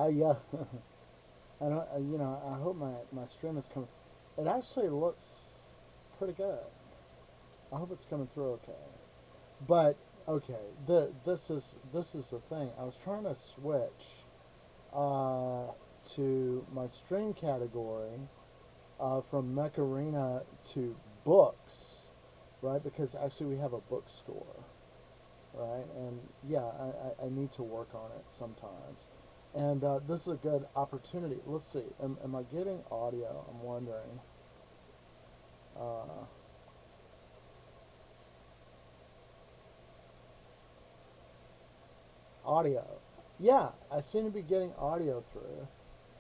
Yeah. I don't. I hope my stream is coming. It actually looks pretty good. I hope it's coming through okay. But okay, this is the thing. I was trying to switch uh, to my stream category from Mech Arena to books, right? Because actually we have a bookstore, right? And yeah, I need to work on it sometimes. And this is a good opportunity. Let's see. Am I getting audio? I'm wondering. Uh, Audio. Yeah, I seem to be getting audio through.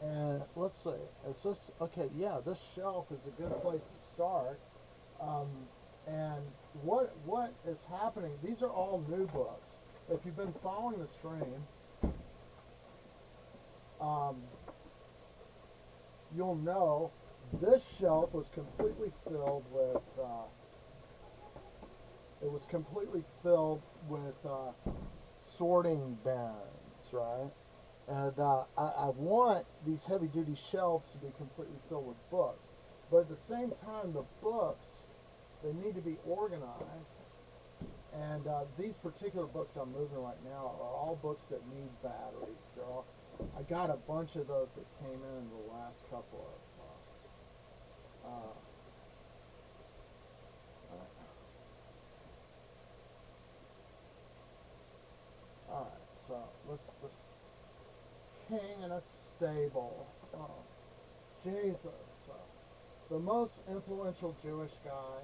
And let's see. Is this okay? Yeah, this shelf is a good place to start. Um, and what is happening? These are all new books. If you've been following the stream, um, you'll know this shelf was completely filled with. It was completely filled with sorting bins, right? And I want these heavy duty shelves to be completely filled with books. But at the same time, the books, they need to be organized. And these particular books I'm moving right now are all books that need batteries. I got a bunch of those that came in the last couple of. All right, so let's king in a stable. Oh, Jesus, the most influential Jewish guy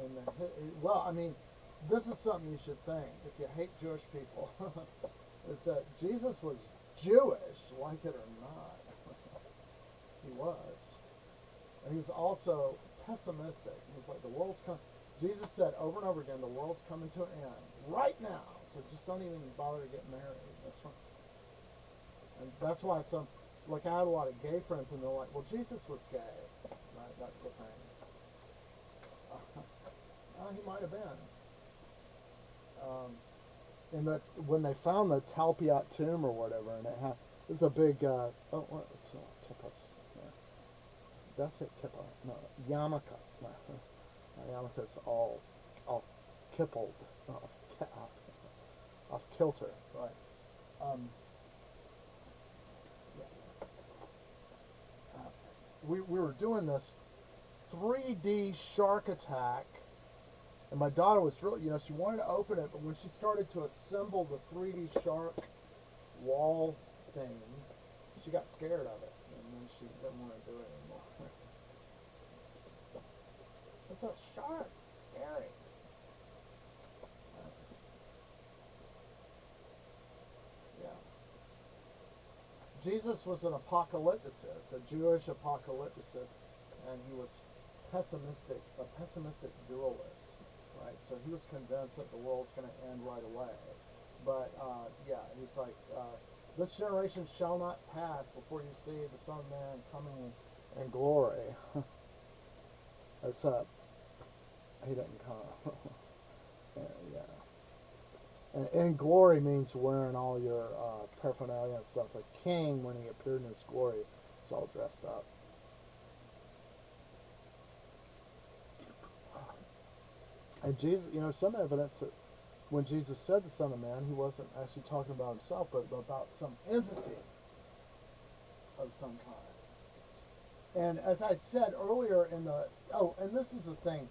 in the well, I mean, this is something you should think if you hate Jewish people, is that Jesus was Jewish, like it or not. He was, and he was also pessimistic. He was like, the world's coming. Jesus said over and over again, the world's coming to an end right now. So just don't even bother to get married. That's why some, like I had a lot of gay friends, and they're like, well, Jesus was gay. Right? That's the thing. He might have been. And that when they found the Talpiot tomb or whatever, and it had it's a big what's Kippus? Yeah. That's it, Kippa. No, Yarmulke. No, Yarmulke's all kippled, off, off, off kilter, right? Um, yeah. We were doing this 3D shark attack, and my daughter was really, she wanted to open it, but when she started to assemble the 3D shark wall thing, she got scared of it, and then she didn't want to do it anymore. It's a shark. It's scary. Yeah. Jesus was an apocalypticist, a Jewish apocalypticist, and he was a pessimistic dualist, right? So he was convinced that the world's going to end right away. But yeah, he's like, this generation shall not pass before you see the Son of Man coming in glory. That's he didn't come. Yeah. And glory means wearing all your paraphernalia and stuff. A king, when he appeared in his glory, is all dressed up. And Jesus, some evidence that when Jesus said the Son of Man, he wasn't actually talking about himself, but about some entity of some kind. And as I said earlier and this is the thing,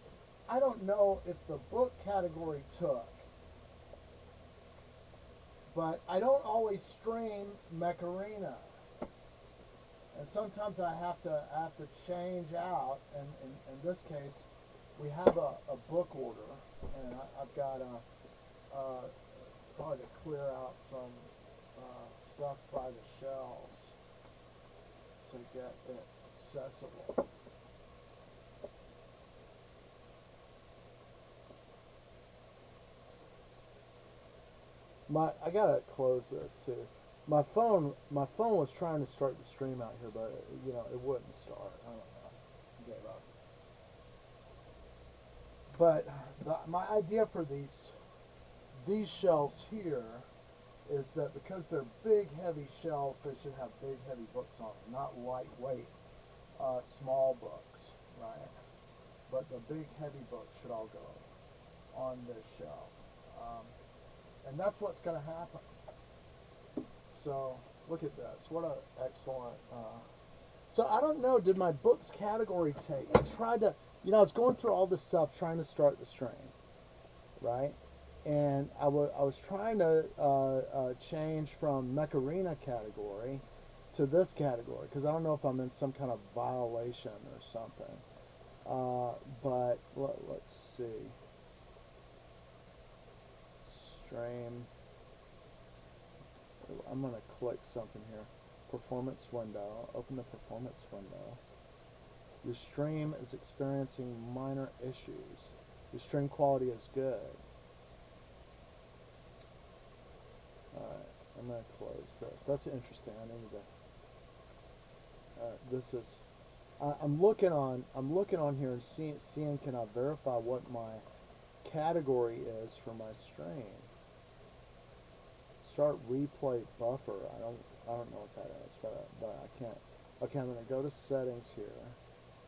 I don't know if the book category took, but I don't always stream Mech Arena. And sometimes I have to change out, and in this case, we have a book order, and I've got probably to clear out some stuff by the shelves to get it accessible. I gotta close this too. My phone was trying to start the stream out here, but it wouldn't start. I don't know. I gave up. But my idea for these shelves here is that because they're big, heavy shelves, they should have big, heavy books on them, not lightweight, small books, right? But the big, heavy books should all go on this shelf. Um, and that's what's going to happen. So look at this. What an excellent. So I don't know. Did my books category take? I tried to. I was going through all this stuff trying to start the stream, right? And I was trying to change from Macarena category to this category because I don't know if I'm in some kind of violation or something. But let's see. Stream. I'm going to click something here. Performance window. Open the performance window. Your stream is experiencing minor issues. Your stream quality is good. Alright, I'm going to close this. That's interesting. I needed to. This is. I'm looking on here and seeing can I verify what my category is for my stream. Start replay buffer. I don't know what that is, but I can't. Okay, I'm going to go to settings here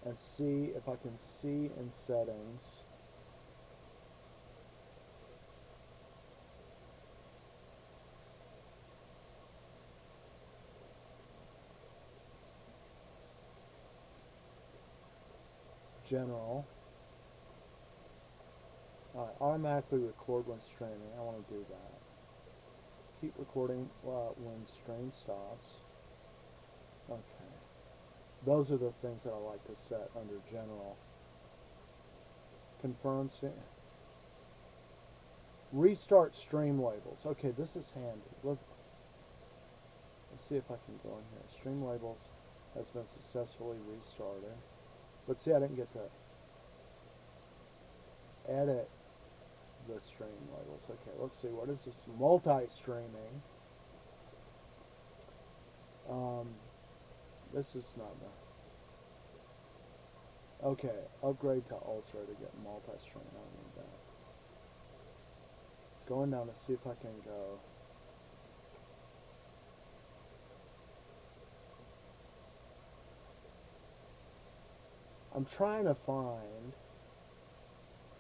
and see if I can see in settings. General. Alright, automatically record when streaming. I want to do that. Keep recording when stream stops. Okay. Those are the things that I like to set under general. Confirm. Restart stream labels. Okay, this is handy. Let's see if I can go in here. Stream labels has been successfully restarted. But see, I didn't get to edit the stream labels. Okay, let's see. What is this? Multi-streaming. This is not enough. Okay, upgrade to Ultra to get multi-stream. I don't need that. Going down to see if I can go. I'm trying to find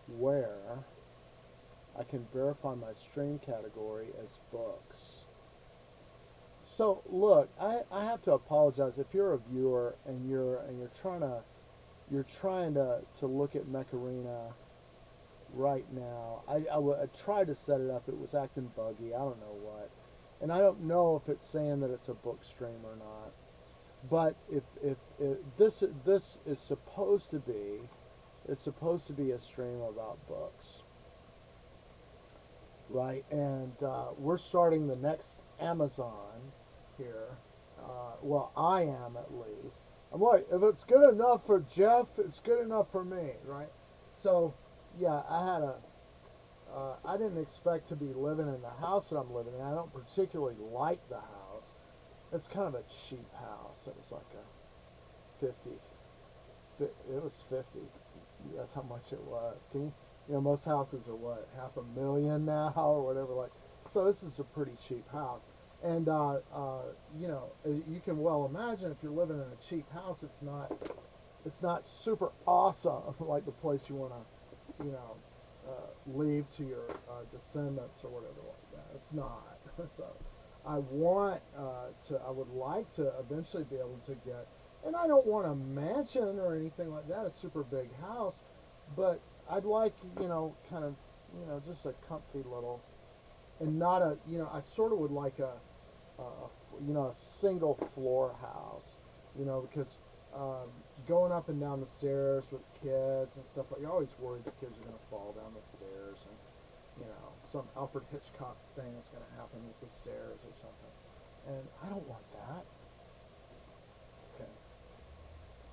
where I can verify my stream category as books. So look, I have to apologize if you're a viewer and you're trying to look at Macarena right now. I tried to set it up. It was acting buggy. I don't know what, and I don't know if it's saying that it's a book stream or not. But if this is supposed to be a stream about books, right? And we're starting the next Amazon here. Well, I am at least. I'm like, if it's good enough for Jeff, it's good enough for me, right? So, yeah, I didn't expect to be living in the house that I'm living in. I don't particularly like the house. It's kind of a cheap house. It was like a 50. It was 50. That's how much it was. Most houses are what, $500,000 now or whatever. Like, so this is a pretty cheap house. And you can well imagine if you're living in a cheap house, it's not super awesome like the place you want to, leave to your descendants or whatever like that. It's not. So I would like to eventually be able to get, and I don't want a mansion or anything like that, a super big house, but I'd like, kind of, just a comfy little, and not a, I sort of would like a single floor house, because going up and down the stairs with kids and stuff like, you're always worried the kids are going to fall down the stairs and, some Alfred Hitchcock thing is going to happen with the stairs or something. And I don't want that. Okay.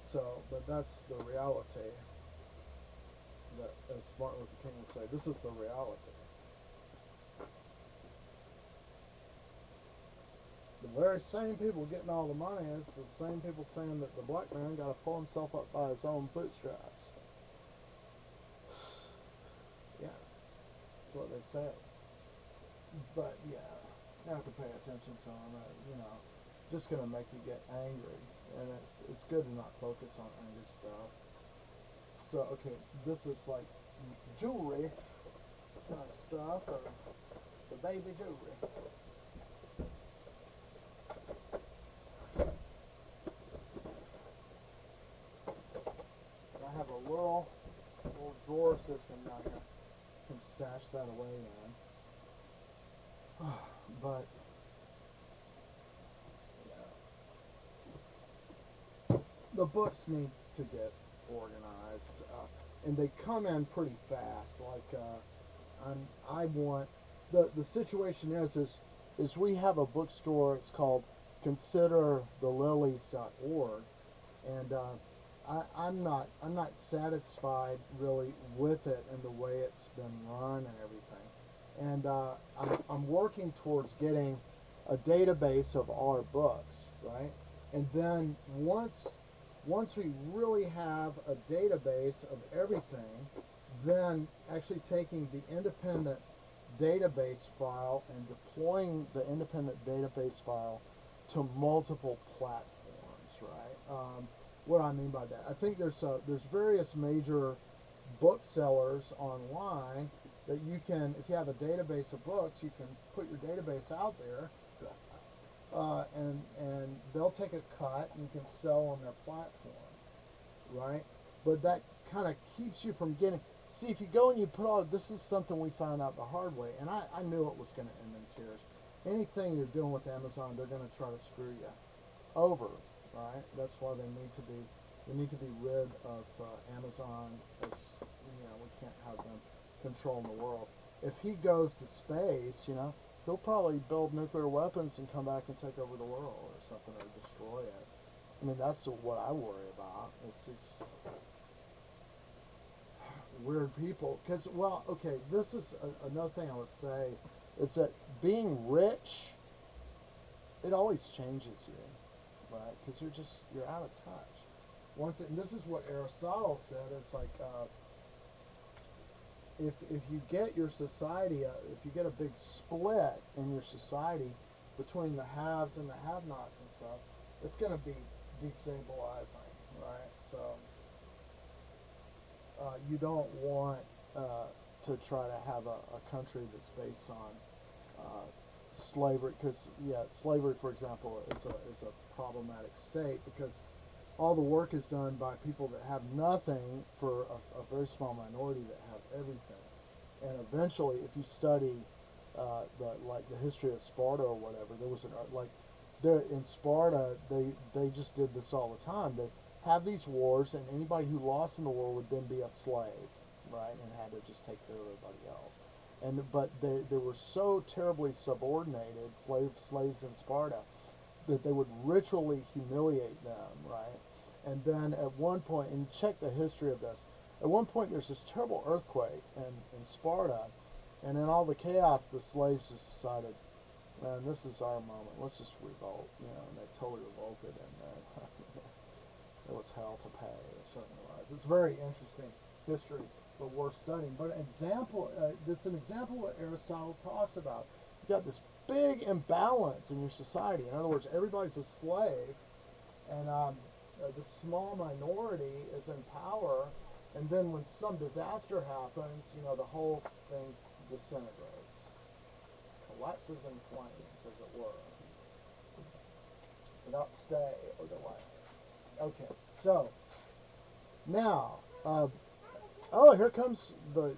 So, but that's the reality. That, as Martin Luther King would say, this is the reality. The very same people getting all the money is the same people saying that the black man got to pull himself up by his own bootstraps. Yeah. That's what they say. But yeah, You have to pay attention to them. Just gonna make you get angry, and it's good to not focus on angry stuff. So okay, this is like jewelry kind of stuff, or the baby jewelry. I have a little drawer system down here. Can stash that away in. But yeah, the books need to get organized, and they come in pretty fast. Like I want the situation is we have a bookstore. It's called ConsiderTheLilies.org, and I'm not satisfied really with it and the way it's been run and everything. And I'm working towards getting a database of our books, right? And then once we really have a database of everything, then actually taking the independent database file and deploying the independent database file to multiple platforms, right? What I mean by that, I think there's various major booksellers online that you can, if you have a database of books, you can put your database out there, and they'll take a cut and you can sell on their platform, right? But that kind of keeps you from getting. See, if you go and you put all, this is something we found out the hard way, and I knew it was going to end in tears. Anything you're doing with Amazon, they're going to try to screw you over, right? That's why they need to be rid of Amazon, as we can't have them controlling the world. If he goes to space, he'll probably build nuclear weapons and come back and take over the world or something, or destroy it. I mean, that's what I worry about. It's just weird people. Because, well, okay, this is another thing I would say, is that being rich, it always changes you, right? Because you're out of touch. And this is what Aristotle said, it's like, if you get your society, if you get a big split in your society between the haves and the have-nots and stuff, it's going to be destabilizing, right? So you don't want to try to have a country that's based on slavery, because slavery, for example, is a problematic state, because all the work is done by people that have nothing for a very small minority that have everything. And eventually, if you study the history of Sparta or whatever, there was in Sparta, they just did this all the time. They have these wars, and anybody who lost in the war would then be a slave, right, and had to just take care of everybody else. But they were so terribly subordinated, slaves in Sparta, that they would ritually humiliate them, right? And then at one point, and check the history of this, at one point there's this terrible earthquake in Sparta, and in all the chaos, the slaves just decided, man, this is our moment, let's just revolt, and they totally revolted, and it was hell to pay, it certainly was. It's very interesting history, but worth studying. But this is an example of what Aristotle talks about. You got this big imbalance in your society. In other words, everybody's a slave, and the small minority is in power, and then when some disaster happens, the whole thing disintegrates, collapses in flames, as it were, without stay or delay. Okay, so now, here comes the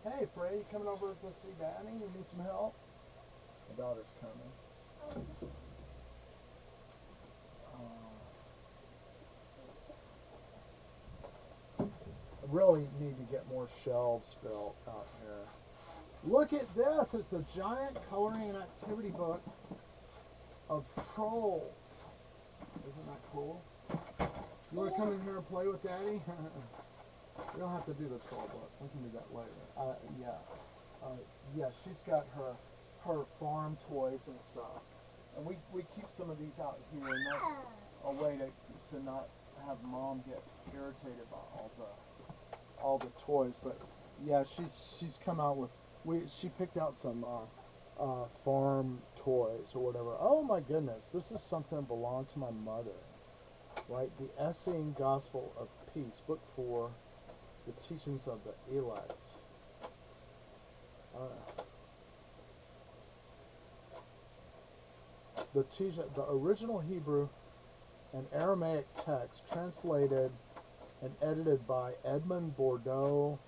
hey, Freddie, coming over to see Danny? You need some help? My daughter's coming. I really need to get more shelves built out here. Look at this. It's a giant coloring and activity book of trolls. Isn't that cool? You want to come in here and play with Daddy? We don't have to do the troll book. We can do that later. She's got her farm toys and stuff. And we keep some of these out here, and that's a way to not have Mom get irritated by all the toys. But yeah, she's come out with, she picked out some farm toys or whatever. Oh my goodness, this is something that belonged to my mother. Right? The Essene Gospel of Peace, Book 4, The Teachings of the Elect. The original Hebrew and Aramaic text translated and edited by Edmond Bordeaux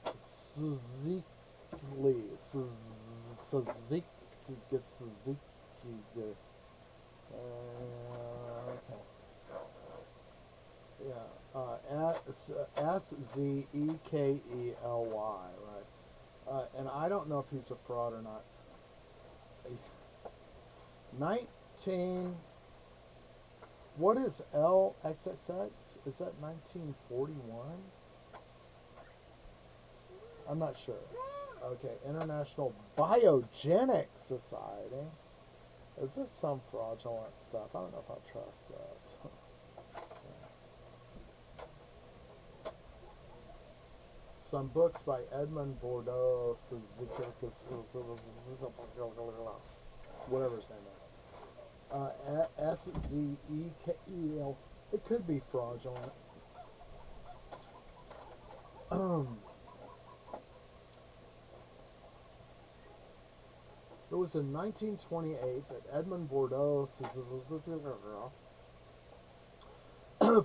Sazikli. Saziki. Okay. Yeah. Szekely, right? And I don't know if he's a fraud or not. 19. What is LXXX? Is that 1941? I'm not sure. Okay, International Biogenic Society. Is this some fraudulent stuff? I don't know if I trust this. Some books by Edmond Bordeaux, whatever his name is. Szekely. It could be fraudulent. It was in 1928 that Edmond Bordeaux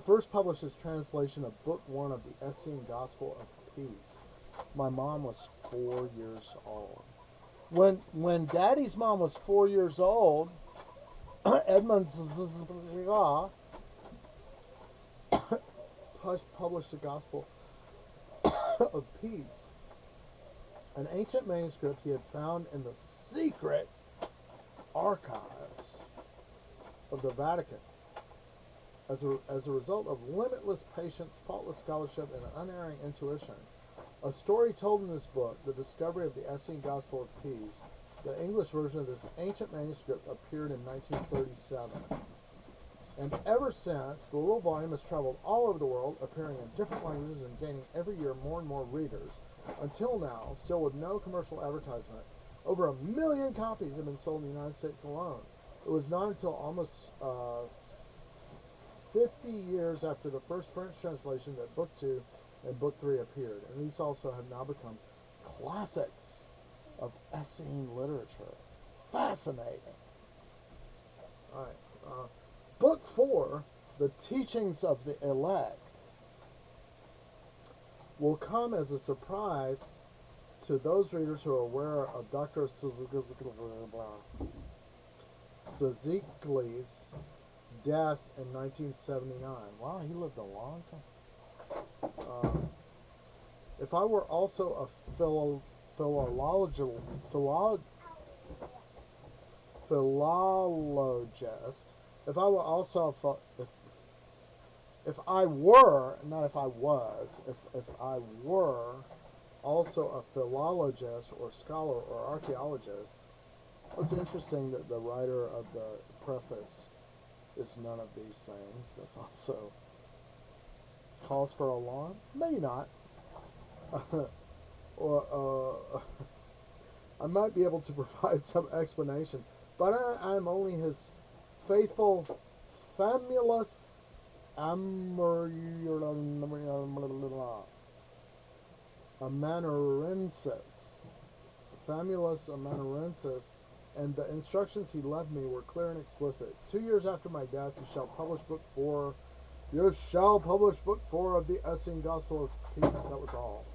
first published his translation of Book 1 of the Essene Gospel of Peace. My mom was 4 years old. When Daddy's mom was 4 years old, Edmund published the Gospel of Peace, an ancient manuscript he had found in the secret archives of the Vatican. As a result of limitless patience, faultless scholarship, and an unerring intuition, a story told in this book, the discovery of the Essene Gospel of Peace, the English version of this ancient manuscript appeared in 1937. And ever since, the little volume has traveled all over the world, appearing in different languages and gaining every year more and more readers. Until now, still with no commercial advertisement, over 1 million copies have been sold in the United States alone. It was not until almost 50 years after the first French translation that Book 2 and Book 3 appeared, and these also have now become classics of Essene literature. Fascinating. All right. Book 4, The Teachings of the Elect, will come as a surprise to those readers who are aware of Dr. Szekely's death in 1979. Wow, he lived a long time. If I were also a philologist, if I were also if I were, not if I was, if I were also a philologist or scholar or archaeologist, it's interesting that the writer of the preface is none of these things. That's also cause for alarm? Maybe not. Or I might be able to provide some explanation, but I'm only his faithful famulus amanuensis. Famulus amanuensis, and the instructions he left me were clear and explicit. 2 years after my death, you shall publish Book 4. You shall publish Book 4 of the Essene Gospel of Peace. That was all.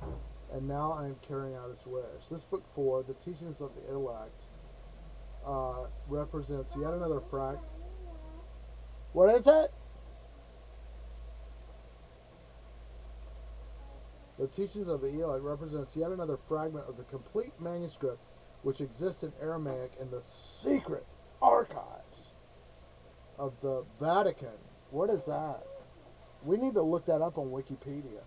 And now I am carrying out his wish. This Book 4, The Teachings of the Elect, represents yet another What is it? The Teachings of the Elect represents yet another fragment of the complete manuscript which exists in Aramaic in the secret archives of the Vatican. What is that? We need to look that up on Wikipedia.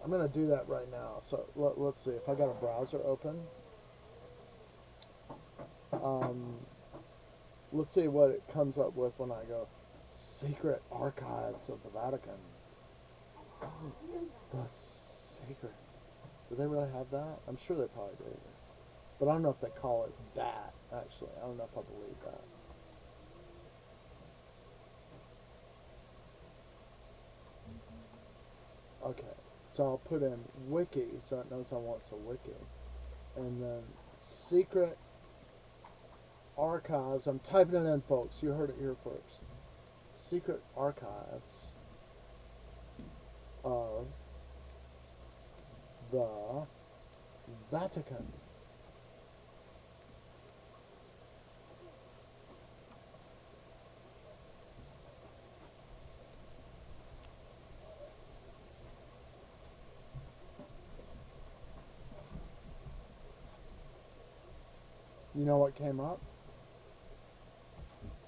I'm going to do that right now. So let's see if I got a browser open. Let's see what it comes up with when I go secret archives of the Vatican. The secret. Do they really have that? I'm sure they probably do. But I don't know if they call it that, actually. I don't know if I believe that. Okay, so I'll put in wiki so it knows I want a wiki. And then secret archives. I'm typing it in, folks. You heard it here first. Secret archives of the Vatican. You know what came up?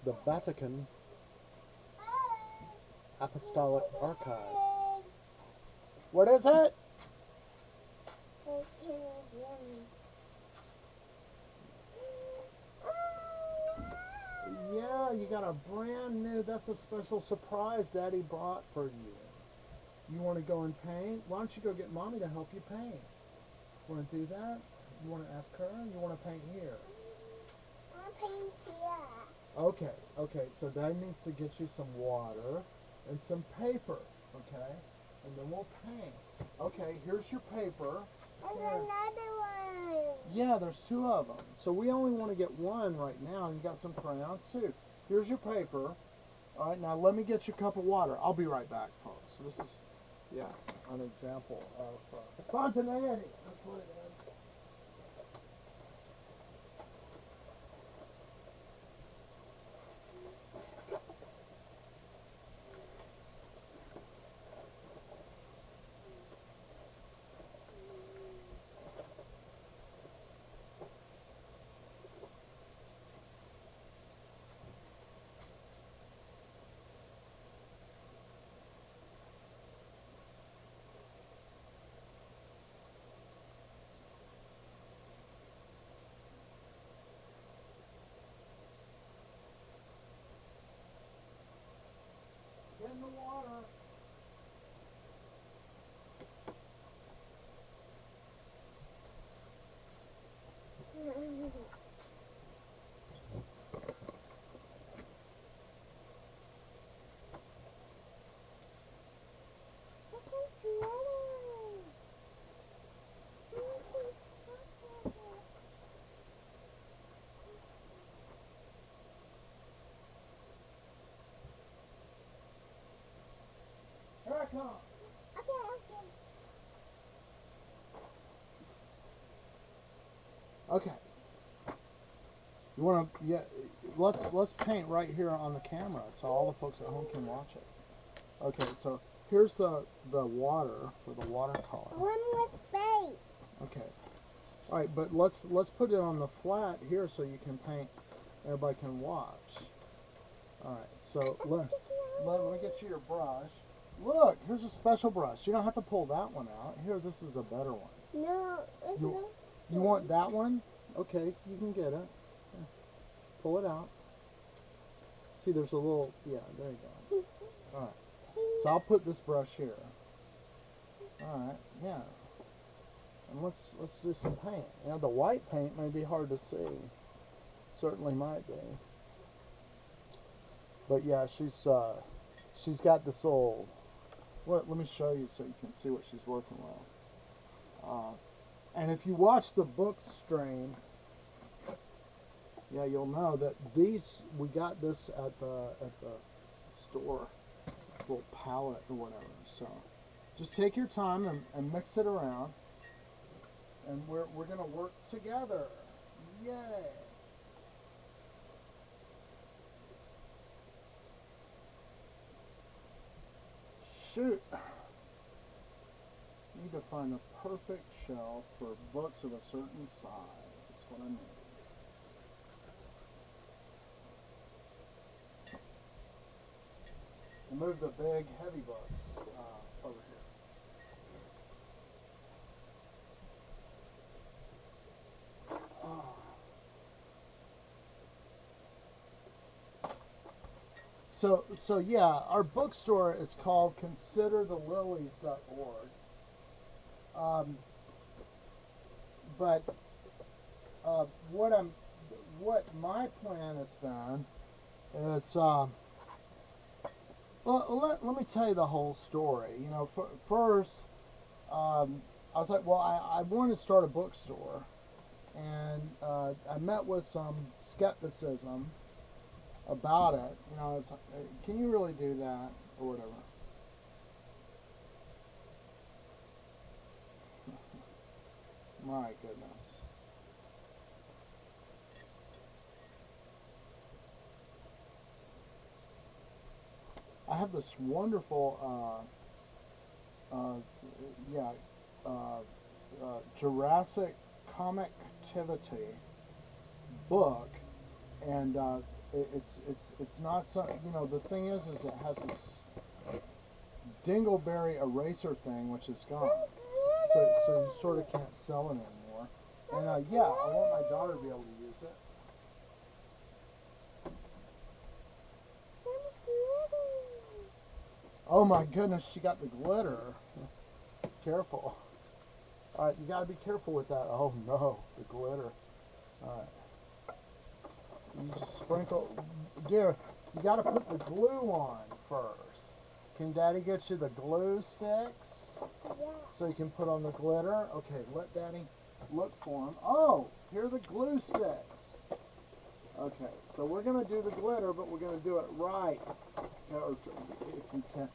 The Vatican Apostolic Archive. What is it? Yeah, you got a brand new, that's a special surprise Daddy brought for you. You want to go and paint? Why don't you go get Mommy to help you paint? Want to do that? You want to ask her? You want to paint here? I want to paint here. Okay, so Dad needs to get you some water and some paper, okay? And then we'll paint. Okay, here's your paper. There's Here. another one. Yeah, there's two of them. So we only want to get one right now, and you got some crayons too. Here's your paper. All right, now let me get you a cup of water. I'll be right back, folks. So this is, yeah, an example of spontaneity. That's what it is. Get in the water. Here I come. Okay. You want to? Yeah. Let's paint right here on the camera, so all the folks at home can watch it. Okay. So here's the water for the watercolor. One with space. Okay. All right, but let's put it on the flat here so you can paint. Everybody can watch. All right. So let me get you your brush. Look, here's a special brush. You don't have to pull that one out. Here, this is a better one. No, it's You- not. You want that one? Okay, you can get it. Here, pull it out. See, there's a little, yeah, there you go. All right. So I'll put this brush here. All right, yeah. And let's do some paint. Now the white paint may be hard to see. Certainly might be. But yeah, she's got this little. Let me show you so you can see what she's working with. And if you watch the book stream, yeah, you'll know that we got this at the store, little palette or whatever. So just take your time and mix it around, and we're gonna work together. Yay! Shoot! Need to find the perfect shelf for books of a certain size. That's what I need. We'll move the big, heavy books over here. So yeah, our bookstore is called considerthelilies.org. But what my plan has been is, let me tell you the whole story. You know, first, I was like, well, I want to start a bookstore, and I met with some skepticism about it. You know, it's, can you really do that or whatever? My goodness. I have this wonderful, yeah, Jurassic Comic Activity book, and it's not so. You know, the thing is it has this Dingleberry eraser thing, which is gone, so you sort of can't sell it anymore. And yeah, I want my daughter to be able to use it. Oh my goodness, she got the glitter. Careful. Alright, you gotta be careful with that. Oh no, the glitter. Alright. You just sprinkle. Dear, you gotta put the glue on first. Can Daddy get you the glue sticks? Yeah. So you can put on the glitter? Okay, let Daddy look for them. Oh, here are the glue sticks. Okay, so we're gonna do the glitter, but we're gonna do it right. Or if you can.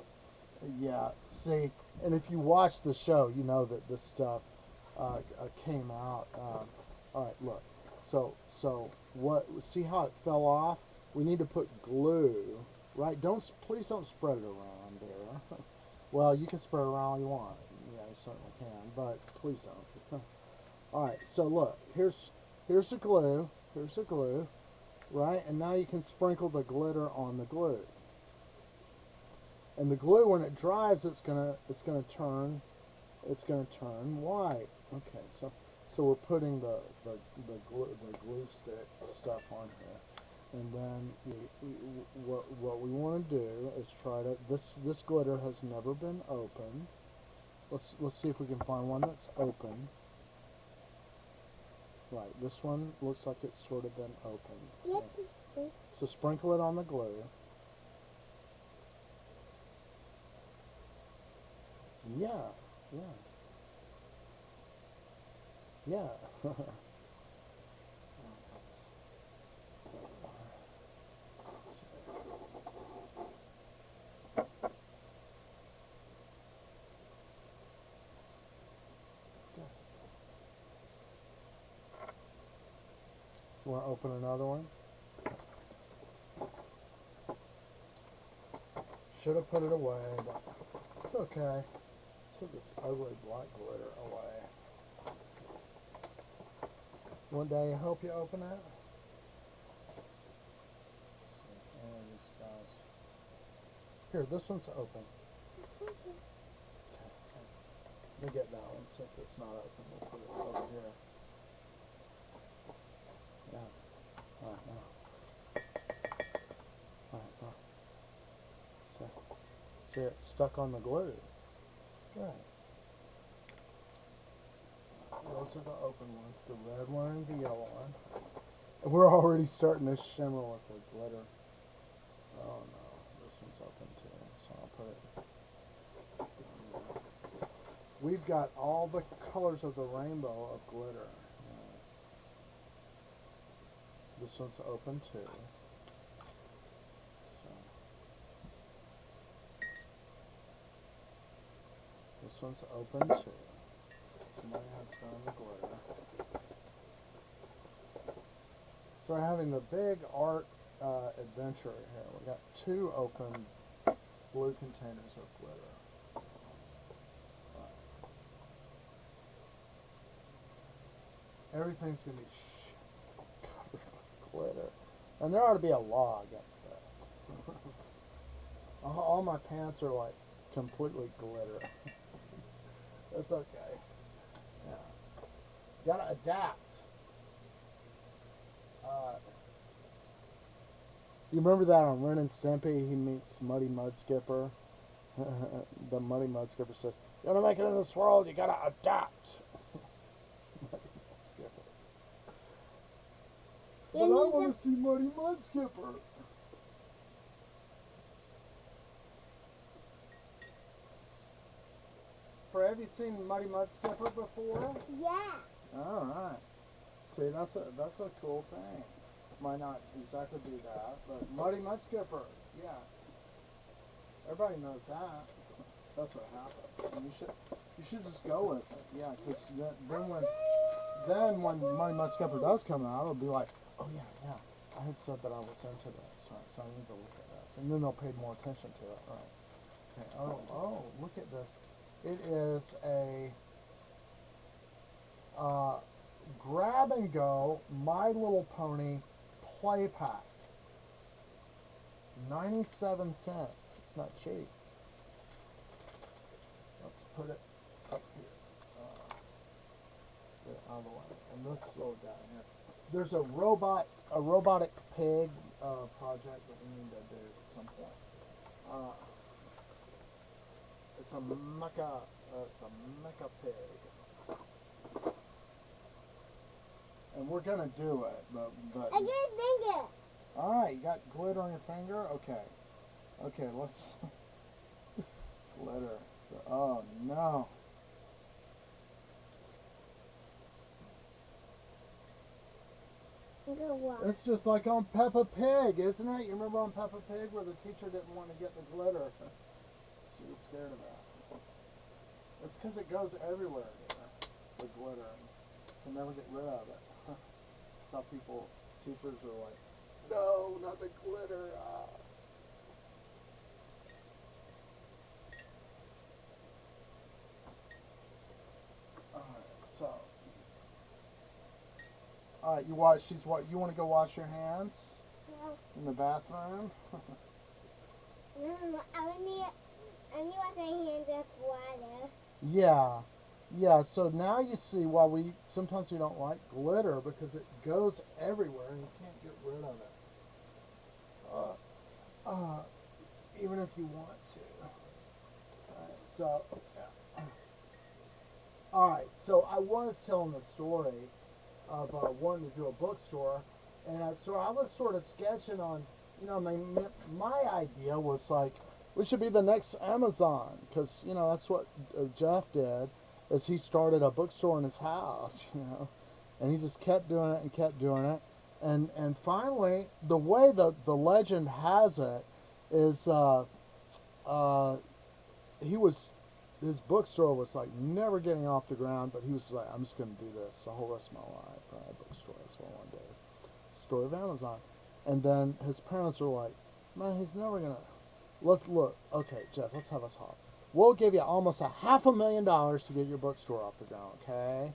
Yeah, see, and if you watch the show, you know that this stuff came out. All right, look. So what? See how it fell off? We need to put glue, right? Please don't spread it around there. Well, you can spread it around all you want. Yeah, you certainly can, but please don't. All right. So look, here's the glue. Here's the glue, right? And now you can sprinkle the glitter on the glue. And the glue, when it dries, it's gonna turn white. Okay, so we're putting the glue stick stuff on here, and then what we want to do is try to this glitter has never been opened. Let's see if we can find one that's open. Right, this one looks like it's sort of been opened. Yeah. So sprinkle it on the glue. Yeah, yeah. Yeah. You want to open another one? Should have put it away, but it's okay. Let's put this ugly black glitter away. Want Daddy to help you open it? Let's see, any of these guys. Here, this one's open. Okay. Let me get that one since it's not open. We'll put it over here. Yeah. Alright, now. Alright, now. See, it's stuck on the glue. Good. Those are the open ones, the red one and the yellow one. We're already starting to shimmer with the glitter. Oh no, this one's open too, so I'll put it. We've got all the colors of the rainbow of glitter. This one's open too. So this one's open too. Somebody has found the glitter. So we're having the big art adventure here. We got 2 open blue containers of glitter. Everything's gonna be covered with glitter, and there ought to be a law against this. All my pants are like completely glitter. That's okay. Yeah, gotta adapt. You remember that on Ren and Stimpy? He meets Muddy Mudskipper. The Muddy Mudskipper said, "You want to make it in this world, you gotta adapt." Muddy Mudskipper. But I want to see Muddy Mudskipper. Have you seen Muddy Mudskipper before? Yeah. All right. See, that's a cool thing. Might not exactly be that, but Muddy Mudskipper, yeah. Everybody knows that. That's what happened. And you should just go with it, yeah. Because then when Muddy Mudskipper does come out, it'll be like, oh yeah, I had said that I was into this, right? So I need to look at this, and then they'll pay more attention to it, right? Okay. Oh, look at this. It is a grab and go My Little Pony play pack. 97 cents. It's not cheap. Let's put it up here. Get it out of the way. And this little guy here. There's a robotic pig project that we need to do at some point. It's a mecha pig. And we're gonna do it, but I get a finger. Alright, you got glitter on your finger? Okay. Okay, let's glitter. Oh no. It's just like on Peppa Pig, isn't it? You remember on Peppa Pig where the teacher didn't want to get the glitter? She was scared of that. It's because it goes everywhere here, the glitter. You can never get rid of it. Some teachers are like, no, not the glitter. Alright, you want to go wash your hands? No. In the bathroom? No, I need to wash my hands with water. Yeah, so now you see why sometimes we don't like glitter, because it goes everywhere and you can't get rid of it. Even if you want to. Alright, so I was telling the story of wanting to do a bookstore, and so I was sort of sketching on, my idea was like, we should be the next Amazon, because, that's what Jeff did, is he started a bookstore in his house, and he just kept doing it and kept doing it, and finally, the way the legend has it is, his bookstore was like never getting off the ground, but he was like, I'm just going to do this the whole rest of my life. A bookstore, that's what I want to do. Story of Amazon. And then his parents were like, man, he's never going to. Let's look. Okay, Jeff, let's have a talk. We'll give you almost $500,000 to get your bookstore off the ground, okay?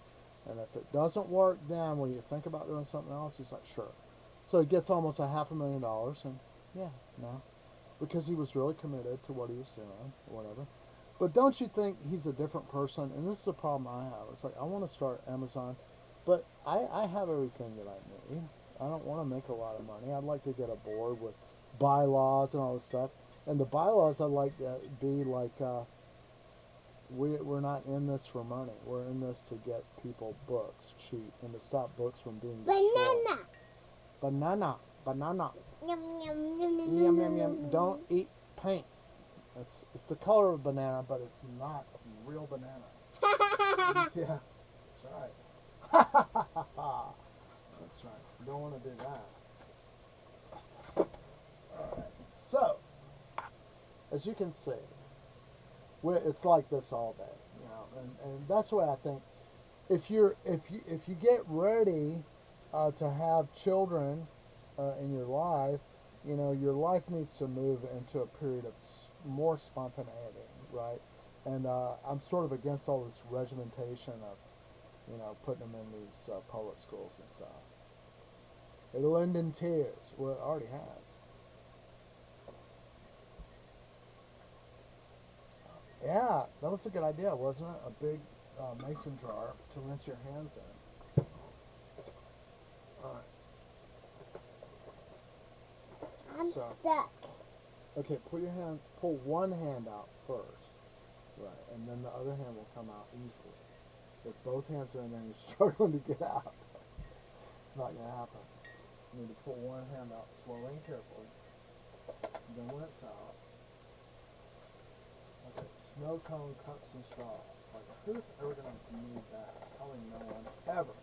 And if it doesn't work, then will you think about doing something else? He's like, sure. So he gets almost $500,000, and yeah, no. Because he was really committed to what he was doing, or whatever. But don't you think he's a different person? And this is the problem I have. It's like, I want to start Amazon, but I have everything that I need. I don't want to make a lot of money. I'd like to get a board with bylaws and all this stuff. And the bylaws, I'd like to be like, we're not in this for money. We're in this to get people books cheap and to stop books from being destroyed. Banana. Yum, yum, yum, yum, Yum, yum, yum. Don't eat paint. It's the color of a banana, but it's not a real banana. Yeah, that's right. That's right. You don't want to do that. Alright. So, as you can see, it's like this all day, and that's why I think if you get ready to have children in your life, your life needs to move into a period of more spontaneity, right? And I'm sort of against all this regimentation of, putting them in these public schools and stuff. It'll end in tears. Well, it already has. Yeah, that was a good idea, wasn't it? A big mason jar to rinse your hands in. All right. I'm So. stuck. Okay, pull one hand out first, right, and then the other hand will come out easily. If both hands are in there and you're struggling to get out, it's not going to happen. You need to pull one hand out slowly and carefully. And then when it's out, like a snow cone cuts and straws. Like, who's ever going to need that? Probably no one ever.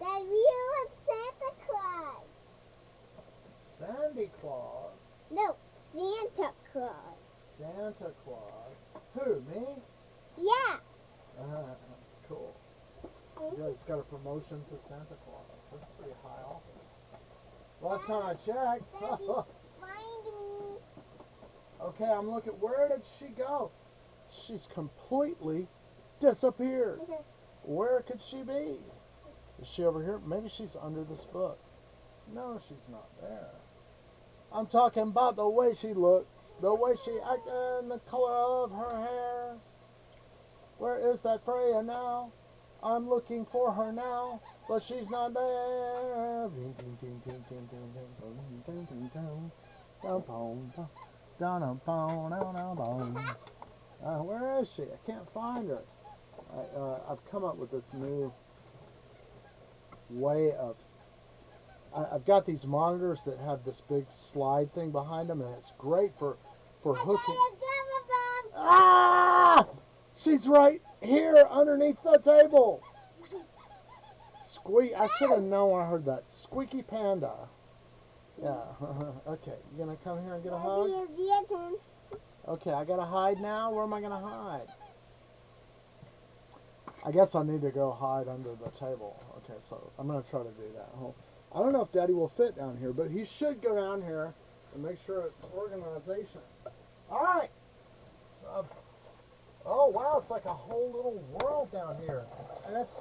That you are Santa Claus. Sandy Claus. No, Santa Claus. Santa Claus. Who, me? Yeah. Cool. You guys got a promotion to Santa Claus. That's a pretty high office. Last time I checked. Daddy, find me. Okay, I'm looking. Where did she go? She's completely disappeared. Where could she be? Is she over here? Maybe she's under this book. No, she's not there. I'm talking about the way she looked, the way she acted, and the color of her hair. Where is that Freya now? I'm looking for her now, but she's not there. Where is she? I can't find her. I've come up with this new way of... I've got these monitors that have this big slide thing behind them, and it's great for hooking. Ah! She's right here underneath the table. Squeak! I should have known when I heard that. Squeaky Panda. Yeah. Okay, you gonna come here and get a hug? Okay, I gotta hide now. Where am I gonna hide? I guess I need to go hide under the table. Okay, so I'm gonna try to do that. I don't know if Daddy will fit down here, but he should go down here and make sure it's organization. All right. Oh wow, it's like a whole little world down here, and it's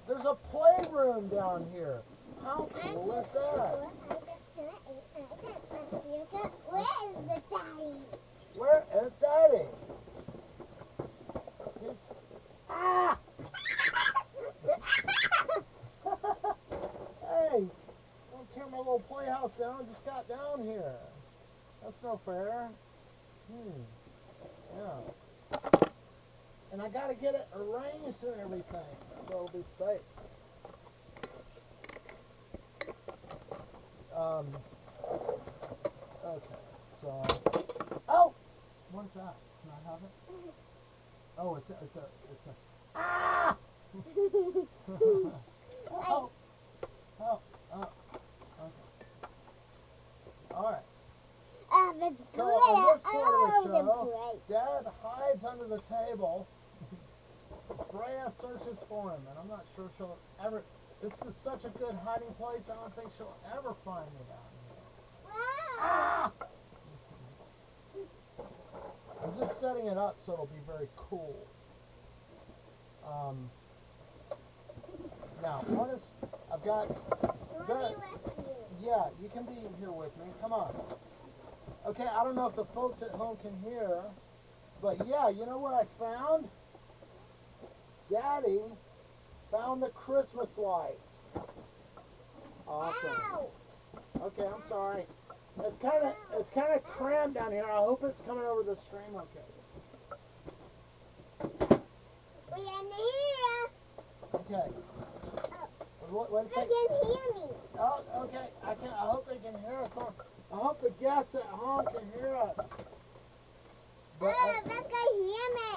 there's a playroom down here. How cool is that? Where is the daddy? Where is Daddy? He's Hey, don't tear my little playhouse down. I just got down here. That's no fair. Yeah. And I gotta get it arranged and everything, so it'll be safe. Okay, so, oh, what is that? Can I have it? Oh, it's a, ah! Oh, okay. All right. So on this part of the show, Dad hides under the table. Freya searches for him, and I'm not sure she'll ever... This is such a good hiding place, I don't think she'll ever find me down here. Ah! I'm just setting it up so it'll be very cool. Now, what is... I've got... Yeah, you can be here with me. Come on. Okay, I don't know if the folks at home can hear, but yeah, you know what I found? Daddy found the Christmas lights. Awesome. Okay, I'm sorry. It's kind of crammed down here. I hope it's coming over the stream okay. We're in here. Okay. Wait a They second. can hear me. Oh, okay. I hope they can hear us. I hope the guests at home can hear us. But That's gonna hear me.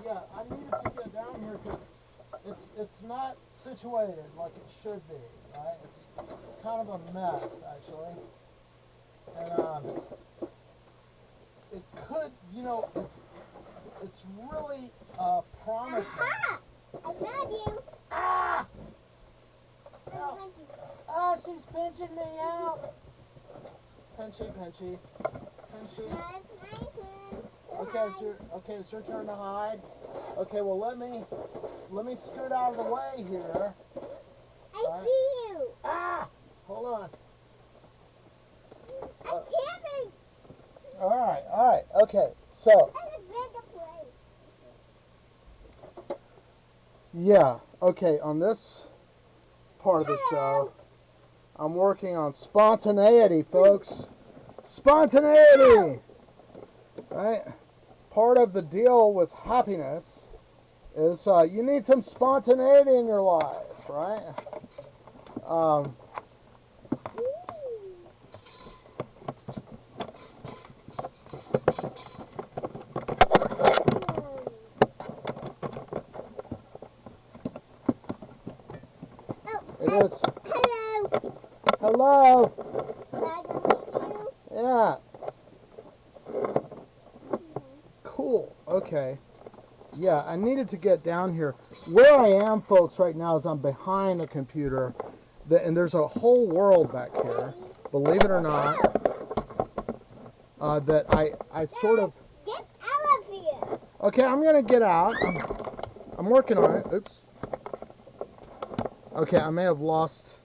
yeah, I needed to get down here because it's not situated like it should be, right? It's kind of a mess actually, and it could, it's really promising. Aha! I found you. Ah! I Ow. found you. Ah, she's pinching me out. Pinchy. Now it's my turn. Okay, it's your turn to hide. Okay, well let me scoot out of the way here. I see you. Ah! Hold on. I can't. All right. Okay, so That's a bigger place. yeah. Okay, on this part of the show, I'm working on spontaneity, folks. Spontaneity. Right? Part of the deal with happiness is you need some spontaneity in your life, right? Yes. Hello. Hello. Glad to meet you. Yeah. Cool. Okay. Yeah, I needed to get down here. Where I am, folks, right now is I'm behind the computer, and there's a whole world back here, believe it or not, that I sort of... Get out of here. Okay, I'm going to get out. I'm working on it. Oops. Okay, I may have lost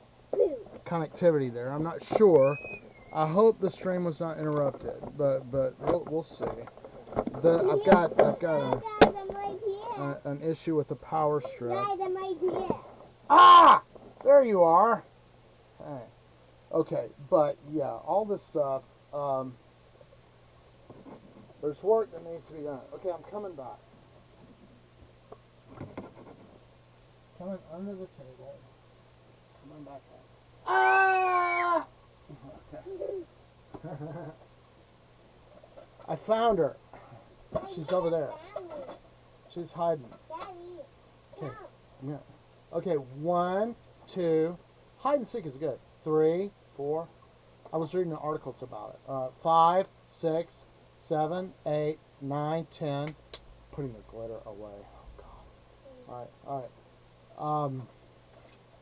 connectivity there. I'm not sure. I hope the stream was not interrupted, but we'll see. I've got Guys, I'm right here. an issue with the power strip. Guys, I'm right here. Ah! There you are. Hey. Okay, but yeah, all this stuff, there's work that needs to be done. Okay, I'm coming back. Coming under the table. Coming back up. Ah! I found her. She's over there. She's hiding. Daddy, Okay. Yeah. Okay, 1, 2. Hide and seek is good. 3, 4. I was reading the articles about it. 5, 6, 7, 8, 9, 10. Putting the glitter away. Oh God. All right.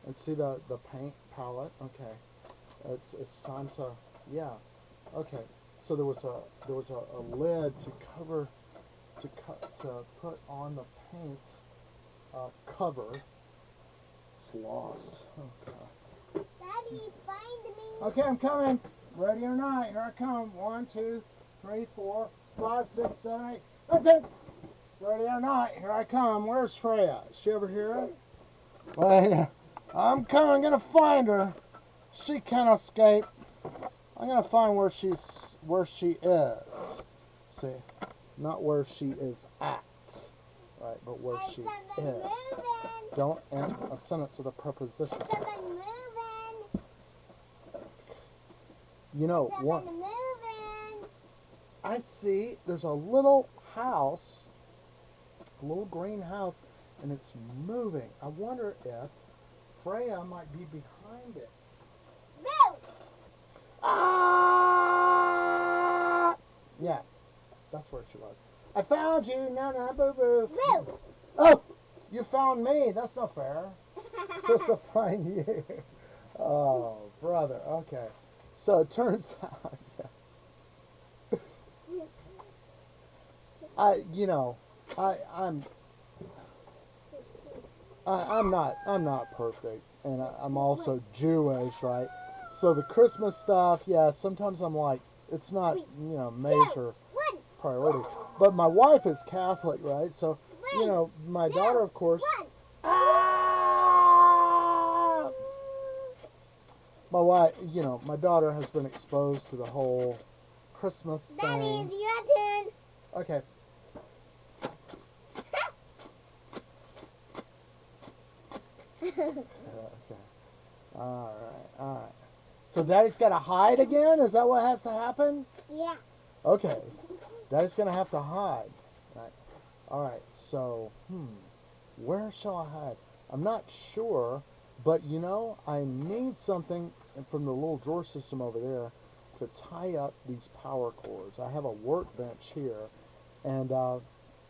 Let's see the paint palette. Okay. It's time to, yeah. Okay. So there was a lid to cover to put on the paint cover. It's lost. Oh God. Daddy, find me. Okay, I'm coming. Ready or not, here I come. 1, 2, 3, 4, 5, 6, 7, 8. That's it. Ready or not, here I come. Where's Freya? Is she over here? Well, I'm coming. I'm gonna find her. She can't escape. I'm gonna find where she is. See, not where she is at, right? But where she is. Moving. Don't end a sentence with a preposition. Someone moving. You know what? Someone moving. I see. There's a little house, a little green house, and it's moving. I wonder if Freya might be behind it. Move. Ah! Yeah, that's where she was. I found you. No, boo boo. Move. Oh, you found me. That's not fair. I'm supposed to find you. Oh, brother. Okay. So it turns out, I'm not perfect, and I'm also Jewish, right? So the Christmas stuff, yeah, sometimes I'm like, it's not, major priority. But my wife is Catholic, right? So, my daughter, of course. Ah! My wife, my daughter has been exposed to the whole Christmas Daddy, thing. it's your turn. Okay. Okay. All right. So Daddy's got to hide again? Is that what has to happen? Yeah. Okay. Daddy's going to have to hide. Right. All right. So, where shall I hide? I'm not sure, but I need something from the little drawer system over there to tie up these power cords. I have a workbench here, and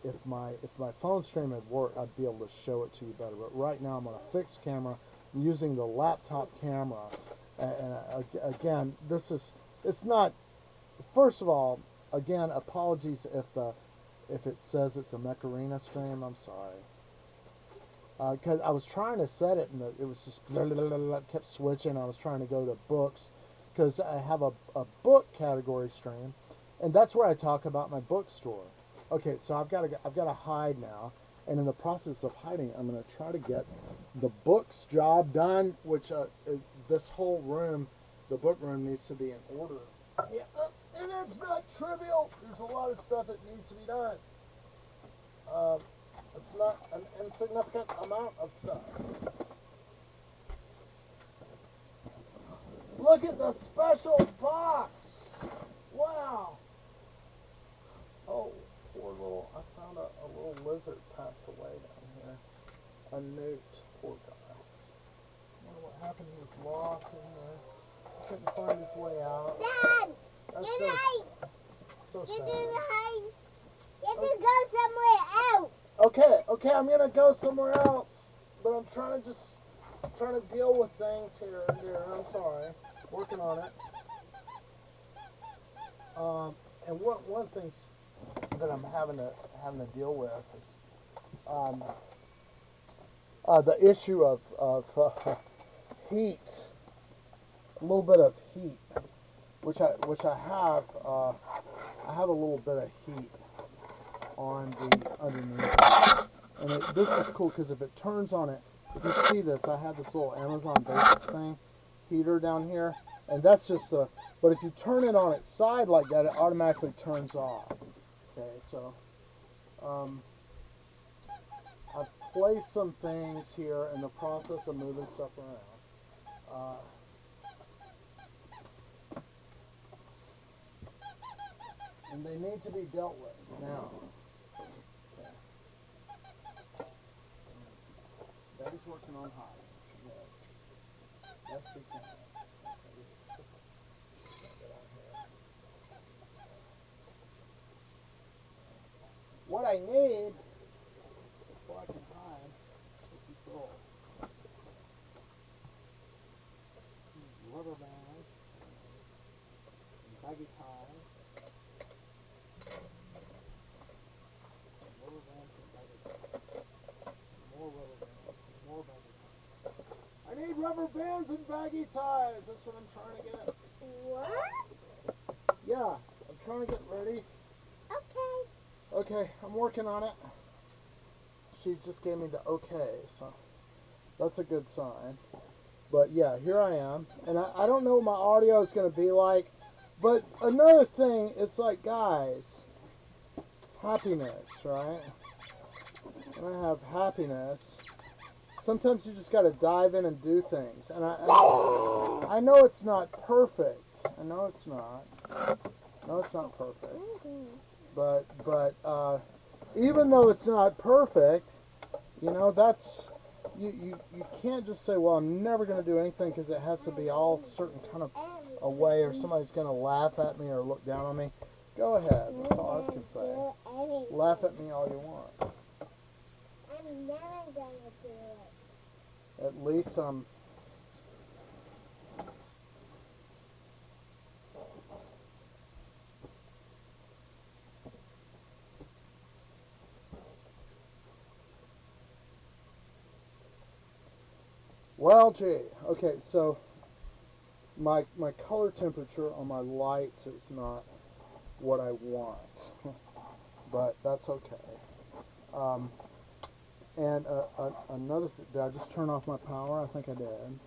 if my phone stream had worked, I'd be able to show it to you better. But right now I'm on a fixed camera. I'm using the laptop camera, and again, it's not. First of all, again, apologies if it says it's a Macarena stream. I'm sorry. Because I was trying to set it, and it was just kept switching. I was trying to go to books, because I have a book category stream, and that's where I talk about my bookstore. Okay, so I've got to hide now, and in the process of hiding, I'm going to try to get the books job done, which this whole room, the book room, needs to be in order. Yeah, and it's not trivial. There's a lot of stuff that needs to be done. It's not an insignificant amount of stuff. Look at the special box! Wow! Oh, poor little, I found a little lizard passed away down here. A newt, poor guy. I wonder what happened. He was lost in there. Couldn't find his way out. Dad, That's good so, night. so You sad. have to go somewhere else. Okay, I'm gonna go somewhere else. But I'm trying to deal with things here and there. I'm sorry. Working on it. And one of the things that I'm having to deal with is the issue of heat, a little bit of heat, which I have. I have a little bit of heat on the underneath, and this is cool because if it turns on it, if you see this, I have this little Amazon Basics thing heater down here, and that's just the. But if you turn it on its side like that, it automatically turns off. Okay, so I've placed some things here in the process of moving stuff around. And they need to be dealt with now. Okay. Betty's working on high. Yes. That's the camera. Okay, get out here. What I need before I can hide is this little rubber band and baggy ties. Rubber bands and baggy ties. More rubber bands and more baggy ties. I need rubber bands and baggy ties. That's what I'm trying to get. What? Yeah, I'm trying to get ready. Okay. Okay, I'm working on it. She just gave me the okay, so that's a good sign. But yeah, here I am. And I don't know what my audio is going to be like. But another thing, it's like, guys, happiness, right? When I have happiness, sometimes you just got to dive in and do things. And I know it's not perfect. I know it's not. No, it's not perfect. But even though it's not perfect, you know, that's you can't just say, well, I'm never going to do anything because it has to be all certain kind of a way or somebody's going to laugh at me or look down on me. Go ahead. That's all I can say. Laugh at me all you want. I'm never going to do it. At least I'm... Well, gee, okay, so my color temperature on my lights is not what I want, but that's okay. And another thing, did I just turn off my power? I think I did.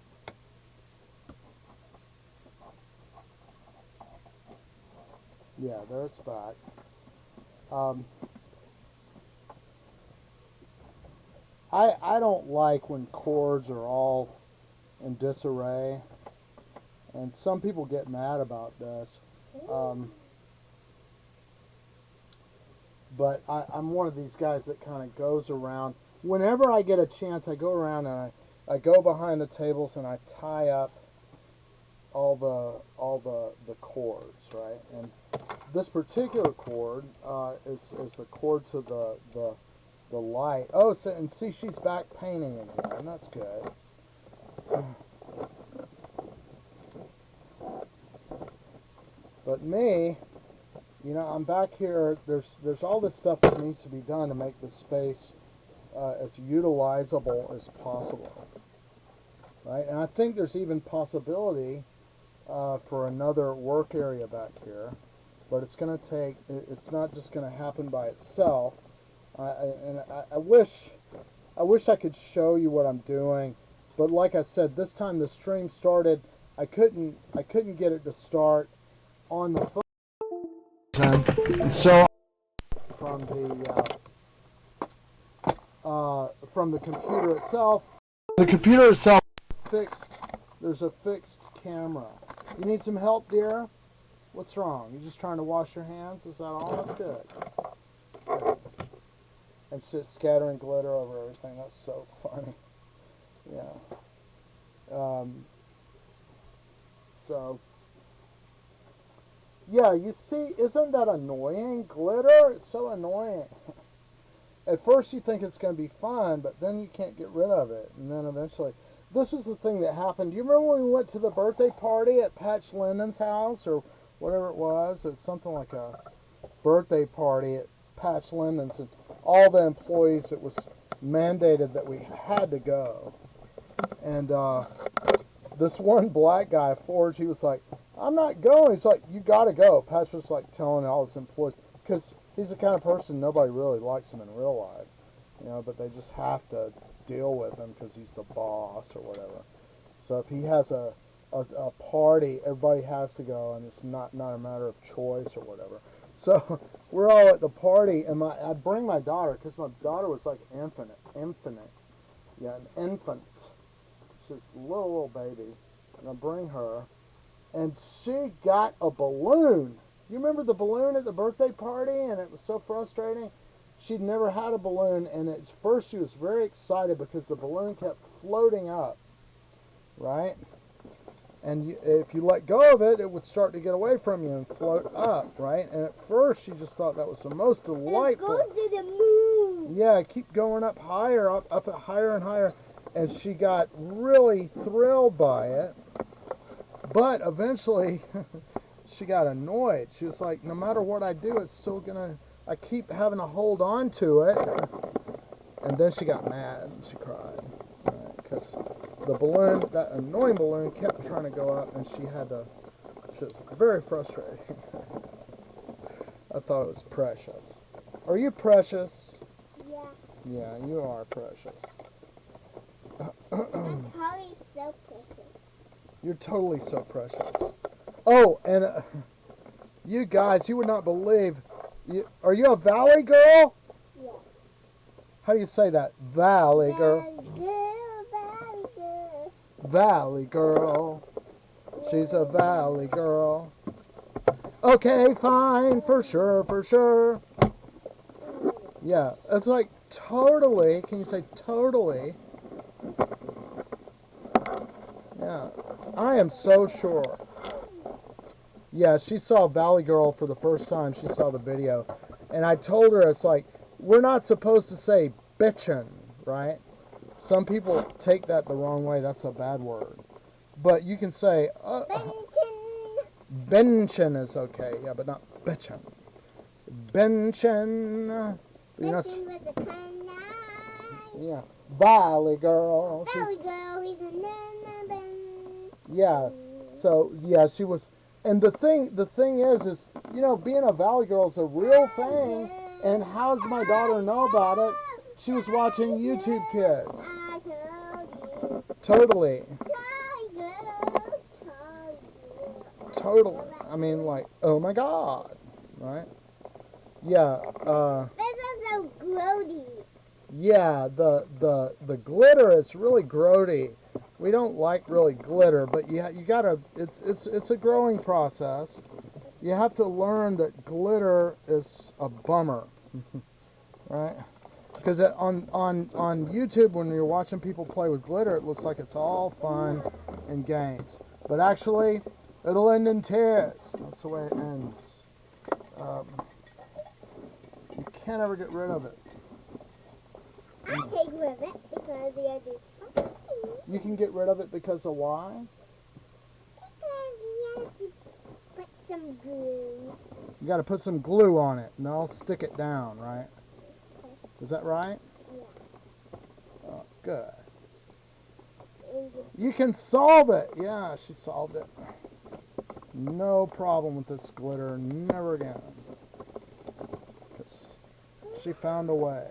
Yeah, there it's back. I don't like when chords are all in disarray, and some people get mad about this. But I'm one of these guys that kind of goes around. Whenever I get a chance, I go around and I go behind the tables and I tie up all the chords, right? And this particular chord is the chord to the light. Oh, so, and see, she's back painting again. That's good. But me, you know, I'm back here. There's all this stuff that needs to be done to make the space as utilizable as possible, right? And I think there's even possibility for another work area back here, but it's going to take. It's not just going to happen by itself. I wish I could show you what I'm doing, but like I said, this time the stream started. I couldn't get it to start on the phone. So from the computer itself. The computer itself fixed. There's a fixed camera. You need some help, dear? What's wrong? You just trying to wash your hands? Is that all? That's good. And scattering glitter over everything. That's so funny. Yeah. Um, so, yeah, you see, isn't that annoying? Glitter is so annoying. At first you think it's going to be fun, but then you can't get rid of it. And then eventually, this is the thing that happened. Do you remember when we went to the birthday party at Patch Lennon's house or whatever it was? It's something like a birthday party at Patch Lennon's, and all the employees, it was mandated that we had to go. And this one black guy, Forge, he was like, I'm not going. He's like, you got to go. Patch was like telling all his employees, because he's the kind of person nobody really likes him in real life, you know, but they just have to deal with him because he's the boss or whatever. So if he has a party, everybody has to go, and it's not a matter of choice or whatever. So we're all at the party, and I bring my daughter, because my daughter was like infinite, yeah, an infant. She's a little baby, and I bring her, and she got a balloon. You remember the balloon at the birthday party, and it was so frustrating? She'd never had a balloon, and at first she was very excited because the balloon kept floating up, right? And if you let go of it, it would start to get away from you and float up, right? And at first she just thought that was the most delightful. Go to the moon. Yeah, keep going up higher, up higher and higher. And she got really thrilled by it. But eventually, she got annoyed. She was like, no matter what I do, it's still gonna, I keep having to hold on to it. And then she got mad and she cried. Because the balloon, that annoying balloon, kept trying to go up, and she was very frustrating. I thought it was precious. Are you precious? Yeah. Yeah, you are precious. I'm probably so precious. You're totally so precious. Oh, and you guys, you would not believe. Are you a Valley girl? Yeah. How do you say that? Valley girl. Valley girl. Valley girl. She's a Valley girl. Okay, fine, for sure, for sure. Yeah, it's like totally. Can you say totally? Yeah, I am so sure. Yeah, she saw Valley Girl for the first time. She saw the video. And I told her, it's like, we're not supposed to say bitchin', right? Some people take that the wrong way. That's a bad word. But you can say, benchin' is okay. Yeah, but not bitchin'. Benchin'. Yeah. Valley Girl. Valley girl, he's a nana. Yeah. So, yeah, she was... And the thing is, you know, being a Valley Girl is a real thing. And how does my daughter know about it? She was watching YouTube Kids. I told you. Totally. Told you. I mean, like, oh my God. Right? Yeah. This is so grody. Yeah, the glitter is really grody. We don't like really glitter, but you gotta. It's a growing process. You have to learn that glitter is a bummer, right? Because on YouTube, when you're watching people play with glitter, it looks like it's all fun and games, but actually, it'll end in tears. That's the way it ends. You can't ever get rid of it. I take with it because we have this something. You can get rid of it because of why? Because we have to put some glue. You got to put some glue on it, and I'll stick it down, right? Is that right? Yeah. Oh, good. You can solve it. Yeah, she solved it. No problem with this glitter. Never again. Because she found a way.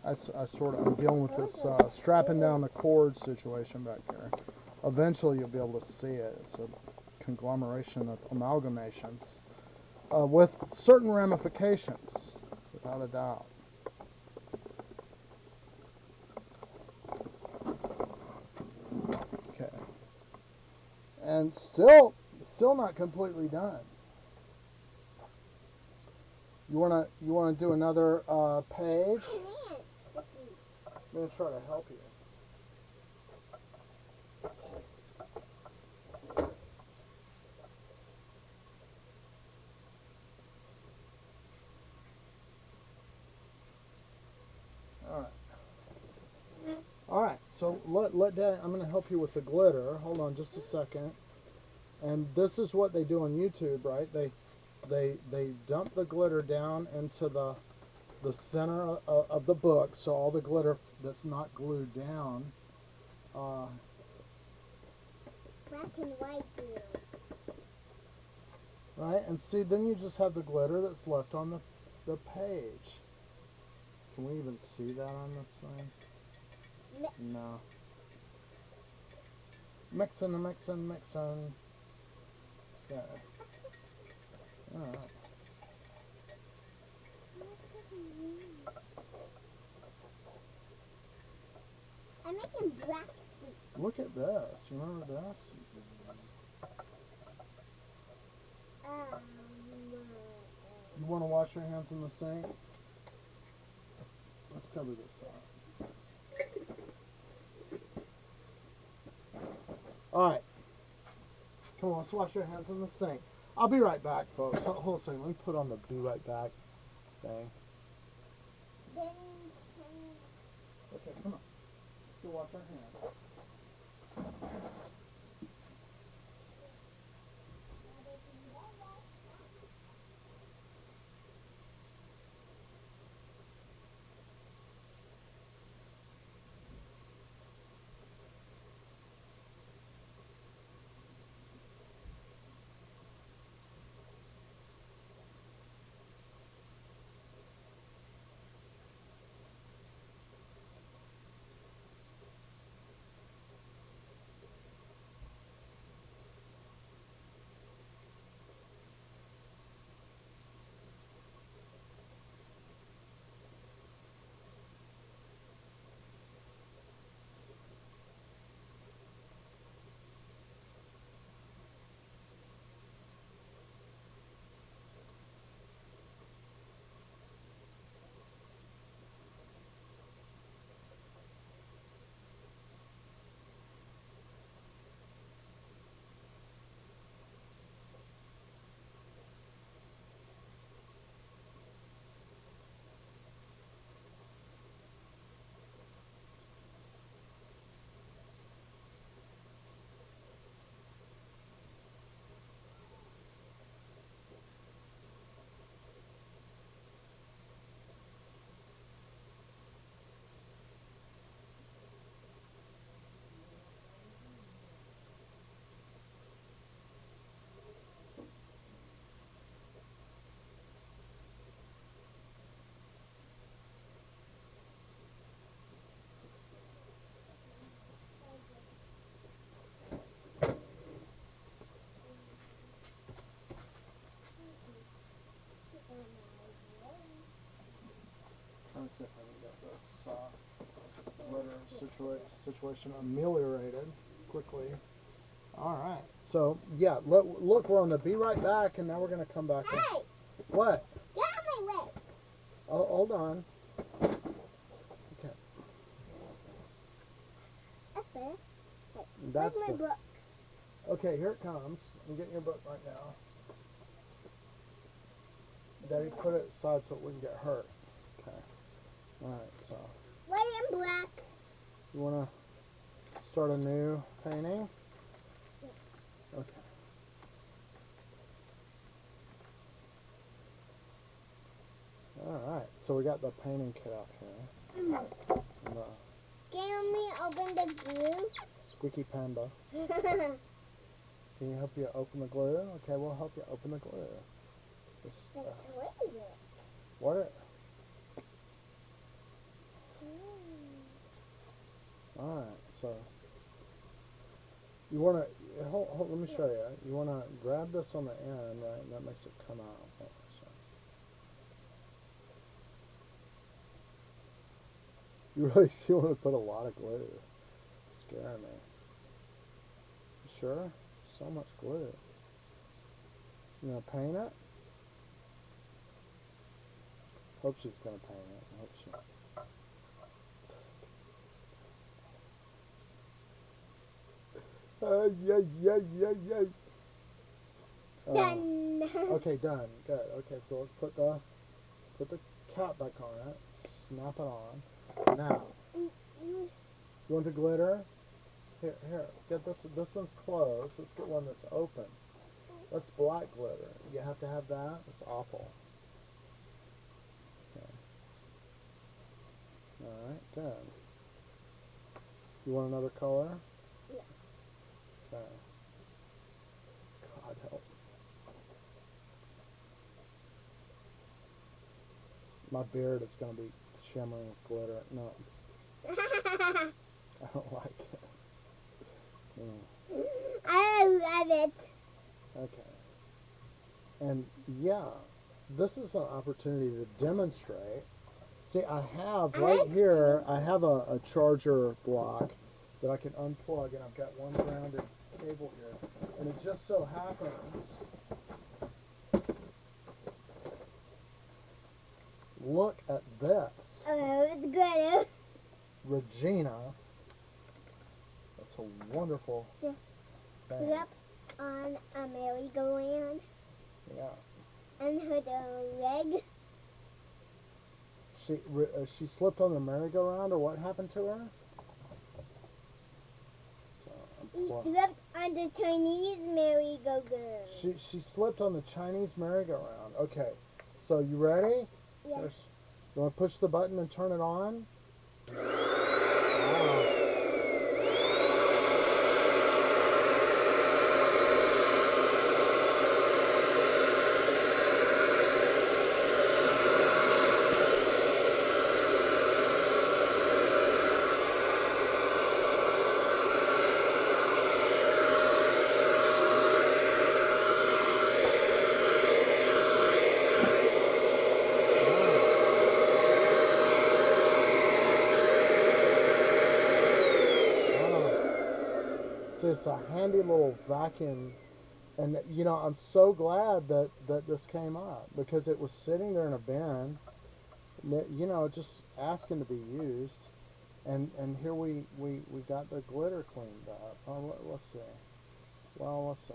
I'm dealing with this strapping down the cord situation back here. Eventually you'll be able to see it. It's a conglomeration of amalgamations with certain ramifications, without a doubt. Okay. And still not completely done. You wanna do another page? Man, sticky. I'm gonna try to help you. All right. All right. So let Dad. I'm gonna help you with the glitter. Hold on, just a second. And this is what they do on YouTube, right? They dump the glitter down into the center of the book, so all the glitter that's not glued down. Black and white glue. Right, and see, then you just have the glitter that's left on the page. Can we even see that on this thing? No. Mixing. Okay. Alright. I'm making black feet. Look at this. You remember this? You want to wash your hands in the sink? Let's cover this up. Alright. Come on, let's wash your hands in the sink. I'll be right back, folks. Hold on a second. Let me put on the be right back thing. Then Okay, come on. Let's go wash our hands. Trying to see if I can get this glitter situation ameliorated quickly. All right. So yeah, look, we're on the be right back, and now we're gonna come back. hey, What? get out of my way. Oh, hold on. Okay. That's better. That's Where's my the. book? Okay, here it comes. I'm getting your book right now. Daddy, put it aside so it wouldn't get hurt. Okay. All right. So White and black. you wanna start a new painting? Okay. All right. So we got the painting kit out here. And the Can we open the glue? squeaky panda. Can you help you open the glue? Okay, we'll help you open the glue. Just, The toilet. what? All right. So you wanna hold, let me show you. You wanna grab this on the end, right? And that makes it come out. Oh, sorry. You really see want to put a lot of glue. Scaring me. You sure? So much glue. You gonna paint it? Hope she's gonna paint it. I hope she. Yay. Done. Okay, done. Good. Okay, so let's put the cap back on it. Snap it on. Now, you want the glitter? Here. Get this. This one's closed. Let's get one that's open. That's black glitter. You have to have that. It's awful. Okay. All right. Good. You want another color? Yeah. Okay. God help. My beard is going to be shimmering with glitter. No, I don't like it. Mm. I love it. Okay. And yeah, this is an opportunity to demonstrate. See, I have right here, I have a charger block that I can unplug, and I've got one grounded cable here. And it just so happens, look at this. Oh, it's good. Regina. That's a wonderful Just thing. flip on a merry-go-round Yeah. and her leg. She slipped on the merry-go-round, or what happened to her? So He unplug. slipped on the Chinese merry-go-round. She slipped on the Chinese merry-go-round. Okay, so you ready? Yeah. You want to push the button and turn it on? Wow. So it's a handy little vacuum, and you know, I'm so glad that this came up, because it was sitting there in a bin, you know, just asking to be used, and here we got the glitter cleaned up. Oh, let's see. Well, let's see.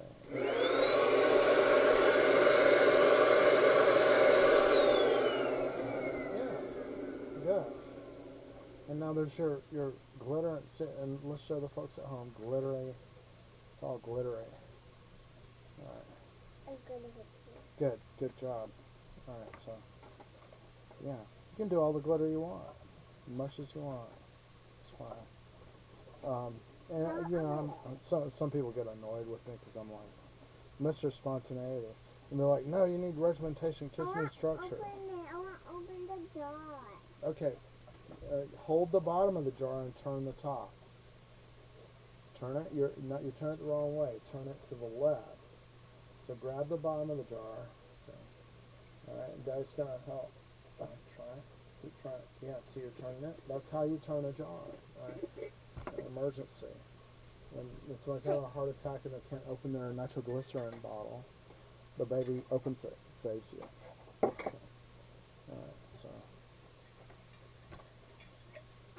Yeah, good. And now there's your glitter, and let's show the folks at home, glittery. It's all glittery. All right. I'm gonna hit you. Good job. All right, so yeah, you can do all the glitter you want, as much as you want. It's fine. And you know, some people get annoyed with me because I'm like Mr. Spontaneity, and they're like, no, you need regimentation, kiss me structure. I want to open the jar. Okay, hold the bottom of the jar and turn the top. Turn it. You turn it the wrong way. Turn it to the left. So grab the bottom of the jar. So, all right, and Daddy's gonna help. Try it. Keep trying. Yeah. See, you're turning it. That's how you turn a jar. Right. An emergency. When somebody's having a heart attack and they can't open their nitroglycerin bottle, the baby opens it. It saves you. Okay. All right. So.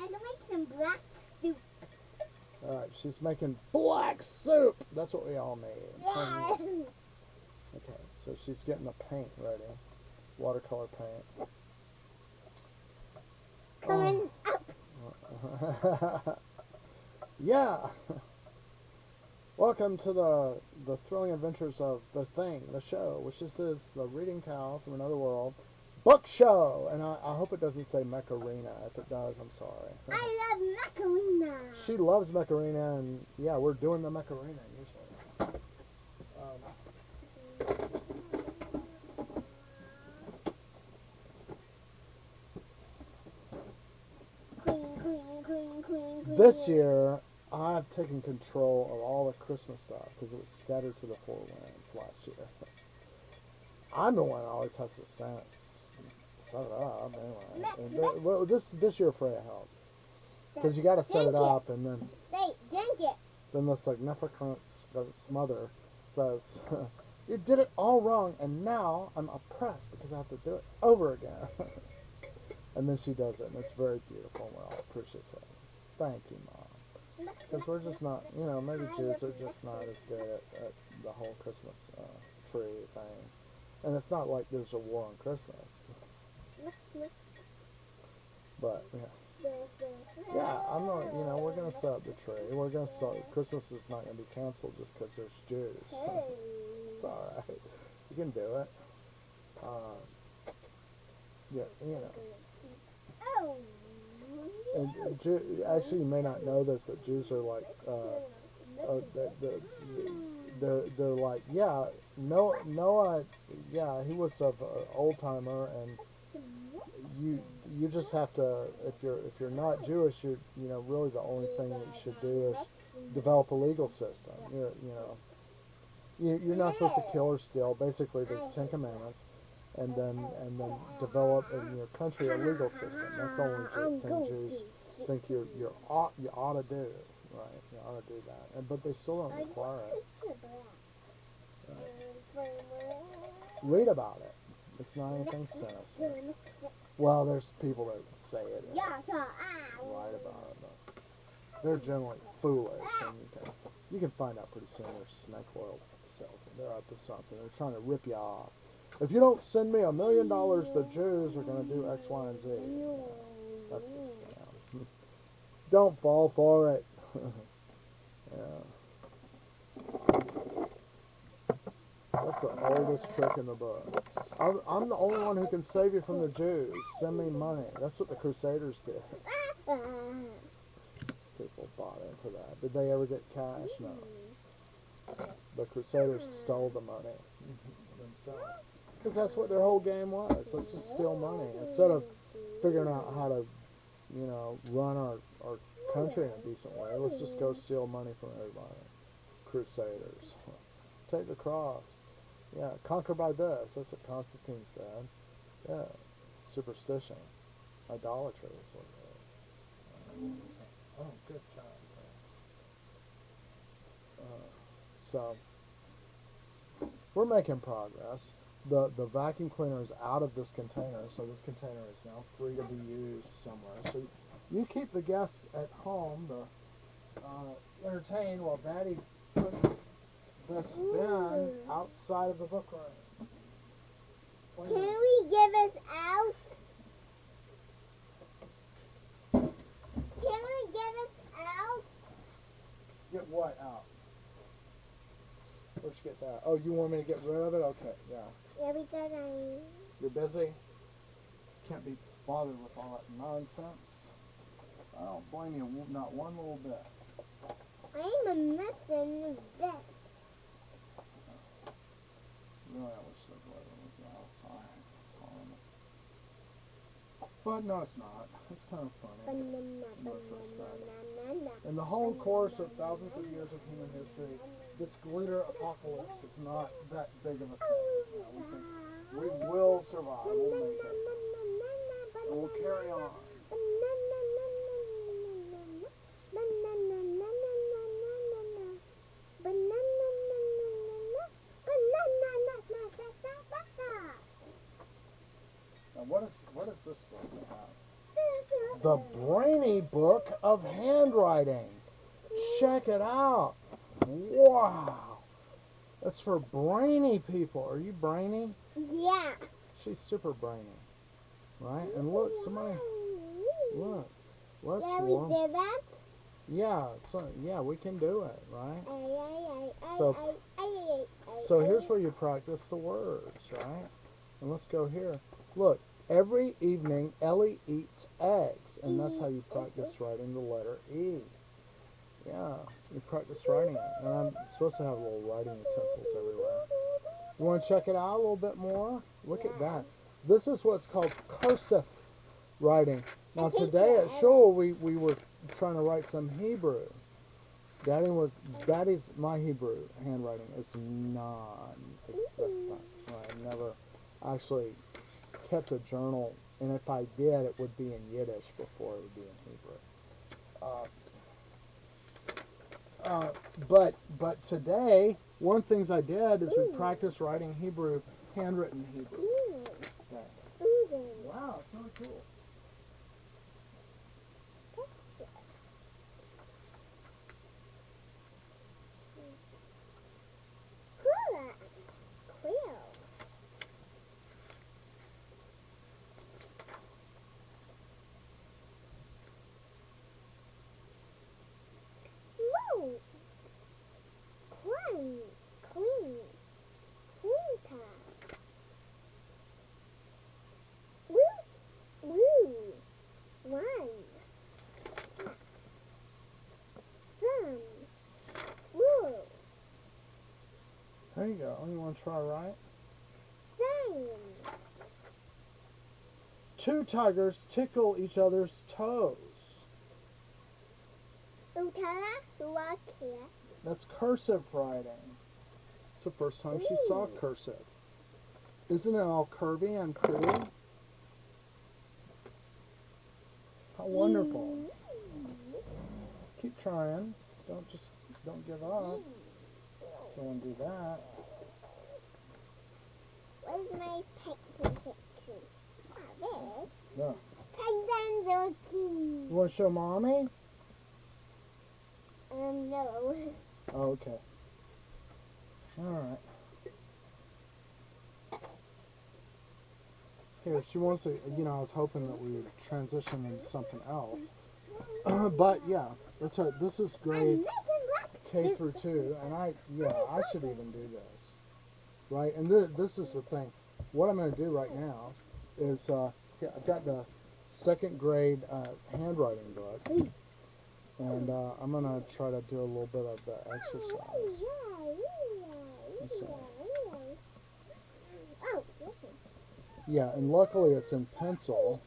I'd like some black soup. All right, she's making black soup. That's what we all need. Yeah. Okay, so she's getting the paint ready, watercolor paint. Coming up. Yeah. Welcome to the thrilling adventures of the thing, the show, which this is the Reading Cow from Another World book show. And I hope it doesn't say Macarena. If it does, I'm sorry. I love macarena. She loves Macarena, and yeah, we're doing the Macarena usually. Queen. This year, I've taken control of all the Christmas stuff because it was scattered to the four winds last year. I'm the one that always has to set it up anyway. Well, this year Freya helped because you got to set it up, and then Hey, drink it. this Neferkant's mother says, "You did it all wrong, and now I'm oppressed because I have to do it over again." And then she does it, and it's very beautiful, and we're all appreciative. Thank you, Mom. Because we're just not, maybe Jews are just not as good at the whole Christmas tree thing. And it's not like there's a war on Christmas. But, yeah. Yeah, I'm not, we're going to set up the tree. We're going to Christmas is not going to be canceled just because there's Jews. It's alright. You can do it. Yeah, And actually, you may not know this, but Jews are like, they're like, yeah, Noah, yeah, he was an old timer, and you just have to, if you're not Jewish, really the only thing that you should do is develop a legal system. You're not supposed to kill or steal, basically the Ten Commandments. And then develop in your country a legal system. That's the only thing Jews think you ought to do, right? You ought to do that, but they still don't require it. Read about it. It's not anything sinister. Well, there's people that say it and write about it, but they're generally foolish, and you can find out pretty soon they're snake oil salesmen. They're up to something. They're trying to rip you off. If you don't send me $1 million, the Jews are going to do X, Y, and Z. That's a scam. Don't fall for it. Yeah. That's the oldest trick in the book. I'm the only one who can save you from the Jews. Send me money. That's what the Crusaders did. People bought into that. Did they ever get cash? No. The Crusaders stole the money themselves. Because that's what their whole game was. Let's just steal money. Instead of figuring out how to, run our country in a decent way, let's just go steal money from everybody. Crusaders. Take the cross. Yeah, conquer by this. That's what Constantine said. Yeah, superstition. Idolatry is what it is. Oh, good job. So, we're making progress. The vacuum cleaner is out of this container, so this container is now free to be used somewhere. So you keep the guests at home to entertain while Daddy puts this bin outside of the book room. Can we give us out? Can we give us out? Get what out? Where'd you get that? Oh, you want me to get rid of it? Okay, yeah. Yeah, because You're busy? Can't be bothered with all that nonsense. I don't blame you, not one little bit. I'm a missing this. Really, I wish the weather would be outside. It's horrible. But no, it's not. It's kind of funny. In retrospect. In the whole course of thousands of years of human history, this glitter apocalypse is not that big of a thing. We will survive. We'll make it. And we'll carry on. Now, what is this book we have? The Brainy Book of Handwriting. Check it out. Wow. That's for brainy people. Are you brainy? Yeah. She's super brainy. Right? And look, somebody, look. Let's we did that? Yeah, we can do it, right? So here's where you practice the words, right? And let's go here. Look, every evening Ellie eats eggs, and that's how you practice writing the letter E. Yeah, you practice writing it. And I'm supposed to have little writing utensils everywhere. You want to check it out a little bit more? Look at that. This is what's called cursive writing. Now today at shul we were trying to write some Hebrew. Daddy's my Hebrew handwriting is non-existent. I never actually kept a journal, and if I did, it would be in Yiddish before it would be in Hebrew. But today, one of the things I did is we practiced writing Hebrew, handwritten Hebrew. Okay. Wow, it's really cool. There you go. You want to try right? Same. Two tigers tickle each other's toes. Utala, Luakia. That's cursive writing. It's the first time she saw cursive. Isn't it all curvy and pretty? How wonderful. Keep trying. Don't give up. Don't want to do that. Where's my painting section? Ah, there. No. Penguins You want to show mommy? no. Oh, okay. All right. Here, she wants to, I was hoping that we would transition into something else. But yeah, that's right. This is grades K through 2, and I should even do this. Right? And this is the thing. What I'm going to do right now is, here, I've got the second grade handwriting book, and I'm going to try to do a little bit of the exercise. Let's see. Yeah, and luckily it's in pencil,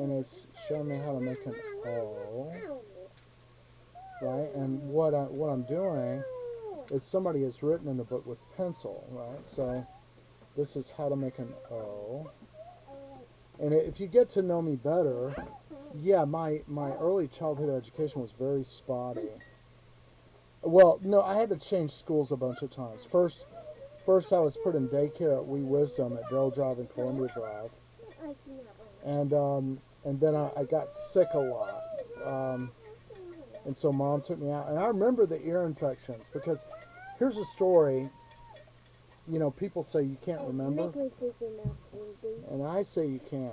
and it's showing me how to make an O, right? And what I'm doing is somebody has written in the book with pencil, right? So this is how to make an O. And if you get to know me better, yeah, my early childhood education was very spotty. Well, no, I had to change schools a bunch of times. First I was put in daycare at Wee Wisdom at Darrell Drive and Columbia Drive, and then I got sick a lot, and so Mom took me out. And I remember the ear infections, because here's a story. People say you can't remember, and I say you can.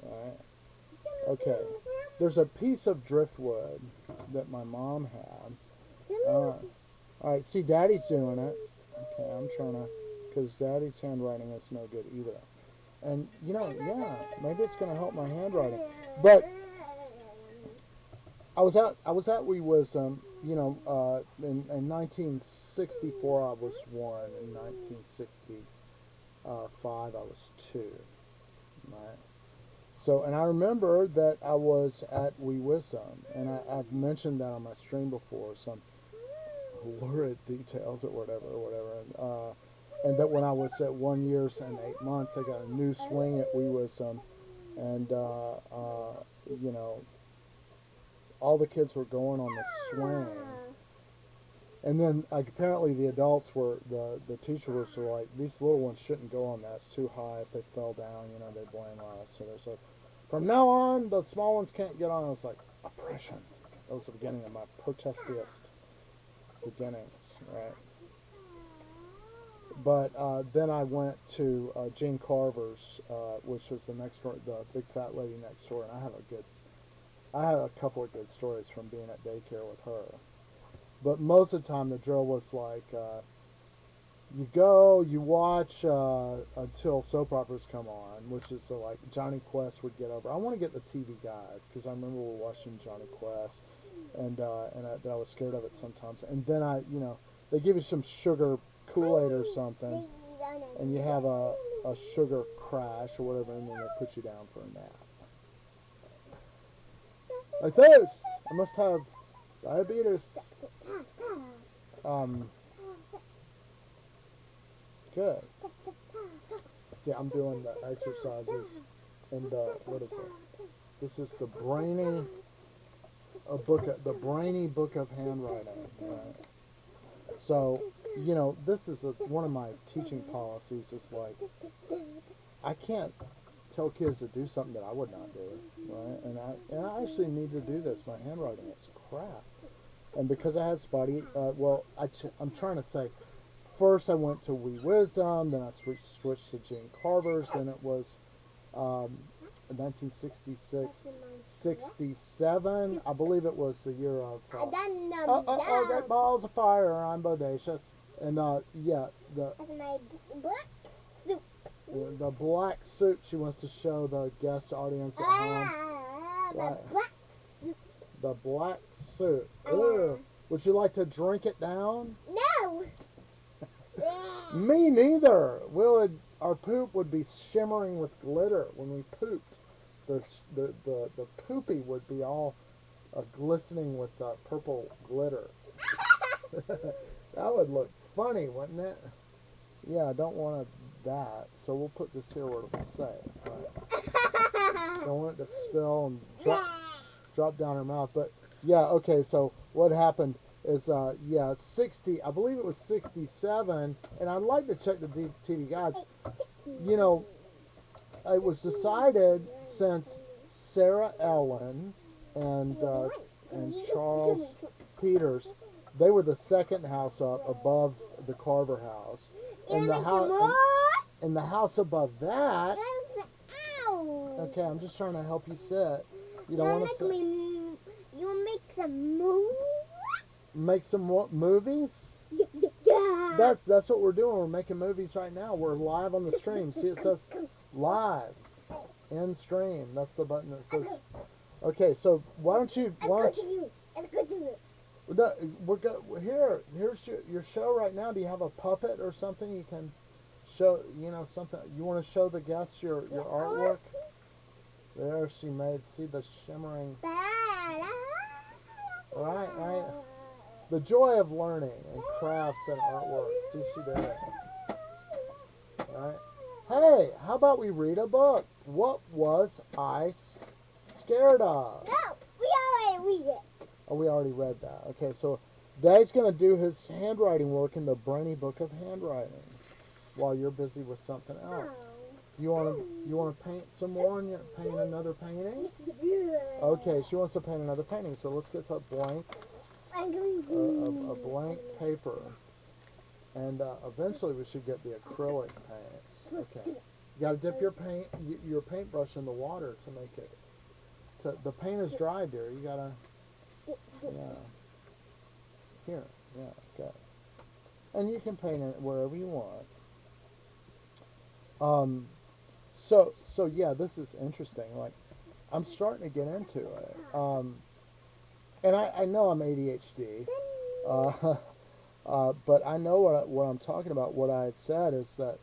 Right? Okay. There's a piece of driftwood that my mom had. All right. See, Daddy's doing it. Okay, I'm trying to, because Daddy's handwriting is no good either. And, maybe it's going to help my handwriting. But I was at Wee Wisdom, in 1964 I was 1, in 1965 I was 2, right? So, and I remember that I was at Wee Wisdom, and I've mentioned that on my stream before, some lurid details or whatever, and that when I was at 1 year and 8 months, I got a new swing at Wee Wisdom, and all the kids were going on the swing, and then apparently the adults were the teachers were like, these little ones shouldn't go on that, it's too high. If they fell down, they blame us. So there's from now on the small ones can't get on. I was like, oppression. That was the beginning of my protestiest beginnings, right? But then I went to Jean Carver's, which was the next door, the big fat lady next door, and I have a couple of good stories from being at daycare with her. But most of the time the drill was like, you go, you watch until soap operas come on, which is like Johnny Quest would get over. I want to get the TV guides, because I remember we were watching Johnny Quest, and I was scared of it sometimes. And then they give you some sugar Kool-Aid or something, and you have a sugar crash or whatever, and then they put you down for a nap. I thirst. I must have diabetes. Good. See, I'm doing the exercises, and what is it? This is the Brainy Book of Handwriting. Right? So, this is one of my teaching policies. Is like, I can't tell kids to do something that I would not do, right? And I actually need to do this. My handwriting is crap, and because I had spotty, I'm trying to say, first I went to Wee Wisdom, then I switched to Jean Carver's, then it was 1966, 67, I believe it was the year of great balls of fire, I'm bodacious, and the black suit she wants to show the guest audience at home. Right. The black suit. Ugh. Would you like to drink it down? No. Me neither. Our poop would be shimmering with glitter when we pooped. The poopy would be all glistening with purple glitter. That would look funny, wouldn't it? Yeah, I don't want that, so we'll put this here where it'll be safe. Right? Don't want it to spill and drop down her mouth. But yeah, okay. So what happened is, 60. I believe it was 67, and I'd like to check the TV guides. You know, it was decided since Sarah Ellen and Charles Peters, they were the second house up above the Carver house, and the house above that. Okay, I'm just trying to help you sit. You don't want to sit. You make some movies. Make some movies? Yeah. That's what we're doing. We're making movies right now. We're live on the stream. See, it says live, end stream. That's the button that says. Okay, so why don't you? Here's your show right now. Do you have a puppet or something you can show? You know, something you want to show the guests your artwork. There, she made. See the shimmering. Right. The joy of learning and crafts and artwork. See, she did it. Right. Hey, how about we read a book? What was I scared of? No, we already read it. Oh, we already read that. Okay, so Daddy's going to do his handwriting work in the Brainy Book of Handwriting while you're busy with something else. You want to paint some more and paint another painting? Okay, she wants to paint another painting, so let's get some blank, a blank paper, and eventually we should get the acrylic paints. Okay, you got to dip your paintbrush in the water to make it. The paint is dry, dear. You gotta, yeah. Here, yeah, okay. And you can paint it wherever you want. So yeah, this is interesting. Like, I'm starting to get into it. And I know I'm ADHD, but I know what I'm talking about. What I had said is that,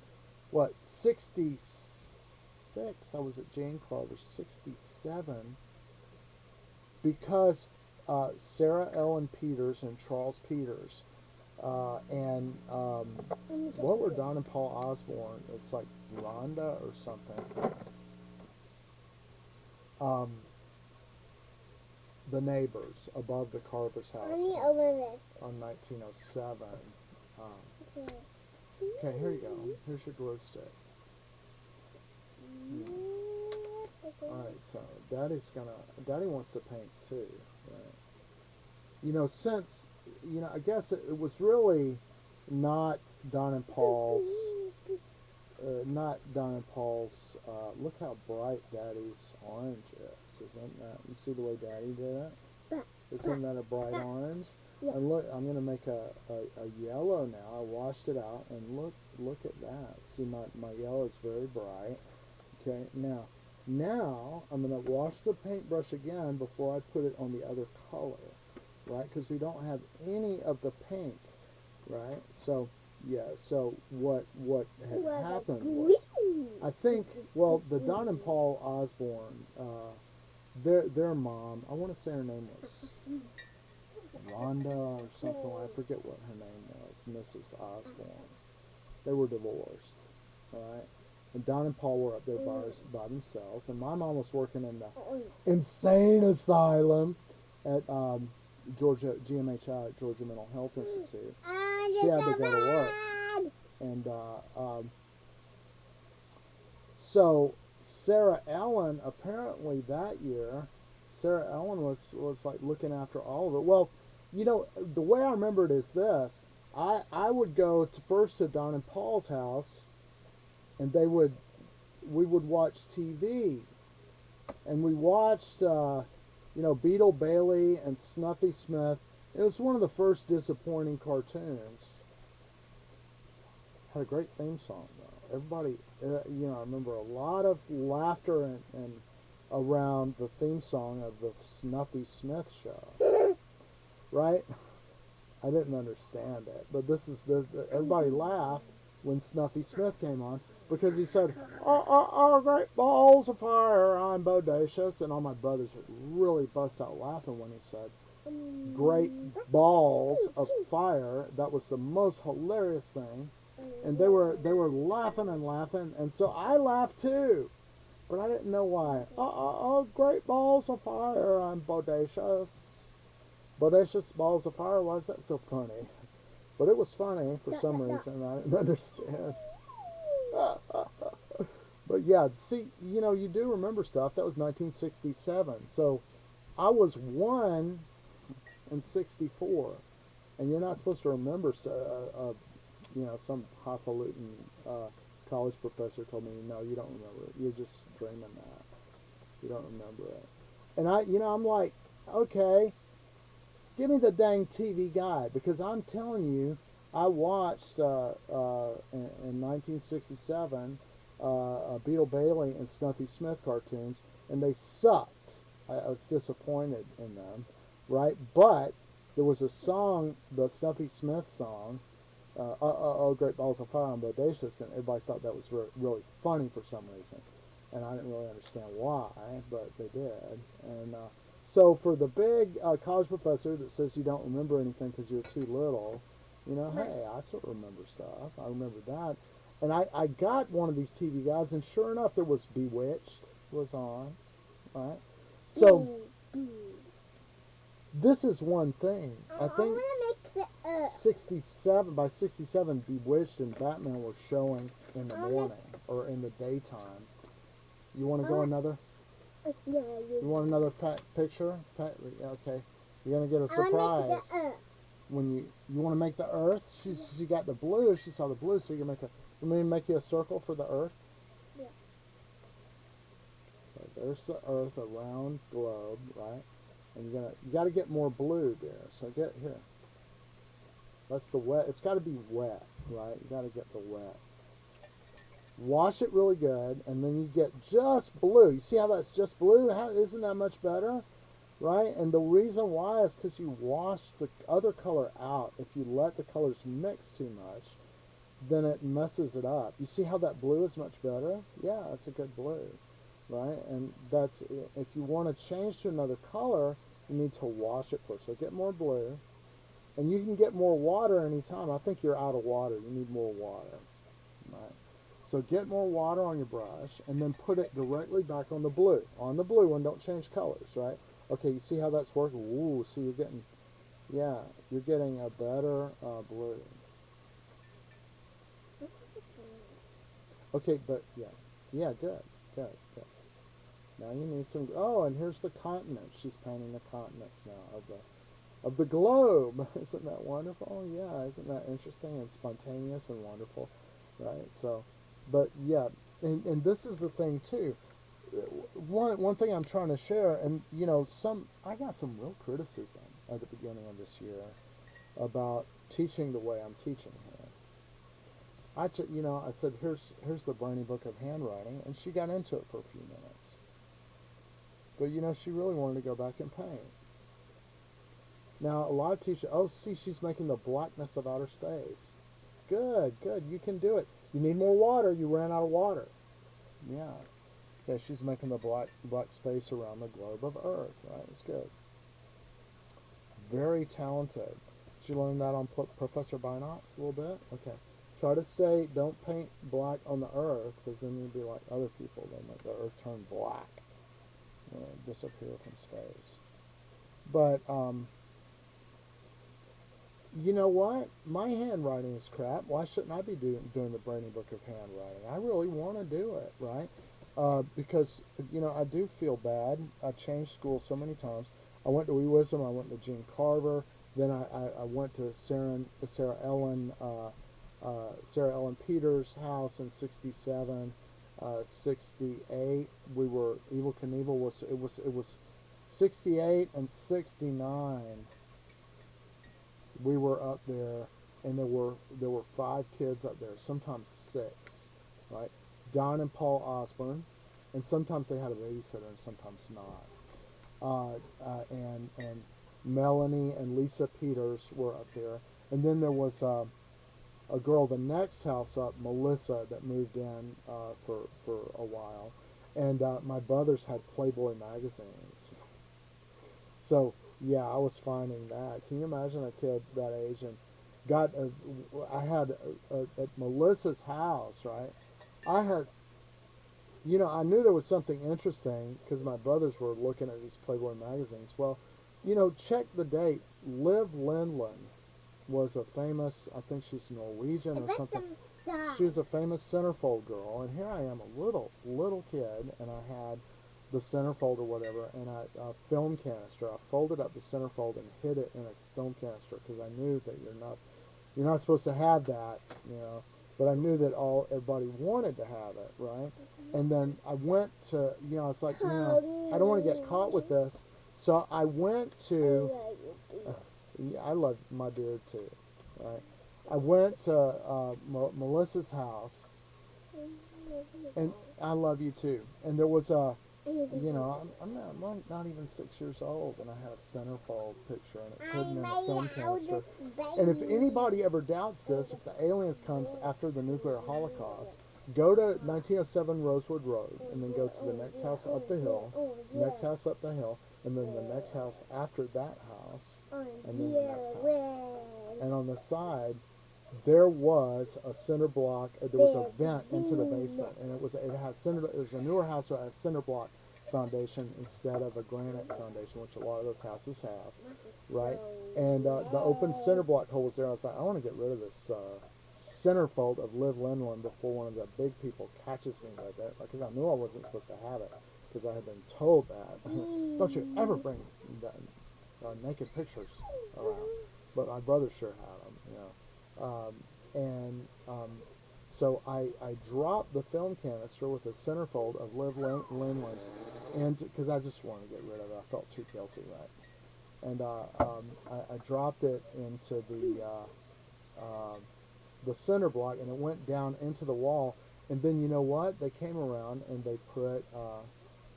66, I was at Jane Carver, 67, because Sarah Ellen Peters and Charles Peters, and what were Don and Paul Osborne? It's like Rhonda or something. The neighbors above the Carver's house Let me open this. on 1907. Okay, here you go. Here's your glue stick. Alright, so Daddy wants to paint too, right? You know, since, I guess it was really not Don and Paul's, look how bright Daddy's orange is, isn't that? You see the way Daddy did it? Isn't that a bright orange? Yeah. And look, I'm going to make a yellow now. I washed it out, and look at that. See, my yellow is very bright. Okay, now I'm going to wash the paintbrush again before I put it on the other color, right? Because we don't have any of the pink, right? So, yeah, so what had happened was, I think, the Don and Paul Osborne, their mom, I want to say her name was Rhonda or something. I forget what her name was, Mrs. Osborne. They were divorced, right? And Don and Paul were up there by themselves. And my mom was working in the insane asylum at Georgia GMHI, Georgia Mental Health Institute. She had to go to work. And so Sarah Ellen, apparently that year, Sarah Ellen was like looking after all of it. Well, the way I remember it is this. I would go first to Don and Paul's house, and we would watch TV, and we watched Beetle Bailey and Snuffy Smith. It was one of the first disappointing cartoons. Had a great theme song though. Everybody, I remember a lot of laughter and around the theme song of the Snuffy Smith show. Right? I didn't understand it, but this is everybody laughed, when Snuffy Smith came on because he said, "Oh, great balls of fire, I'm bodacious," and all my brothers would really bust out laughing when he said, "Great balls of fire." That was the most hilarious thing, and they were laughing and laughing, and so I laughed too, but I didn't know why. Oh, great balls of fire, I'm bodacious. Bodacious balls of fire. Why is that so funny? But it was funny for some reason. I didn't understand. But yeah, see, you do remember stuff. That was 1967. So I was 1 in 64, and you're not supposed to remember. Some highfalutin college professor told me, no, you don't remember it. You're just dreaming that. You don't remember it. And I'm like, okay, give me the dang TV guide, because I'm telling you, I watched in 1967 Beetle Bailey and Snuffy Smith cartoons, and they sucked. I was disappointed in them, right? But there was a song, the Snuffy Smith song, oh, great balls of fire, I'm bodacious, and everybody thought that was really funny for some reason. And I didn't really understand why, but they did. And so for the big college professor that says you don't remember anything because you're too little, hey, I still remember stuff. I remember that. And I got one of these TV guides, and sure enough, there was Bewitched was on, right? So this is one thing. I think 67 by 67, Bewitched and Batman were showing in the morning or in the daytime. You want to go another? Yeah, You want another picture? Okay. You're gonna get a surprise. When you want to make the Earth, she got the blue. She saw the blue, so you can you mean make you a circle for the Earth? Yeah. Okay, there's the Earth, a round globe, right? And you got to get more blue there. So get here. That's the wet. It's got to be wet, right? You got to get the wet. Wash it really good, and then you get just blue. You see how that's just blue? Isn't that much better? Right? And the reason why is because you wash the other color out. If you let the colors mix too much, then it messes it up. You see how that blue is much better? Yeah, that's a good blue, right? And that's, if you want to change to another color, you need to wash it first. So get more blue, and you can get more water anytime. I think you're out of water. You need more water, right? So get more water on your brush, and then put it directly back on the blue. On the blue one, don't change colors, right? Okay, you see how that's working? Ooh, so you're getting, you're getting a better blue. Okay, but good. Now you need some. Oh, and here's the continent. She's painting the continents now of the globe. Isn't that wonderful? Yeah, isn't that interesting and spontaneous and wonderful, right? So, but yeah, and this is the thing too. One thing I'm trying to share, and I got some real criticism at the beginning of this year about teaching the way I'm teaching here. I said, here's the Brainy Book of Handwriting, and she got into it for a few minutes. But she really wanted to go back and paint. Now a lot of teachers, see, she's making the blackness of outer space. Good, you can do it. You need more water. You ran out of water. Yeah. Yeah, she's making the black space around the globe of Earth, right? It's good. Very talented. Did you learn that on Professor Binox a little bit? Okay. Try to don't paint black on the Earth, because then you'll be like other people. They make the Earth turn black. Disappear from space. But, you know what? My handwriting is crap. Why shouldn't I be doing the Brainy Book of Handwriting? I really want to do it, right? Because, I do feel bad. I changed school so many times. I went to Wisdom. I went to Gene Carver. Then I went to Sarah Ellen Peters' house in 67, 68. We were Evel Knievel was 68 and 69. We were up there, and there were 5 kids up there, sometimes 6, right? Don and Paul Osborne, and sometimes they had a babysitter, and sometimes not. And Melanie and Lisa Peters were up there, and then there was a girl the next house up, Melissa, that moved in for a while, and my brothers had Playboy magazines. So yeah, I was finding that. Can you imagine a kid that age and got a, I had at Melissa's house, right? I had, I knew there was something interesting because my brothers were looking at these Playboy magazines. Well, check the date. Liv Lindland was a famous, I think she's Norwegian I or bet something. some stuff. She was a famous centerfold girl, and here I am, a little kid, and I had the centerfold or whatever, and a film canister. I folded up the centerfold and hid it in a film canister because I knew that you're not supposed to have that, But I knew that everybody wanted to have it, right? And then I went to, it's like, I don't want to get caught with this, so I went to. Yeah, I love my beard too, right? I went to Melissa's house, and I love you too. And there was I'm not even 6 years old, and I had a centerfold picture, and it's hidden in a film canister. And if anybody ever doubts this, if the aliens comes after the nuclear holocaust, go to 1907 Rosewood Road, and then go to the next house up the hill, next house up the hill, and then the next house after that house, and then the next house. And on the side, there was a cinder block. There was a vent into the basement, and it was a newer house that had cinder block foundation instead of a granite foundation, which a lot of those houses have, right? And the open cinder block hole was there. I was like, I want to get rid of this centerfold of Liv Lindland before one of the big people catches me with it, because I knew I wasn't supposed to have it, because I had been told that. Don't you ever bring naked pictures around. But my brother sure had them, So I dropped the film canister with a centerfold of Liv Lindland, and because I just wanted to get rid of it, I felt too guilty, right? And I dropped it into the center block, and it went down into the wall. And then you know what? They came around and they put,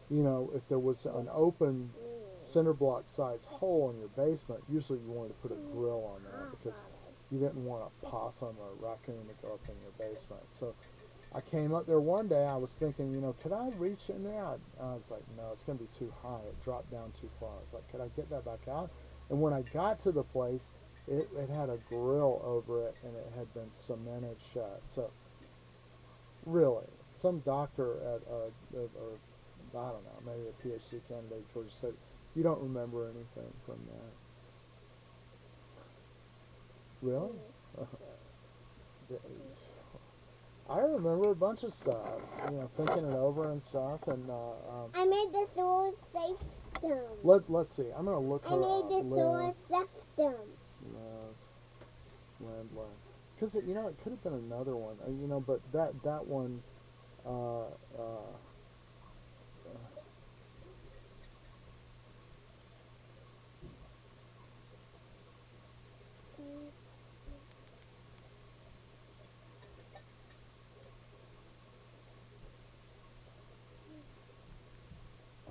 if there was an open cinder block size hole in your basement, usually you wanted to put a grill on that because you didn't want a possum or a raccoon to go up in your basement. So I came up there one day. I was thinking, could I reach in there? I was like, no, it's going to be too high. It dropped down too far. I was like, could I get that back out? And when I got to the place, it had a grill over it, and it had been cemented shut. So really, some doctor at or I don't know, maybe a PhD candidate at Georgia said, you don't remember anything from that. Really? I remember a bunch of stuff, thinking it over and stuff, and I made the solar system. Let's see. I'm gonna look her I made the solar system. Landline. Because it could have been another one, but that one, I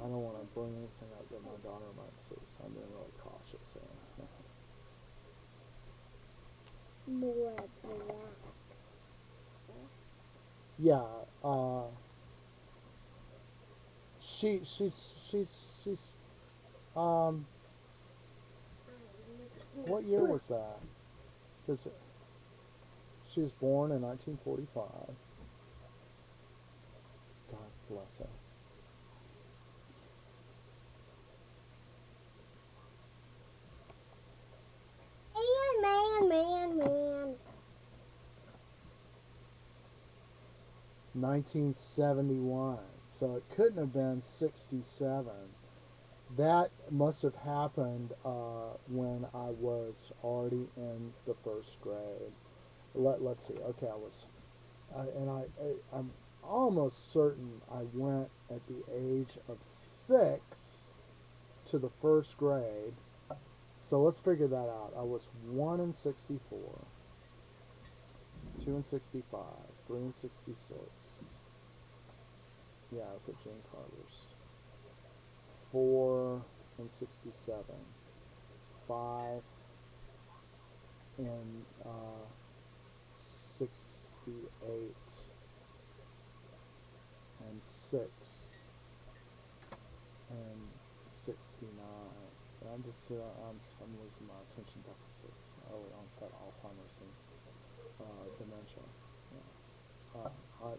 don't want to bring anything up that my daughter might see, so I'm being really cautious here. More black. Yeah, she's what year was that? Because she was born in 1945. God bless her. Man. 1971. So it couldn't have been 67. That must have happened when I was already in the first grade. Let's see. Okay, I'm almost certain I went at the age of 6 to the first grade. So let's figure that out. I was 1 in 64, 2 in 65, 3 in 66. Yeah, I was at Jane Carter's. 4 in 67, 5 in 68 and 6 and 69. And I'm losing my attention deficit, early onset Alzheimer's and dementia.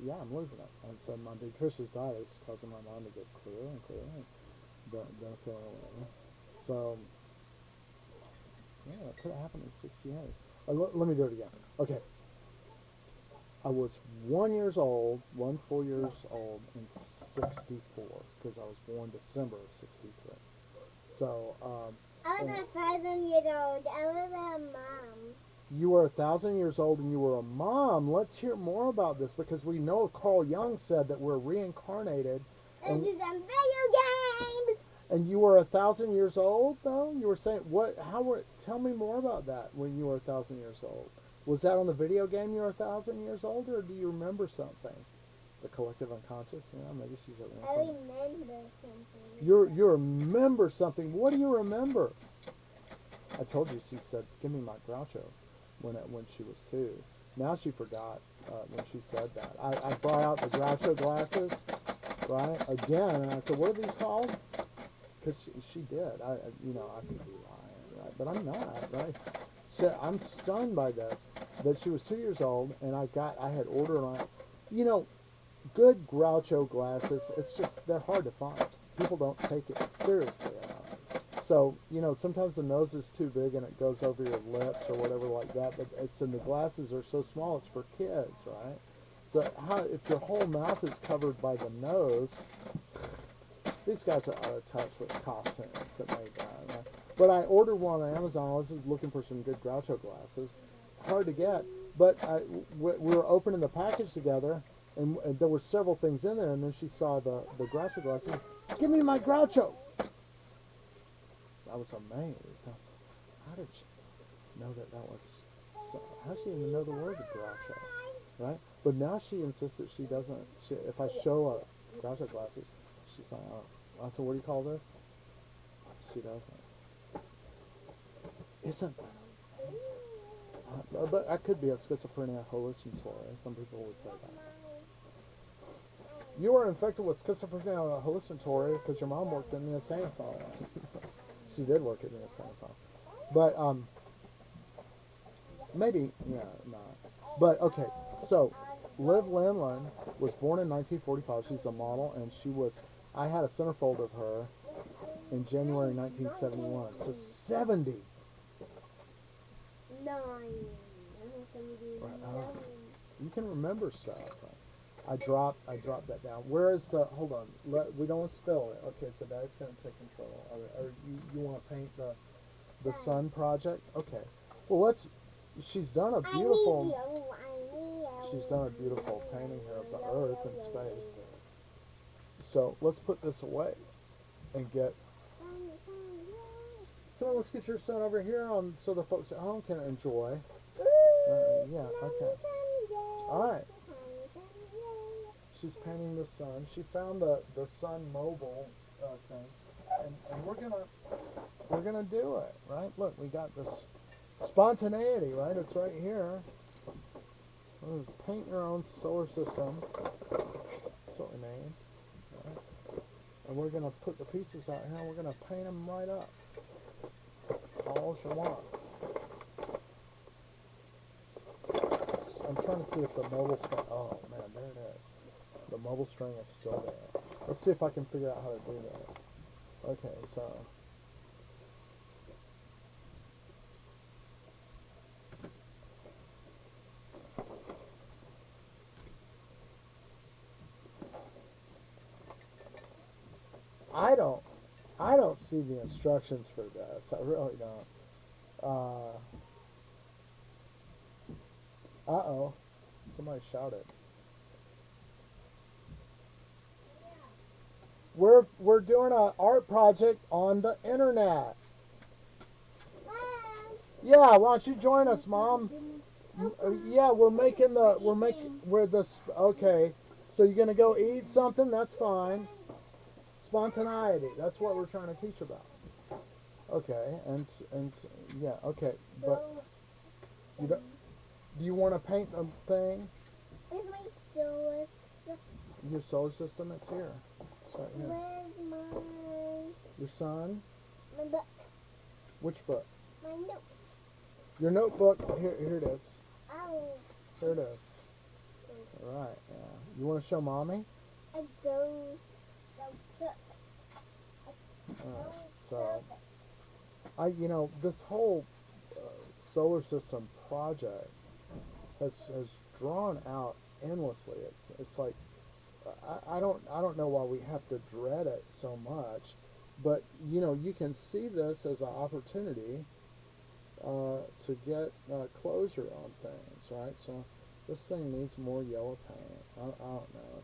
Yeah, I'm losing it. And so my nutritious diet is causing my mind to get clearer and clearer and don't feel away. So, yeah, it could have happened in 68. Let me do it again. Okay. I was 1 old, 4 years old in 64, because I was born December of 63. So, I was 1,000 years old. I was a mom. you were 1,000 years old and you were a mom. Let's hear more about this, because we know Carl Jung said that we're reincarnated. And this is a video games. And you were 1,000 years old, though? You were saying, tell me more about that when you were 1,000 years old. Was that on the video game you were 1,000 years old, or do you remember something? The collective unconscious? Yeah, maybe she's a I remember something. You remember something. What do you remember? I told you, she said, give me my Groucho when she was 2. Now she forgot when she said that. I brought out the Groucho glasses, right, again, and I said, what are these called? Because she did. I could be lying, right? But I'm not, right? So I'm stunned by this, that she was 2 years old, and I had ordered on, good Groucho glasses. It's just, they're hard to find. People don't take it seriously enough. So, sometimes the nose is too big and it goes over your lips or whatever like that, but the glasses are so small, it's for kids, right? So if your whole mouth is covered by the nose, these guys are out of touch with costumes that made that, right? But I ordered one on Amazon. I was just looking for some good Groucho glasses. Hard to get, but we were opening the package together, and there were several things in there, and then she saw the Groucho glasses. Give me my Groucho! I was amazed. I was like, how did she know that was so? How does she even know the word Groucho, right? But now she insists that she doesn't. If I show her Groucho glasses, she's like, oh. I said, what do you call this? She doesn't. Isn't that amazing? But I could be a schizophrenia hallucinatory. Some people would say that. You were infected with schizophrenia hallucinatory because your mom worked in the insane asylum. She did work in the insane asylum. But, maybe, yeah, not. But, okay, so, Liv Linlin was born in 1945. She's a model, and I had a centerfold of her in January 1971. So, 70. 9. You can remember stuff. I dropped that down. Where is the? Hold on. We don't want to spill it. Okay, so Daddy's going to take control. Or you want to paint the sun project? Okay. Well, she's done a beautiful. She's done a beautiful painting here of the Earth and space. So let's put this away and get. Come on, let's get your son over here so the folks at home can enjoy. Yeah. Okay. All right. She's painting the sun. She found the sun mobile thing, and we're gonna do it, right? Look, we got this spontaneity, right? It's right here. Paint your own solar system. That's what we need, right? And we're gonna put the pieces out here. And we're gonna paint them right up, all you want. I'm trying to see if the mobile string. Oh man, there it is. The mobile string is still there. Let's see if I can figure out how to do this. Okay, so. I don't see the instructions for this. I really don't. Uh-oh. Somebody shouted. We're doing an art project on the internet. Yeah, why don't you join us, Mom? Yeah, okay. So you're gonna go eat something? That's fine. Spontaneity. That's what we're trying to teach about. Okay, and yeah, okay, but you don't. Do you want to paint the thing? Where's my solar system? Your solar system? It's here. It's right here. Where's Your sun? my book? Which book? My note. Your notebook. Here it is. Oh, Here it is. All right. Yeah. You want to show mommy? I go book. All right. So, this whole solar system project has drawn out endlessly. It's like I don't know why we have to dread it so much, but you can see this as an opportunity to get closure on things, right? So this thing needs more yellow paint. I don't know.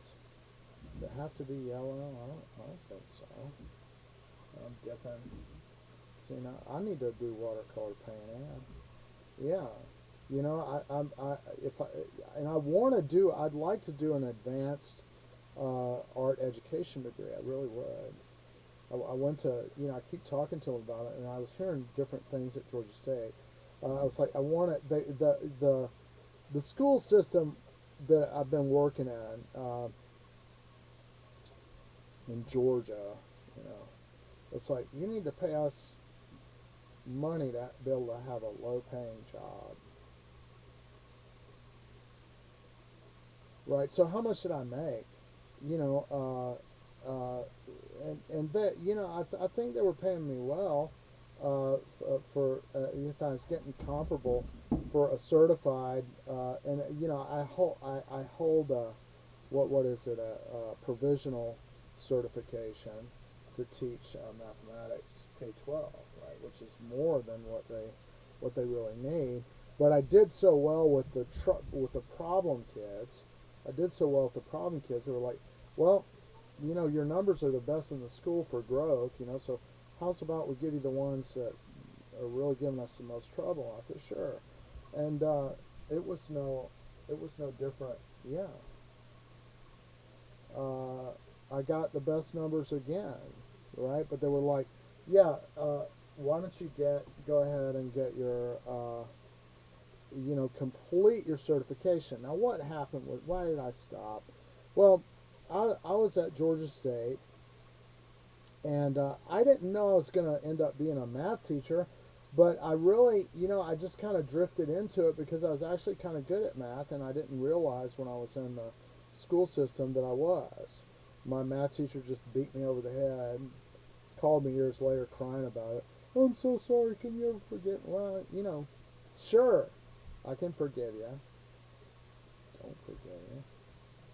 Does it have to be yellow? I don't think so. I'm dipping. See, now I need to do watercolor painting. Yeah, I want to do. I'd like to do an advanced art education degree. I really would. I went to, I keep talking to him about it, and I was hearing different things at Georgia State. I was like, I want it. The school system that I've been working in Georgia, it's like you need to pay us money to be able to have a low-paying job. Right, so how much did I make? And that, I think they were paying me well for if I was getting comparable for a certified, and I hold a, what is it, a provisional certification to teach mathematics K-12, right, which is more than what they really need. But I did so well with the problem kids. I did so well with the problem kids. They were like, well, your numbers are the best in the school for growth, so how's about we give you the ones that are really giving us the most trouble? I said, sure. And it was no different. Yeah. I got the best numbers again, right? But they were like, yeah, why don't you go ahead and get your complete your certification. Now, what happened was, why did I stop? Well, I was at Georgia State, and I didn't know I was going to end up being a math teacher, but I really, I just kind of drifted into it because I was actually kind of good at math, and I didn't realize when I was in the school system that I was. My math teacher just beat me over the head, called me years later crying about it. I'm so sorry, can you ever forget? Well, sure. I can forgive you. Don't forgive you.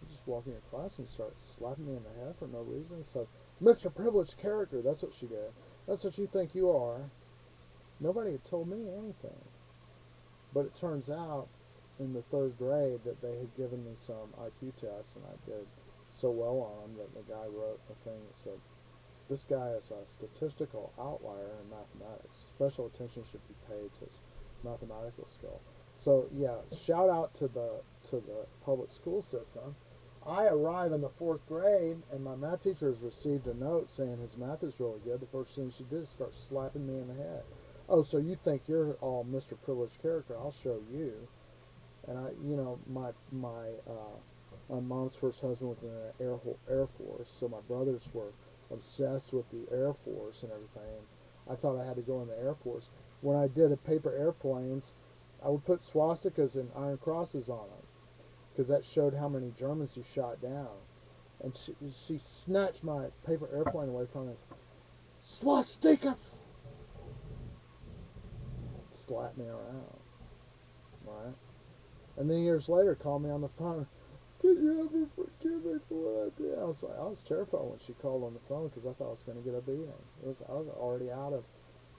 You just walk in your class and start slapping me in the head for no reason. So, Mr. Privileged Character, that's what she did. That's what you think you are. Nobody had told me anything. But it turns out in the third grade that they had given me some IQ tests, and I did so well on them that the guy wrote a thing that said, this guy is a statistical outlier in mathematics. Special attention should be paid to his mathematical skill. So yeah, shout out to the public school system. I arrive in the fourth grade, and my math teacher has received a note saying his math is really good. The first thing she did is start slapping me in the head. Oh, so you think you're all Mr. Privileged Character? I'll show you. And my mom's first husband was in the Air Force, so my brothers were obsessed with the Air Force and everything. I thought I had to go in the Air Force. When I did a paper airplanes, I would put swastikas and iron crosses on them because that showed how many Germans you shot down. And she snatched my paper airplane away from us. Swastikas! Slapped me around. Right? And then years later called me on the phone. Can you ever forgive me for what I did? I was terrified when she called on the phone because I thought I was going to get a beating. I was already out of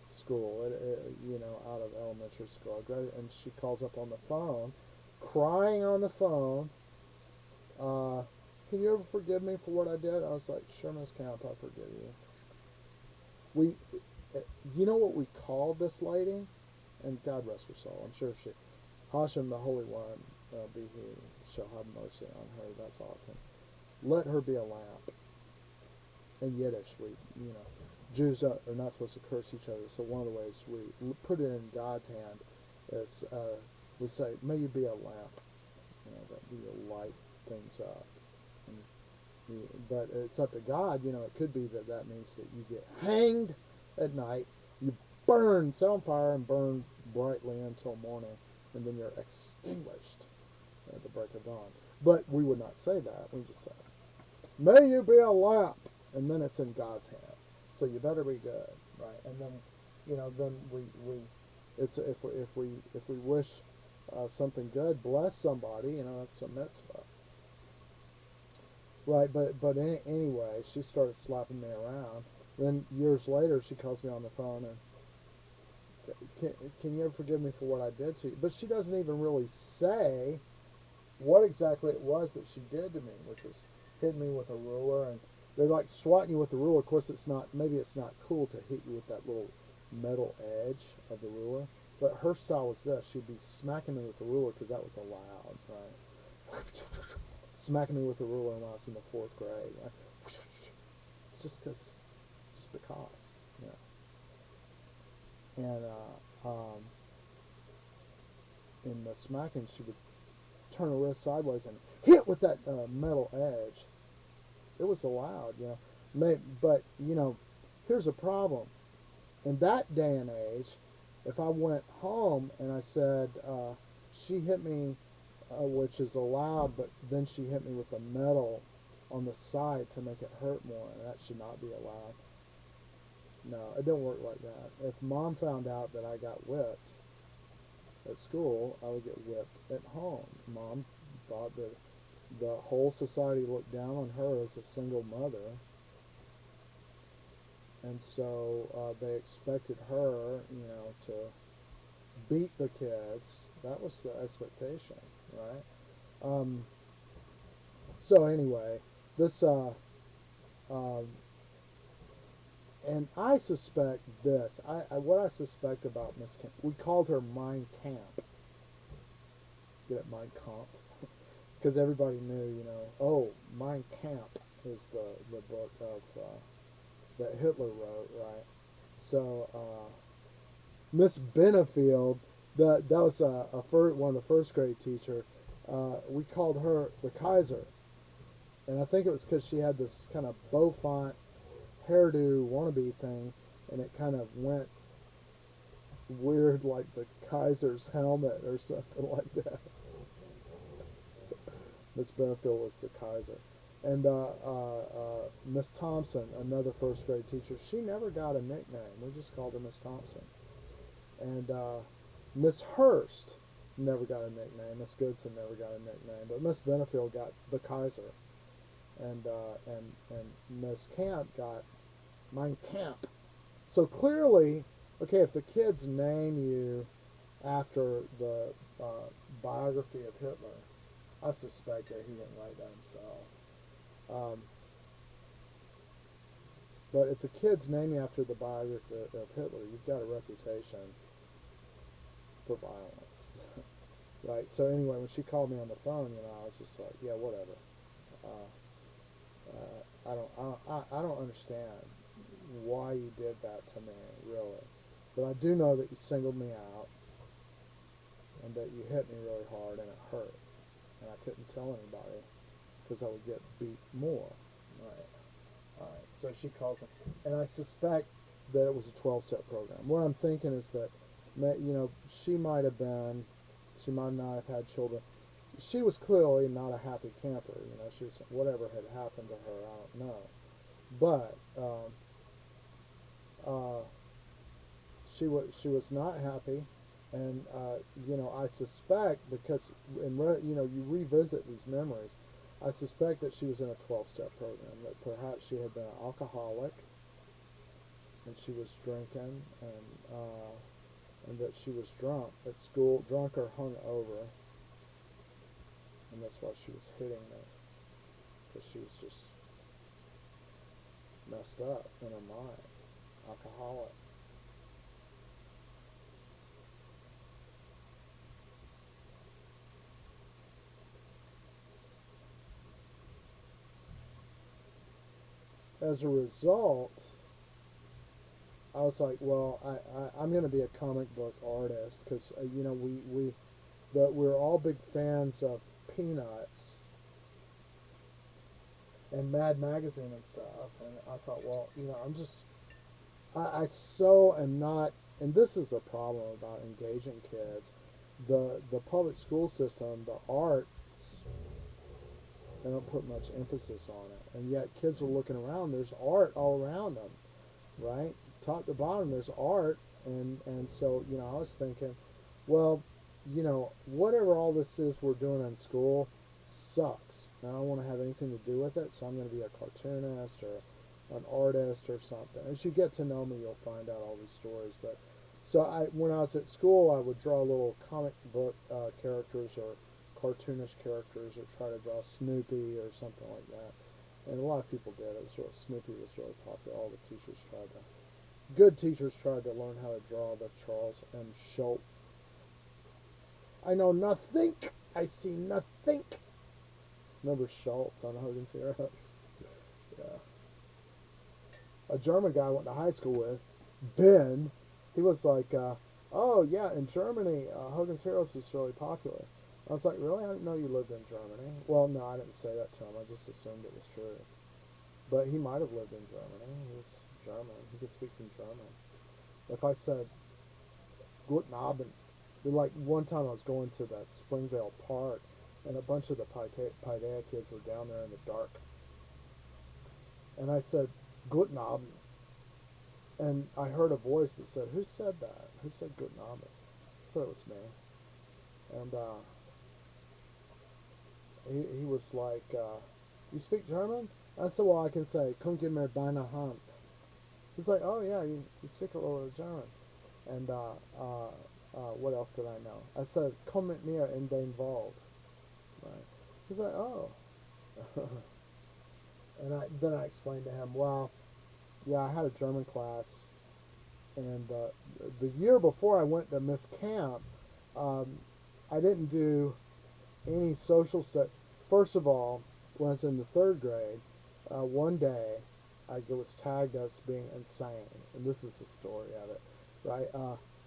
school, out of elementary school. And she calls up on the phone, crying on the phone. Can you ever forgive me for what I did? I was like, sure, Miss Camp, I forgive you. You know what we called this lady? And God rest her soul. I'm sure Hashem, the Holy One, be He, shall have mercy on her. That's all I can. Let her be a lamp. In Yiddish, Jews are not supposed to curse each other, so one of the ways we put it in God's hand is We say, may you be a lamp, that you will light things up. And but it's up to God. It could be that means that you get hanged at night, you burn, set on fire, and burn brightly until morning, and then you're extinguished at the break of dawn. But we would not say that. We just say, may you be a lamp, and then it's in God's hands. So you better be good, right? And then, then we it's if we wish something good, bless somebody, that's a mitzvah. Right, but anyway, she started slapping me around. Then years later, she calls me on the phone and, can you ever forgive me for what I did to you? But she doesn't even really say what exactly it was that she did to me, which was hitting me with a ruler, and they're like swatting you with the ruler. Of course, maybe it's not cool to hit you with that little metal edge of the ruler, but her style was this: she'd be smacking me with the ruler because that was allowed, right? Smacking me with the ruler when I was in the fourth grade, right? just because, and in the smacking, she would turn her wrist sideways and hit with that metal edge. It was allowed, but here's a problem. In that day and age, if I went home and I said she hit me, which is allowed, but then she hit me with the metal on the side to make it hurt more, and that should not be allowed. No, it didn't work like that. If Mom found out that I got whipped at school, I would get whipped at home. Mom thought that the whole society looked down on her as a single mother, and so they expected her, to beat the kids. That was the expectation, right? So anyway, this and I suspect this. What I suspect about Miss Camp, we called her Mein Camp. Get it, Mein Kampf, because everybody knew, oh, Mein Kampf is the book of that Hitler wrote, right? So Miss Benefield, that was one of the first grade teacher. We called her the Kaiser, and I think it was because she had this kind of Beaufont hairdo wannabe thing, and it kind of went weird like the Kaiser's helmet or something like that. So, Miss Benefield was the Kaiser. And Miss Thompson, another first grade teacher, she never got a nickname. We just called her Miss Thompson. And Miss Hurst never got a nickname. Miss Goodson never got a nickname. But Miss Benefield got the Kaiser. And Miss Camp got Mein Camp. So clearly, okay, if the kids name you after the biography of Hitler, I suspect that he didn't write that himself. But if the kids name you after the biography of Hitler, you've got a reputation for violence, right? So anyway, when she called me on the phone, I was just like, yeah, whatever. I don't understand why you did that to me, really. But I do know that you singled me out, and that you hit me really hard, and it hurt, and I couldn't tell anybody because I would get beat more. Right. All right. So she calls me, and I suspect that it was a 12-step program. What I'm thinking is that, she might not have had children. She was clearly not a happy camper. She was, whatever had happened to her, I don't know. But she was not happy, and I suspect, because you revisit these memories, I suspect that she was in a 12-step program. That perhaps she had been an alcoholic, and she was drinking, and that she was drunk at school, drunk or hung over. And that's why she was hitting me, because she was just messed up in her mind, alcoholic. As a result, I was like, well, I'm going to be a comic book artist, because we that we're all big fans of Peanuts and Mad Magazine and stuff. And I thought, well, I so am not, and this is a problem about engaging kids. The public school system, the arts, they don't put much emphasis on it, and yet kids are looking around. There's art all around them, right? Top to bottom, there's art, and so I was thinking, well, whatever all this is we're doing in school sucks. And I don't want to have anything to do with it, so I'm going to be a cartoonist or an artist or something. As you get to know me, you'll find out all these stories. But so when I was at school, I would draw little comic book characters or cartoonish characters, or try to draw Snoopy or something like that. And a lot of people did. It was sort of, Snoopy was really popular. All the teachers tried to. Good teachers tried to learn how to draw the Charles M. Schultz. I know nothing. I see nothing. Remember Schultz on Hogan's Heroes? Yeah. A German guy I went to high school with, Ben. He was like, oh yeah, in Germany, Hogan's Heroes was really popular. I was like, really? I didn't know you lived in Germany. Well, no, I didn't say that to him. I just assumed it was true. But he might have lived in Germany. He was German. He could speak some German. If I said, Guten Abend, like one time I was going to that Springvale Park, and a bunch of the Paideia kids were down there in the dark. And I said, Guten Abend. And I heard a voice that said, who said that? Who said Guten Abend? I said it was me. And he was like, you speak German? I said, well, I can say, komm gib mir deine Hand. He's like, oh yeah, you speak a little bit of German. And what else did I know? I said, komm mit mir in den Wald. Right. He's like, oh. And then I explained to him, well, yeah, I had a German class, and the year before I went to Miss Camp, I didn't do any social stuff. First of all, when I was in the third grade, one day I was tagged as being insane, and this is the story of it, right?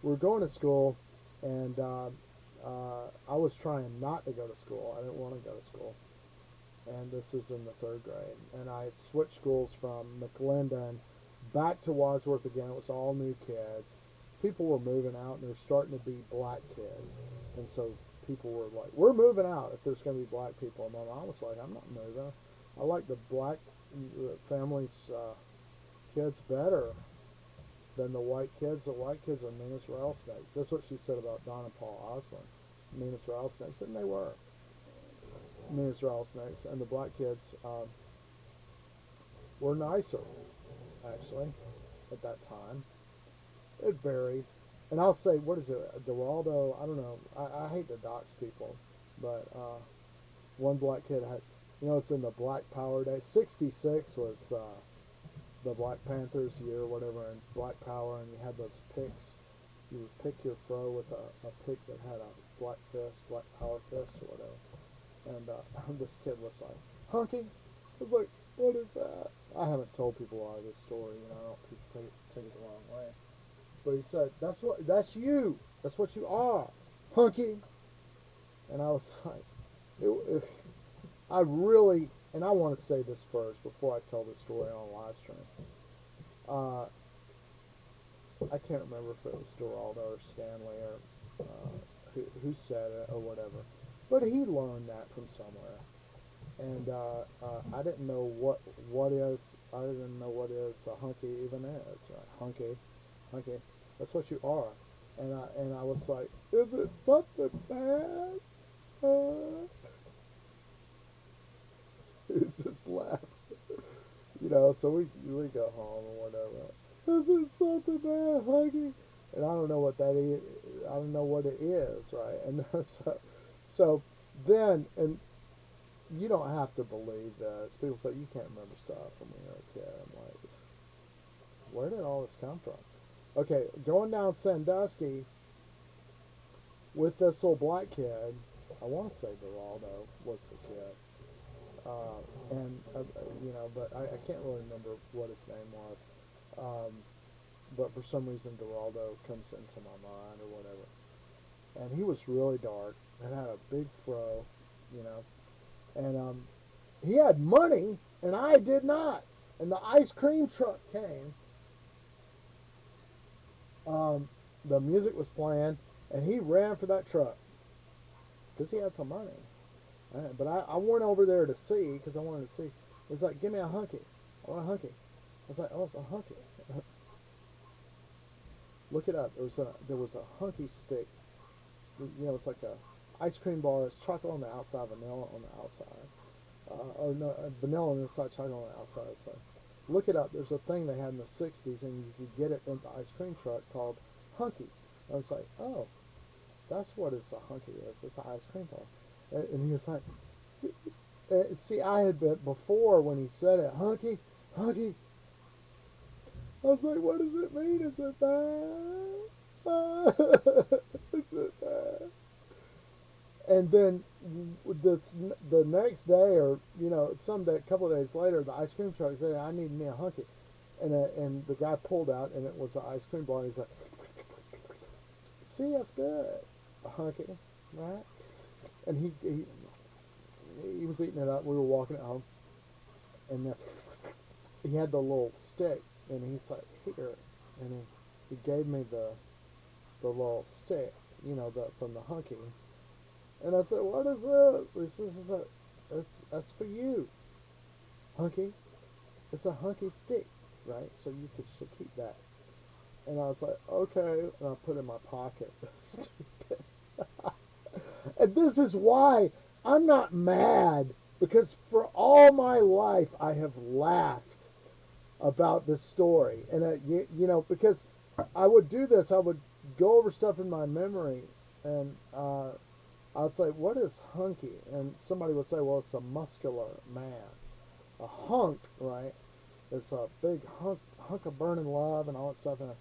We were going to school, and I was trying not to go to school. I didn't want to go to school, and this was in the third grade, and I had switched schools from McLendon back to Wadsworth again. It was all new kids. People were moving out, and there's starting to be black kids, and so people were like, we're moving out if there's going to be black people. And my mom was like, I'm not moving. I like the black families' kids better than the white kids. The white kids are mean as rattlesnakes. That's what she said about Don and Paul Osborne. Mean as rattlesnakes, and they were mean as rattlesnakes. And the black kids were nicer, actually, at that time. It varied. And I'll say, what is it, Geraldo? I don't know. I hate to dox people, but one black kid had, it's in the Black Power Day. 66 was the Black Panthers year or whatever, and Black Power, and you had those picks. You would pick your fro with a pick that had a black fist, Black Power fist or whatever. And this kid was like, hunky? I was like, what is that? I haven't told people all this story, I don't want people take it the wrong way. But he said, that's you. That's what you are, hunky. And I was like, I really, and I want to say this first before I tell this story on live stream. I can't remember if it was Geraldo or Stanley or who said it or whatever. But he learned that from somewhere. And I didn't know what I didn't know what is a hunky even is, right? Hunky. That's what you are. And I was like, is it something bad? He's just laughed. So we go home or whatever. Is it something bad, hunky? And I don't know what that is. I don't know what it is, right? And so then, and you don't have to believe this. People say you can't remember stuff from when you were a kid. I'm like, where did all this come from? Okay, going down Sandusky with this little black kid. I want to say Geraldo was the kid, but I can't really remember what his name was. But for some reason, Geraldo comes into my mind or whatever. And he was really dark. and had a big fro, you know, and he had money and I did not. And the ice cream truck came. Um, the music was playing, and he ran for that truck because he had some money. But I went over there to see because I wanted to see. It's like, give me a hunky. I want a hunky. I was like, oh, it's a hunky. Look it up. There was a hunky stick. You know, it's like a ice cream bar. It's chocolate on the outside, vanilla on the outside. Or no, vanilla on the inside, chocolate on the outside. So look it up. There's a thing they had in the '60s, and you could get it in the ice cream truck called hunky. I was like, oh, that's what it's a hunky is. It's an ice cream bar. And he was like, see, I had been before when he said it, hunky, hunky. I was like, what does it mean? Is it bad? Is it bad? And then the next day, or some day, a couple of days later, the ice cream truck said, "I need me a hunky," and the guy pulled out, and it was the ice cream bar. And he's like, "See, that's good, a hunky, right?" And he was eating it up. We were walking it home, and he had the little stick, and he's like, "Here," and he gave me the little stick, from the hunky. And I said, "What is this?" He says, "That's for you, hunky. It's a hunky stick, right? So you should keep that." And I was like, "Okay." And I put it in my pocket. Stupid. And this is why I'm not mad, because for all my life I have laughed about this story. And because I would do this, I would go over stuff in my memory, and I'll say, "What is hunky?" And somebody would say, "Well, it's a muscular man." A hunk, right? It's a big hunk of burning love and all that stuff, and a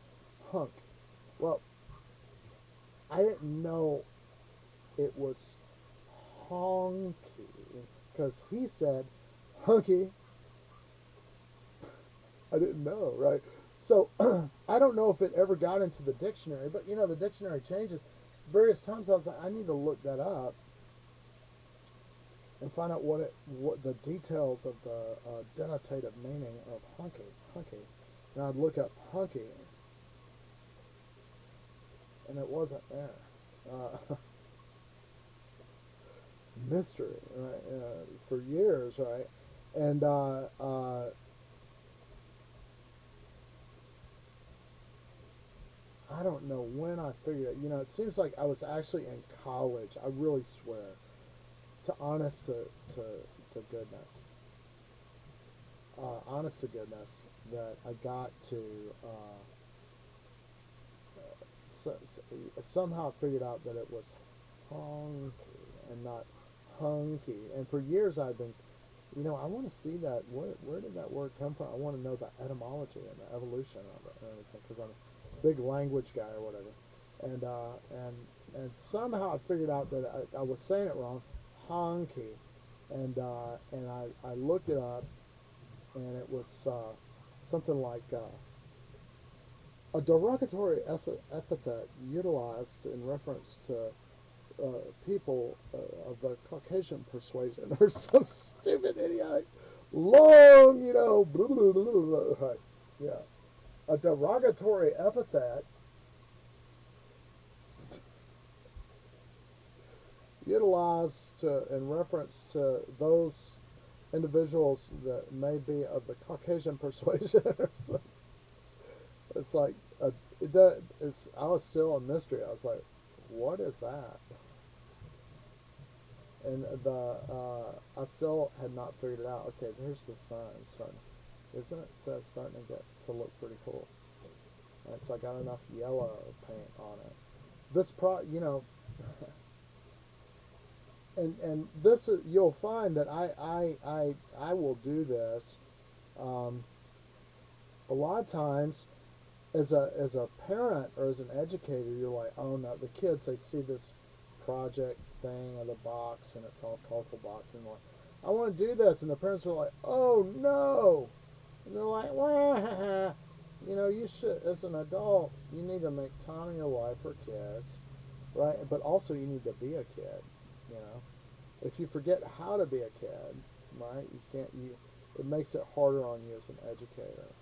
hunk. Well, I didn't know it was honky, because he said hunky. I didn't know, right? So I don't know if it ever got into the dictionary, but the dictionary changes various times. I was like, I need to look that up and find out what the details of the denotative meaning of hunky. And I'd look up hunky, and it wasn't there. Mystery, right? For years, right? And I don't know when I figured it. It seems like I was actually in college. I really swear, to goodness, honest to goodness, that I got to somehow figured out that it was honky and not hunky. And for years I've been, I want to see that. Where did that word come from? I want to know the etymology and the evolution of it and everything, because I'm a big language guy or whatever. And somehow I figured out that I was saying it wrong, honky, and I looked it up, and it was something like a derogatory epithet utilized in reference to people of the Caucasian persuasion, or some stupid, idiotic, long, blah, blah, blah, blah, blah, right? Yeah, a derogatory epithet utilized in reference to those individuals that may be of the Caucasian persuasion. Or something. It's like I was still a mystery. I was like, what is that? And I still had not figured it out. Okay, there's the sun starting, isn't it? So it's starting to look pretty cool. And so I got enough yellow paint on it. This and this you'll find that I will do this. A lot of times, as a parent or as an educator, you're like, oh no, the kids, they see this project thing or the box, and it's all colorful box, and like, I want to do this, and the parents are like, oh no, and they're like, wah, you should, as an adult, you need to make time in your life for kids, right? But also you need to be a kid, you know. If you forget how to be a kid, right, you can't. It makes it harder on you as an educator.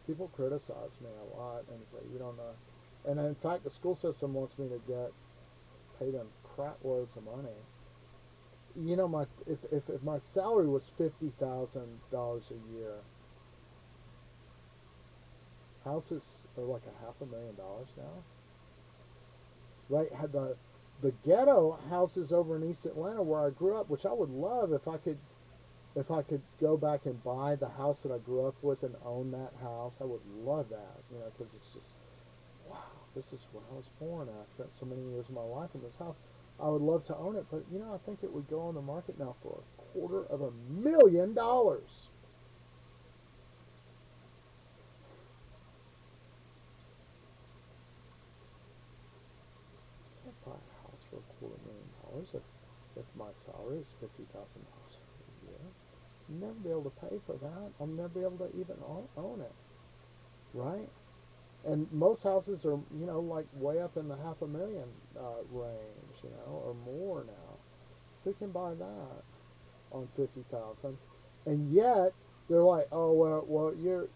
People criticize me a lot and say you don't know. And in fact, the school system wants me to get pay them crap loads of money. You know, my if my salary was $50,000 a year, houses are like $500,000 now, right? Had the ghetto houses over in East Atlanta where I grew up, which I would love if I could go back and buy the house that I grew up with and own that house. I would love that, you know, because it's just wow, this is where I was born. And I spent so many years of my life in this house. I would love to own it, but you know, I think it would go on the market now for $250,000. I can't buy a house for $250,000 if my salary is $50,000 a year. I'll never be able to pay for that. I'll never be able to even own it, right? And most houses are, you know, like way up in the $500,000 range, you know, or more now. Who can buy that on 50,000? And yet they're like, oh well, you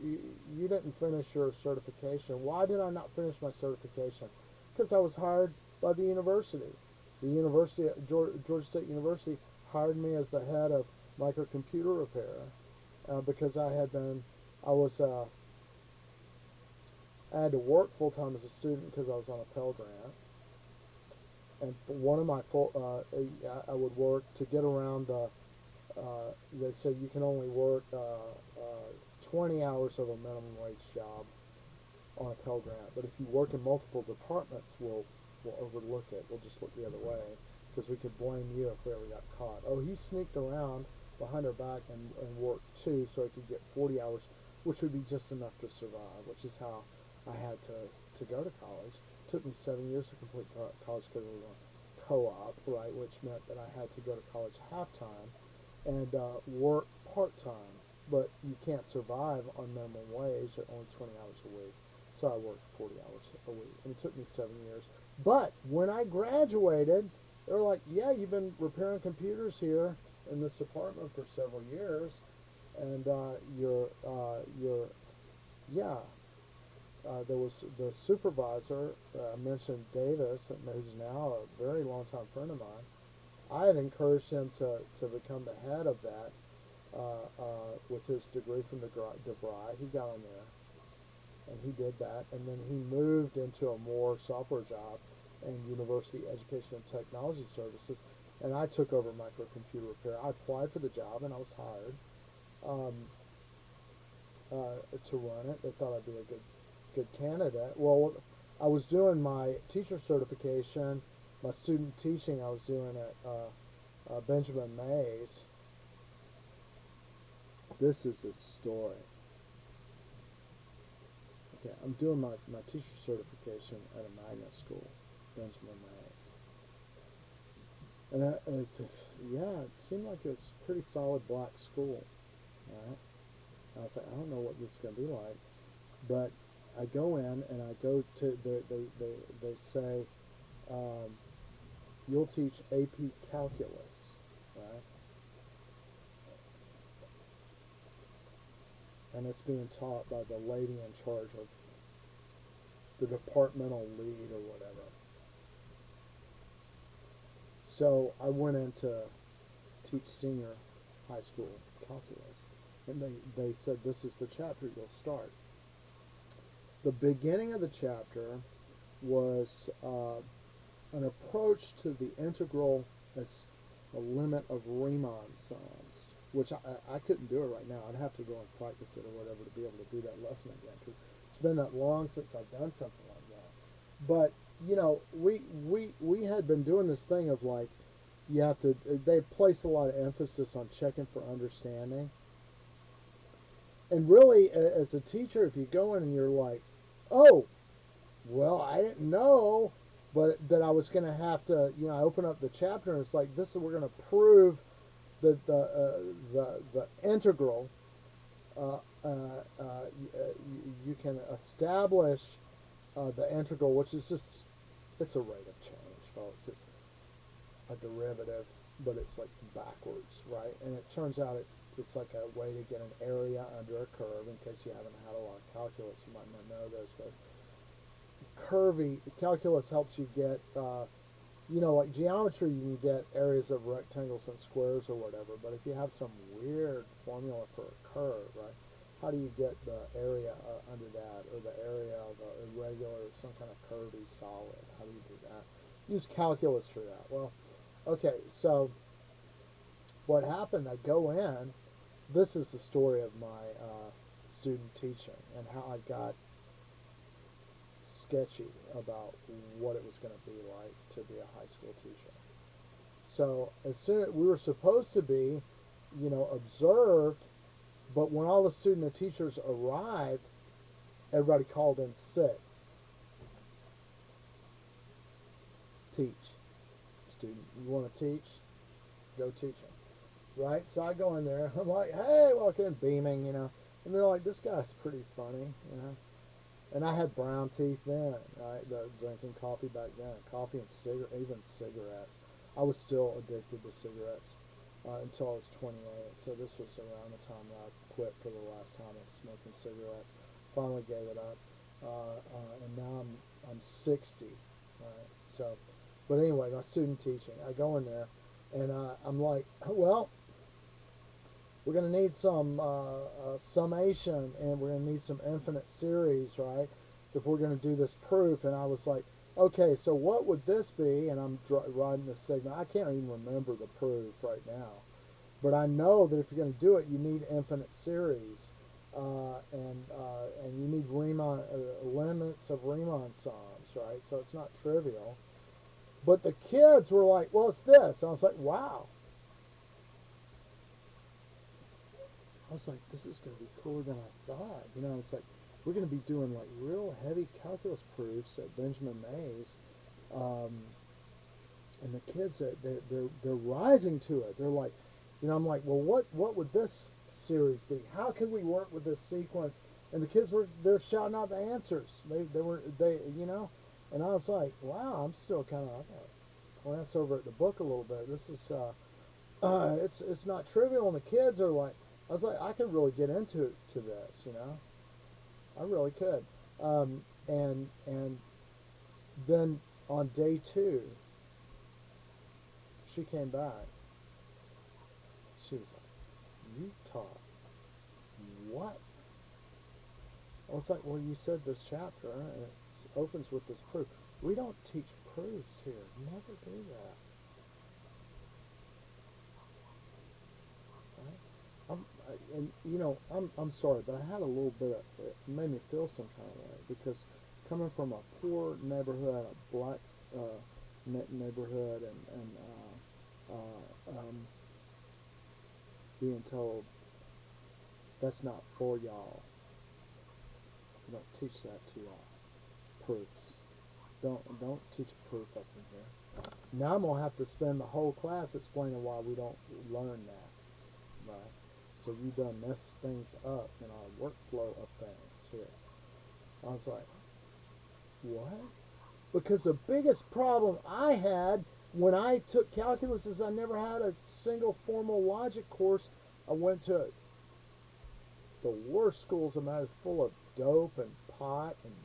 didn't finish your certification. Why did I not finish my certification? Because I was hired by the university. The university, Georgia State University, hired me as the head of microcomputer repair because I was I had to work full time as a student because I was on a Pell Grant, and one of my I would work to get around the. They said you can only work 20 hours of a minimum wage job on a Pell Grant, but if you work in multiple departments, we'll overlook it. We'll just look the other way because we could blame you if we ever got caught. Oh, he sneaked around behind our back and worked too, so he could get 40 hours, which would be just enough to survive, which is how I had to go to college. It took me 7 years to complete college because we were co-op, right, which meant that I had to go to college half-time and work part-time. But you can't survive on minimum wage at only 20 hours a week. So I worked 40 hours a week, and it took me 7 years. But when I graduated, they were like, yeah, you've been repairing computers here in this department for several years, and yeah, there was the supervisor, I mentioned Davis, who's now a very long time friend of mine. I had encouraged him to become the head of that with his degree from DeVry. He got on there, and he did that, and then he moved into a more software job in University Education and Technology Services, and I took over microcomputer repair. I applied for the job, and I was hired um, to run it. They thought I'd be a good candidate. Well, I was doing my teacher certification, my student teaching. I was doing at Benjamin Mays. This is a story. Okay, I'm doing my teacher certification at a magnet school, Benjamin Mays. And yeah, it seemed like it was a pretty solid black school, right? I was like, I don't know what this is going to be like. But I go in and I go to, they say, you'll teach AP Calculus, right? And it's being taught by the lady in charge of the departmental lead or whatever. So I went in to teach senior high school calculus, and they said, this is the chapter you'll start. The beginning of the chapter was an approach to the integral as a limit of Riemann sums, which I couldn't do it right now. I'd have to go and practice it or whatever to be able to do that lesson again, because it's been that long since I've done something like that. But, you know, we had been doing this thing of like, you have to, they place a lot of emphasis on checking for understanding. And really, as a teacher, if you go in and you're like, oh, well, I didn't know, but that I was going to have to, you know, I open up the chapter and it's like, this is, we're going to prove that the integral, you can establish the integral, which is just, it's a rate of change, exponent. It's just a derivative, but it's like backwards, right? And it turns out it's like a way to get an area under a curve. In case you haven't had a lot of calculus, you might not know this, but curvy calculus helps you get, like geometry, you can get areas of rectangles and squares or whatever. But if you have some weird formula for a curve, right? How do you get the area under that, or the area of a irregular, some kind of curvy solid? How do you do that? Use calculus for that. Well, okay, so what happened, I go in, this is the story of my student teaching and how I got sketchy about what it was going to be like to be a high school teacher. So as soon as we were supposed to be, observed, but when all the student and teachers arrived, everybody called in sick. Teach. Student, you want to teach? Go teach them. Right? So I go in there, I'm like, hey, walk in, beaming, and they're like, this guy's pretty funny, And I had brown teeth then, right? Drinking coffee back then, coffee and even cigarettes. I was still addicted to cigarettes until I was 28. So this was around the time that I quit for the last time of smoking cigarettes. Finally gave it up, and now I'm 60, right? So, but anyway, my student teaching, I go in there, and I'm like, well, we're going to need some summation, and we're going to need some infinite series, right, if we're going to do this proof. And I was like, okay, so what would this be? And I'm writing the sigma. I can't even remember the proof right now. But I know that if you're going to do it, you need infinite series. And you need Riemann, limits of Riemann sums, right? So it's not trivial. But the kids were like, well, it's this. And I was like, wow. I was like, this is going to be cooler than I thought. It's like, we're going to be doing like real heavy calculus proofs at Benjamin Mays. And the kids, they're rising to it. They're like, I'm like, well, what would this series be? How can we work with this sequence? And the kids they're shouting out the answers. They and I was like, wow, I'm still kind of, glance over at the book a little bit. This is, it's not trivial. And the kids are like, I was like, I could really get into this, I really could. And then on day 2, she came back. She was like, you taught what? I was like, well, you said this chapter, and it opens with this proof. We don't teach proofs here. Never do that. I'm sorry, but I had a little bit of, it made me feel some kind of way, because coming from a poor neighborhood, a black neighborhood, and being told that's not for y'all. You don't teach that to y'all. Proofs. Don't teach a proof up in here. Now I'm gonna have to spend the whole class explaining why we don't learn that, right? So you done mess things up in our workflow of things here. I was like, what? Because the biggest problem I had when I took calculus is I never had a single formal logic course. I went to the worst schools of mine, full of dope and pot and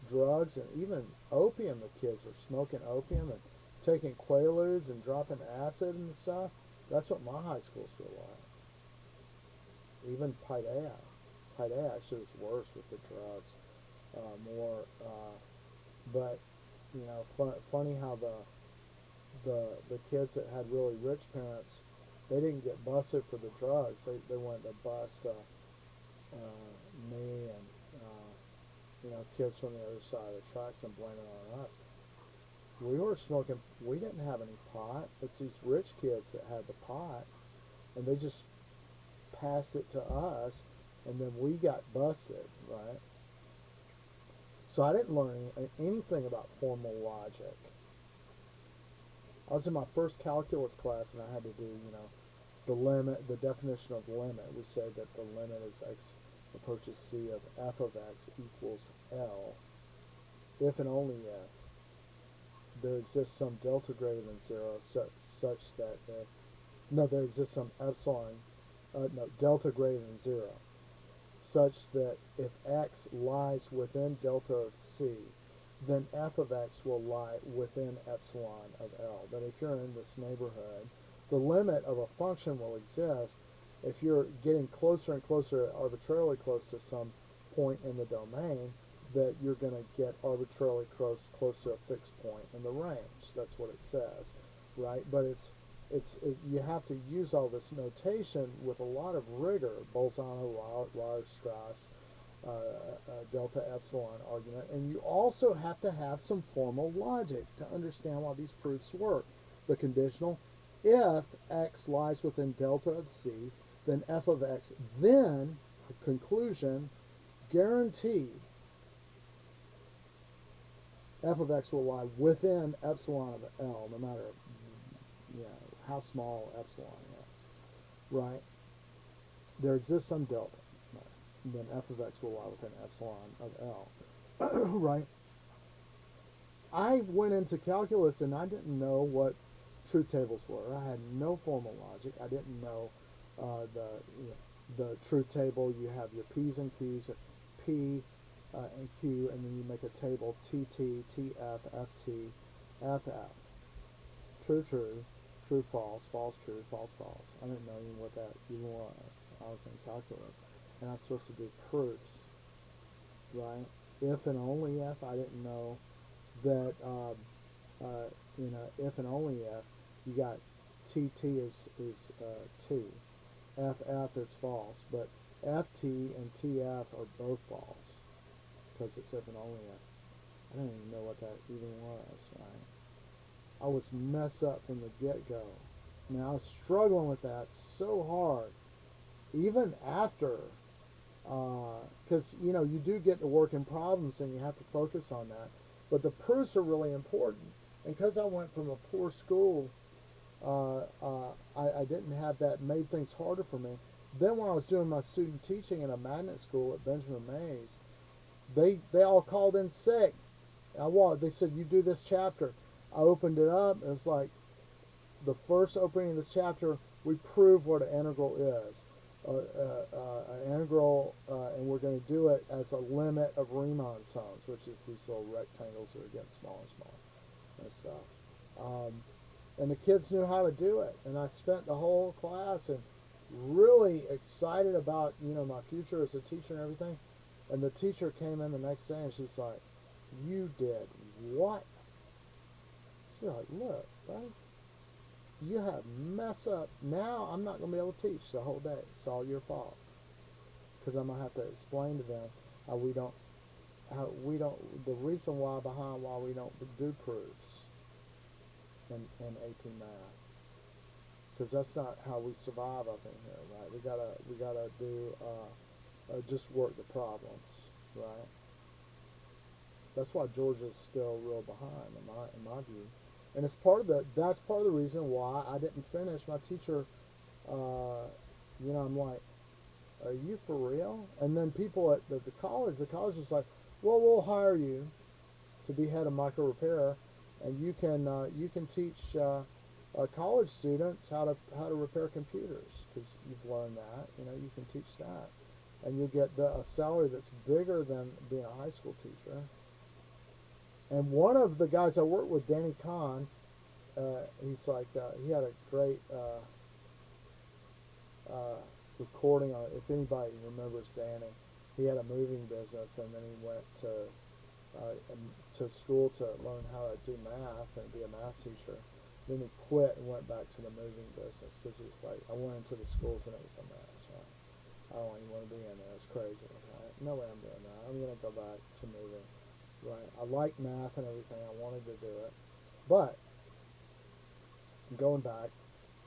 drugs and even opium. The kids were smoking opium and taking Quaaludes and dropping acid and stuff. That's what my high schools were like. Even Paideia. Paideia actually was worse with the drugs. But funny how the kids that had really rich parents, they didn't get busted for the drugs. They wanted to bust me and kids from the other side of the tracks and blame it on us. We were smoking. We didn't have any pot. It's these rich kids that had the pot, and they just passed it to us, and then we got busted, right? So I didn't learn anything about formal logic. I was in my first calculus class, and I had to do, the limit, the definition of limit. We said that the limit is x approaches c of f of x equals L, if and only if there exists some delta greater than 0 such that if, no, there exists some epsilon, no, delta greater than 0 such that if x lies within delta of c, then f of x will lie within epsilon of L. That if you're in this neighborhood, the limit of a function will exist if you're getting closer and closer, arbitrarily close to some point in the domain, that you're going to get arbitrarily close to a fixed point in the range. That's what it says, right? But you have to use all this notation with a lot of rigor, Bolzano, Weierstrass, delta epsilon argument, and you also have to have some formal logic to understand why these proofs work. The conditional, if x lies within delta of c, then f of x, then, conclusion, guaranteed, f of x will lie within epsilon of L, no matter how small epsilon is, right? There exists some delta, right? Then f of x will lie within epsilon of L, right? I went into calculus and I didn't know what truth tables were. I had no formal logic. I didn't know the truth table. You have your p's and q's, p and q, and then you make a table TT, TF, FT, FF. True, true, true, false, false, true, false, false. I didn't know even what that even was. I was in calculus, and I was supposed to do proofs, right? If and only if. I didn't know that if and only if you got TT is T, FF is false, but FT and TF are both false because it's if and only if. I didn't even know what that even was, right? I was messed up from the get-go. I mean, I was struggling with that so hard, even after, because, you do get to work in problems and you have to focus on that. But the proofs are really important. And because I went from a poor school, I didn't have that, made things harder for me. Then when I was doing my student teaching in a magnet school at Benjamin Mays, they all called in sick. They said, you do this chapter. I opened it up. It was like the first opening of this chapter, we prove what an integral is. An integral, and we're going to do it as a limit of Riemann sums, which is these little rectangles that are getting smaller and smaller and stuff. And the kids knew how to do it. And I spent the whole class and really excited about, my future as a teacher and everything. And the teacher came in the next day and she's like, you did what? She's like, look, buddy, you have messed up. Now I'm not going to be able to teach the whole day. It's all your fault. Because I'm going to have to explain to them how we don't, the reason why we don't do proofs in AP math. Because that's not how we survive up in here, right? We gotta do, just work the problems, right? That's why Georgia's still real behind in my view. And that's part of the reason why I didn't finish. My teacher, I'm like, are you for real? And then people at the college was like, well, we'll hire you to be head of micro repair, and you can teach college students how to repair computers because you've learned that. You can teach that, and you'll get a salary that's bigger than being a high school teacher. And one of the guys I worked with, Danny Kahn, he's like, he had a great recording on it. If anybody remembers Danny, he had a moving business, and then he went to school to learn how to do math and be a math teacher. Then he quit and went back to the moving business because he's like, I went into the schools and it was a mess, right? I don't even want to be in there. It's crazy, right? No way I'm doing that. I'm going to go back to moving. Right, I like math and everything. I wanted to do it, but going back,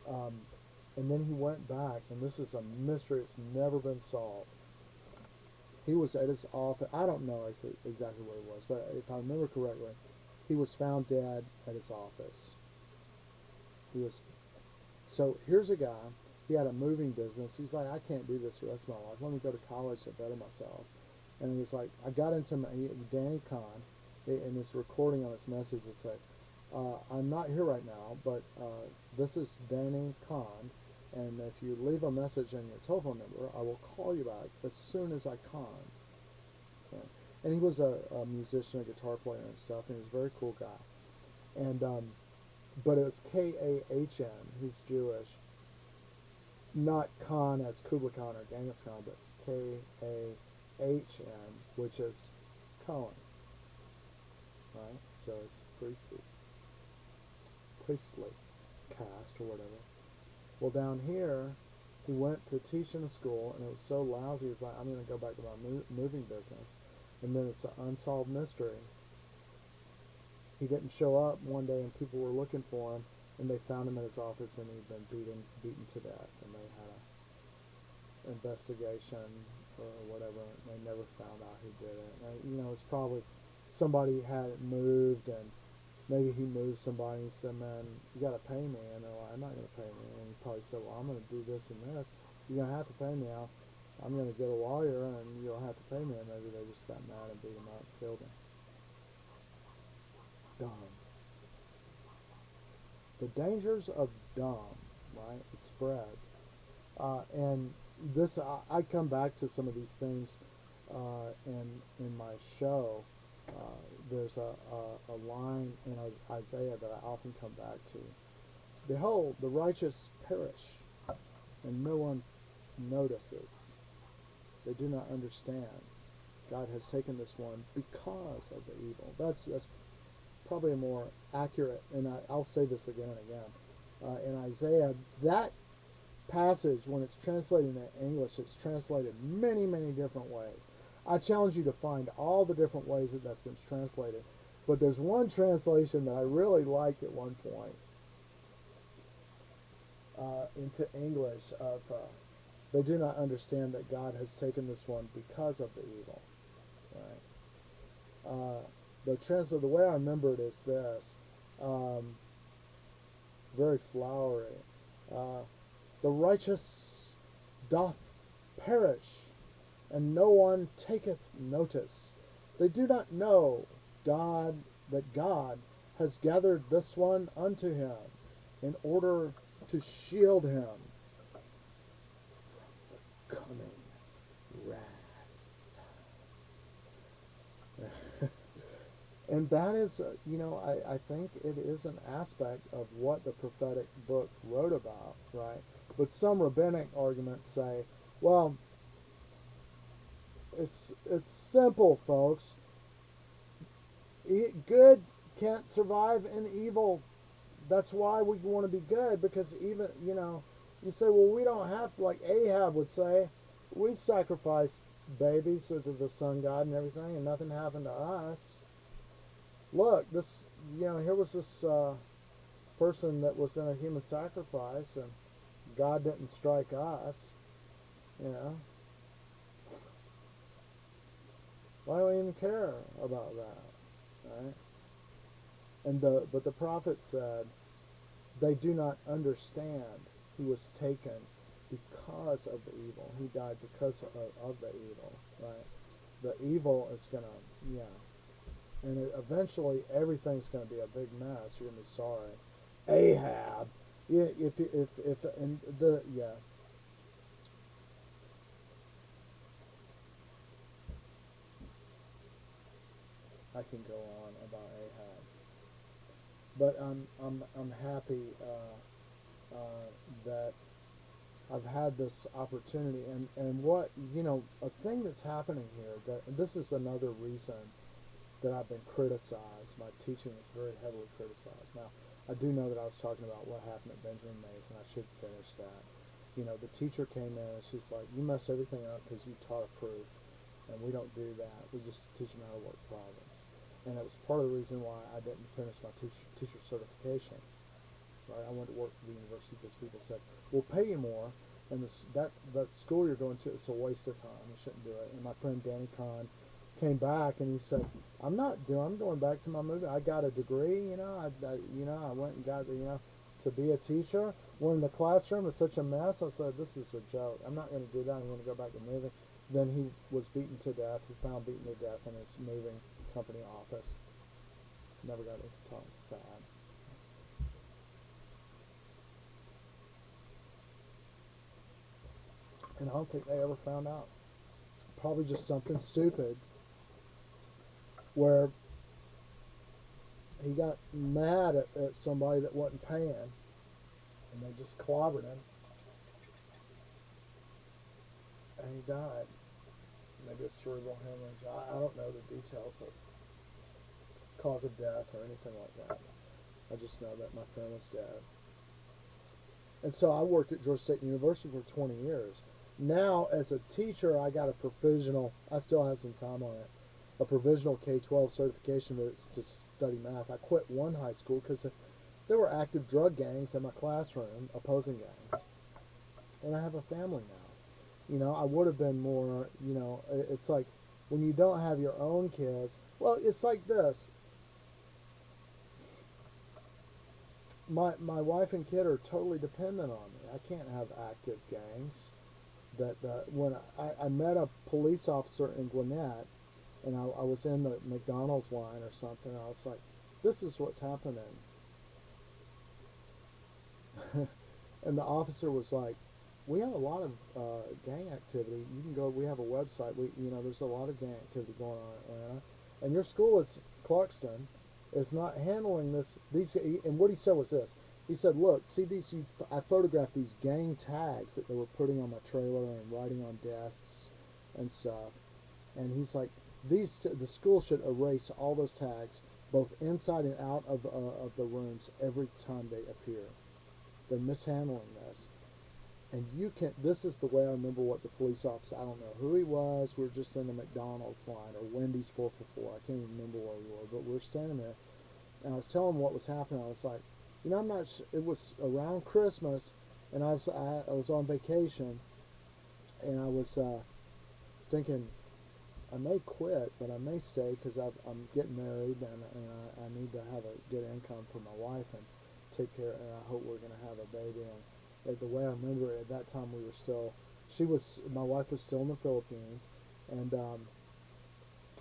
and then he went back, and this is a mystery. It's never been solved. He was at his office. I don't know exactly where he was, but if I remember correctly, he was found dead at his office. So here's a guy. He had a moving business. He's like, I can't do this the rest of my life. Let me go to college to better myself. And he's like, I got into Danny Kahn, in this recording on this message, would say, I'm not here right now, but this is Danny Kahn, and if you leave a message and your telephone number, I will call you back as soon as I can. Okay. And he was a musician, a guitar player and stuff, and he was a very cool guy. And but it was Kahn. He's Jewish, not Khan as Kublai Khan or Genghis Khan, but Kahn, which is Cohen, right? So it's priestly caste or whatever. Well, down here, he went to teach in a school, and it was so lousy. He's like, I'm going to go back to my moving business, and then it's an unsolved mystery. He didn't show up one day, and people were looking for him, and they found him in his office, and he'd been beaten to death, and they had an investigation or whatever. And they never found out who did it. And, it's probably somebody had moved, and maybe he moved somebody and said, man, you got to pay me. And they're like, I'm not going to pay me. And he probably said, well, I'm going to do this and this. You're going to have to pay me. I'm going to get a lawyer, and you'll have to pay me. And maybe they just got mad and beat him up, killed him. Dumb. The dangers of dumb, right? It spreads. And this, I come back to some of these things in my show. There's a line in Isaiah that I often come back to. Behold, the righteous perish, and no one notices. They do not understand. God has taken this one because of the evil. That's probably a more accurate, and I'll say this again and again. In Isaiah, that passage, when it's translated into English, it's translated many, many different ways. I challenge you to find all the different ways that that's been translated. But there's one translation that I really liked at one point into English of they do not understand that God has taken this one because of the evil. Right? The way I remember it is this, very flowery. The righteous doth perish, and no one taketh notice. They do not know that God has gathered this one unto him in order to shield him from the coming wrath. And that is, I think it is an aspect of what the prophetic book wrote about, right? But some rabbinic arguments say, well, it's simple, folks. Good can't survive in evil. That's why we want to be good, because even, you say, well, we don't have to, like Ahab would say, we sacrificed babies to the sun god and everything, and nothing happened to us. Look, this, here was this person that was in a human sacrifice, and God didn't strike us, Why do we even care about that, right? But the prophet said, they do not understand he was taken because of the evil. He died because of the evil, right? The evil is going to, and eventually everything's going to be a big mess. You're going to be sorry. Ahab, I can go on about Ahab, but I'm happy that I've had this opportunity, and what a thing that's happening here, that this is another reason that I've been criticized. My teaching is very heavily criticized. Now, I do know that I was talking about what happened at Benjamin Mays, and I should finish that. The teacher came in and she's like, you messed everything up because you taught a proof, and we don't do that. We just teach them how to work problems. And it was part of the reason why I didn't finish my teacher certification. Right? I went to work for the university because people said, we'll pay you more, and that school you're going to, it's a waste of time. You shouldn't do it. And my friend Danny Kahn came back and he said, I'm going back to my movie. I got a degree, I went and got to be a teacher. We're in the classroom, it's such a mess. I said, this is a joke. I'm not going to do that. I'm going to go back to moving. Then he was beaten to death. He found beaten to death in his moving company office. Never got to talk. Sad. And I don't think they ever found out. Probably just something stupid where he got mad at somebody that wasn't paying, and they just clobbered him, and he died. Maybe a cerebral hemorrhage. I don't know the details of cause of death or anything like that. I just know that my friend was dead. And so I worked at Georgia State University for 20 years. Now, as a teacher, I got a provisional, I still have some time on it, a provisional K-12 certification to study math. I quit one high school because there were active drug gangs in my classroom, opposing gangs. And I have a family now. You know, I would have been more, you know, it's like when you don't have your own kids, well, it's like this. My wife and kid are totally dependent on me. I can't have active gangs. When I met a police officer in Gwinnett, and I was in the McDonald's line or something, I was like, this is what's happening. And the officer was like, we have a lot of gang activity. You can go, we have a website. There's a lot of gang activity going on in Atlanta. And your school is, Clarkston, is not handling and what he said was this. He said, look, see these, I photographed these gang tags that they were putting on my trailer and writing on desks and stuff. And he's like, the school should erase all those tags, both inside and out of the rooms every time they appear. They're mishandling this. And this is the way I remember what the police officer, I don't know who he was, we were just in the McDonald's line, or Wendy's 444, I can't even remember where we were, but we were standing there, and I was telling him what was happening. I was like, I'm not, it was around Christmas, and I was on vacation, and I was thinking, I may quit, but I may stay, because I'm getting married, and I need to have a good income for my wife, and take care, and I hope we're going to have a baby. And the way I remember it, at that time we were still, my wife was still in the Philippines, and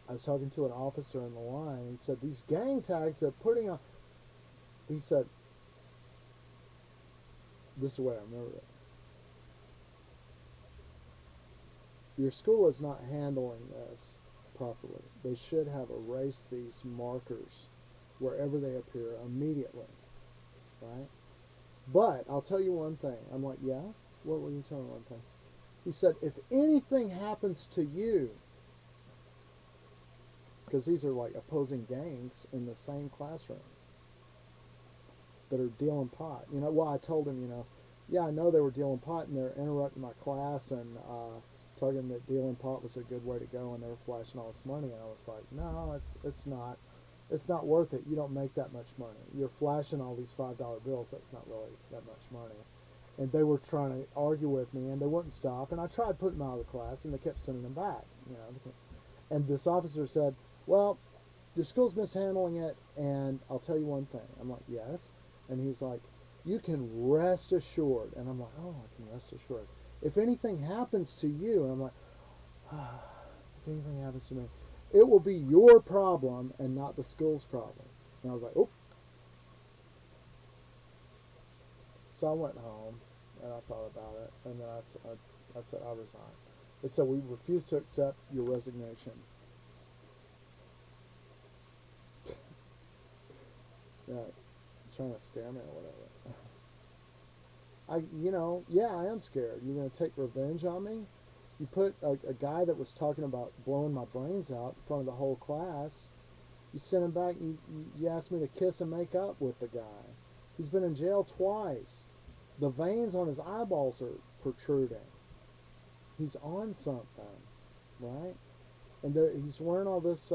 I was talking to an officer in the line, and he said, these gang tags they're putting on, he said, this is the way I remember it, your school is not handling this properly. They should have erased these markers wherever they appear immediately, right? But I'll tell you one thing. I'm like, yeah? What were you telling me one thing? He said, if anything happens to you, because these are like opposing gangs in the same classroom that are dealing pot. Well, I told him, yeah, I know they were dealing pot, and they're interrupting my class and talking that dealing pot was a good way to go, and they were flashing all this money. And I was like, no, it's not. It's not worth it. You don't make that much money. You're flashing all these $5 bills. That's not really that much money. And they were trying to argue with me, and they wouldn't stop. And I tried putting them out of the class, and they kept sending them back. And this officer said, well, your school's mishandling it, and I'll tell you one thing. I'm like, yes. And he's like, you can rest assured. And I'm like, oh, I can rest assured. If anything happens to you, and I'm like, if anything happens to me, it will be your problem and not the school's problem. And I was like, oh. So I went home, and I thought about it, and then I said, I resign. They said, we refuse to accept your resignation. Yeah, trying to scare me or whatever. Yeah, I am scared. You're going to take revenge on me? You put a guy that was talking about blowing my brains out in front of the whole class. You sent him back. You asked me to kiss and make up with the guy. He's been in jail twice. The veins on his eyeballs are protruding. He's on something, right? And he's wearing all this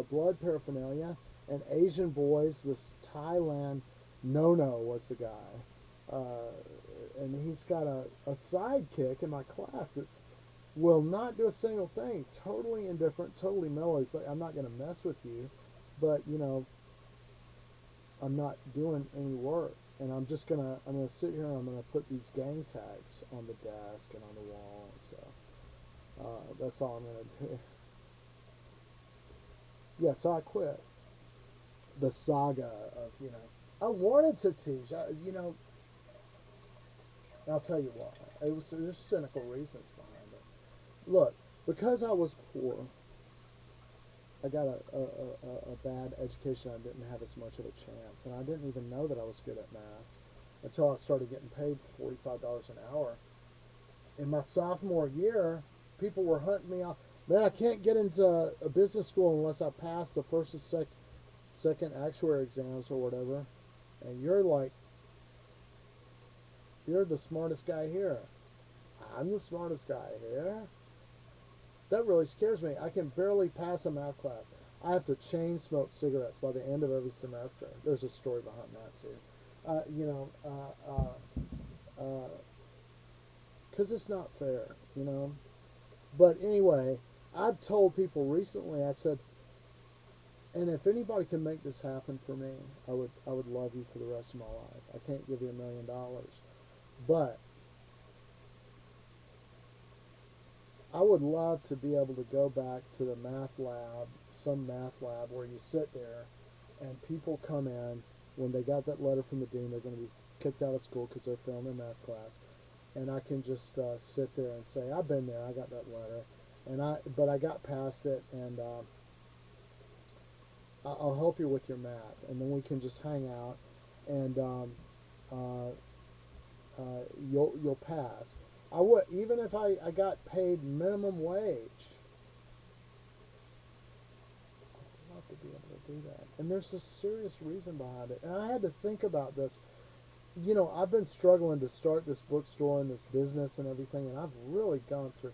blood paraphernalia. And Asian boys, this Thailand, Nono was the guy. And he's got a sidekick in my class that's will not do a single thing. Totally indifferent, totally mellow. He's like, I'm not going to mess with you, but, I'm not doing any work. And I'm going to sit here and I'm going to put these gang tags on the desk and on the wall and stuff. That's all I'm going to do. Yeah, so I quit. The saga of, I wanted to teach. And I'll tell you why. There's cynical reasons behind it. Look, because I was poor, I got a bad education. I didn't have as much of a chance, and I didn't even know that I was good at math until I started getting paid $45 an hour. In my sophomore year, people were hunting me off. Man, I can't get into a business school unless I pass the first and second actuary exams or whatever. And you're the smartest guy here. I'm the smartest guy here. That really scares me. I can barely pass a math class. I have to chain smoke cigarettes by the end of every semester. There's a story behind that too. Because it's not fair, you know. But anyway, I've told people recently. I said, and if anybody can make this happen for me, I would love you for the rest of my life. I can't give you $1,000,000, but I would love to be able to go back to the math lab, some math lab where you sit there and people come in when they got that letter from the dean, they're going to be kicked out of school because they're failing their math class. And I can just sit there and say, I've been there, I got that letter. But I got past it, and I'll help you with your math. And then we can just hang out, and you'll pass. I would, even if I got paid minimum wage. I'd love to be able to do that. And there's a serious reason behind it. And I had to think about this. You know, I've been struggling to start this bookstore and this business and everything, and I've really gone through.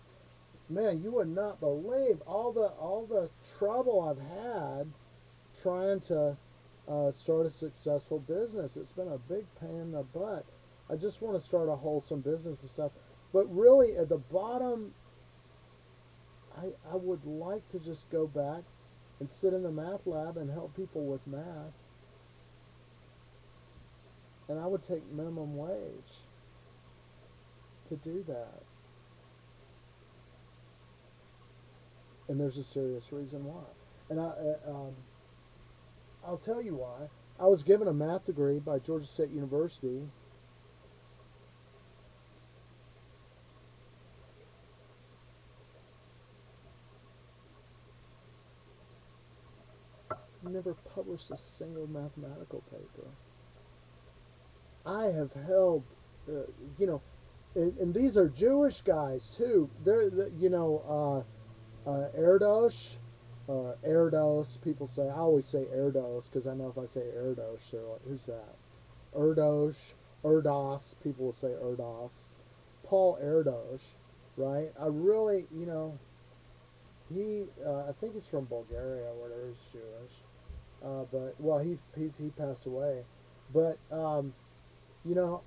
Man, you would not believe all the trouble I've had trying to start a successful business. It's been a big pain in the butt. I just want to start a wholesome business and stuff. But really, at the bottom, I would like to just go back and sit in the math lab and help people with math. And I would take minimum wage to do that. And there's a serious reason why. And I'll tell you why. I was given a math degree by Georgia State University. Never published a single mathematical paper. I have held, you know, and these are Jewish guys too. They're, you know, Erdos, Erdos. People say, I always say Erdos because I know if I say Erdos, they're like, who's that? Erdos, Erdos. People will say Erdos. Paul Erdos, right? I really, you know, I think he's from Bulgaria or whatever. He's Jewish, but well, he passed away, but you know,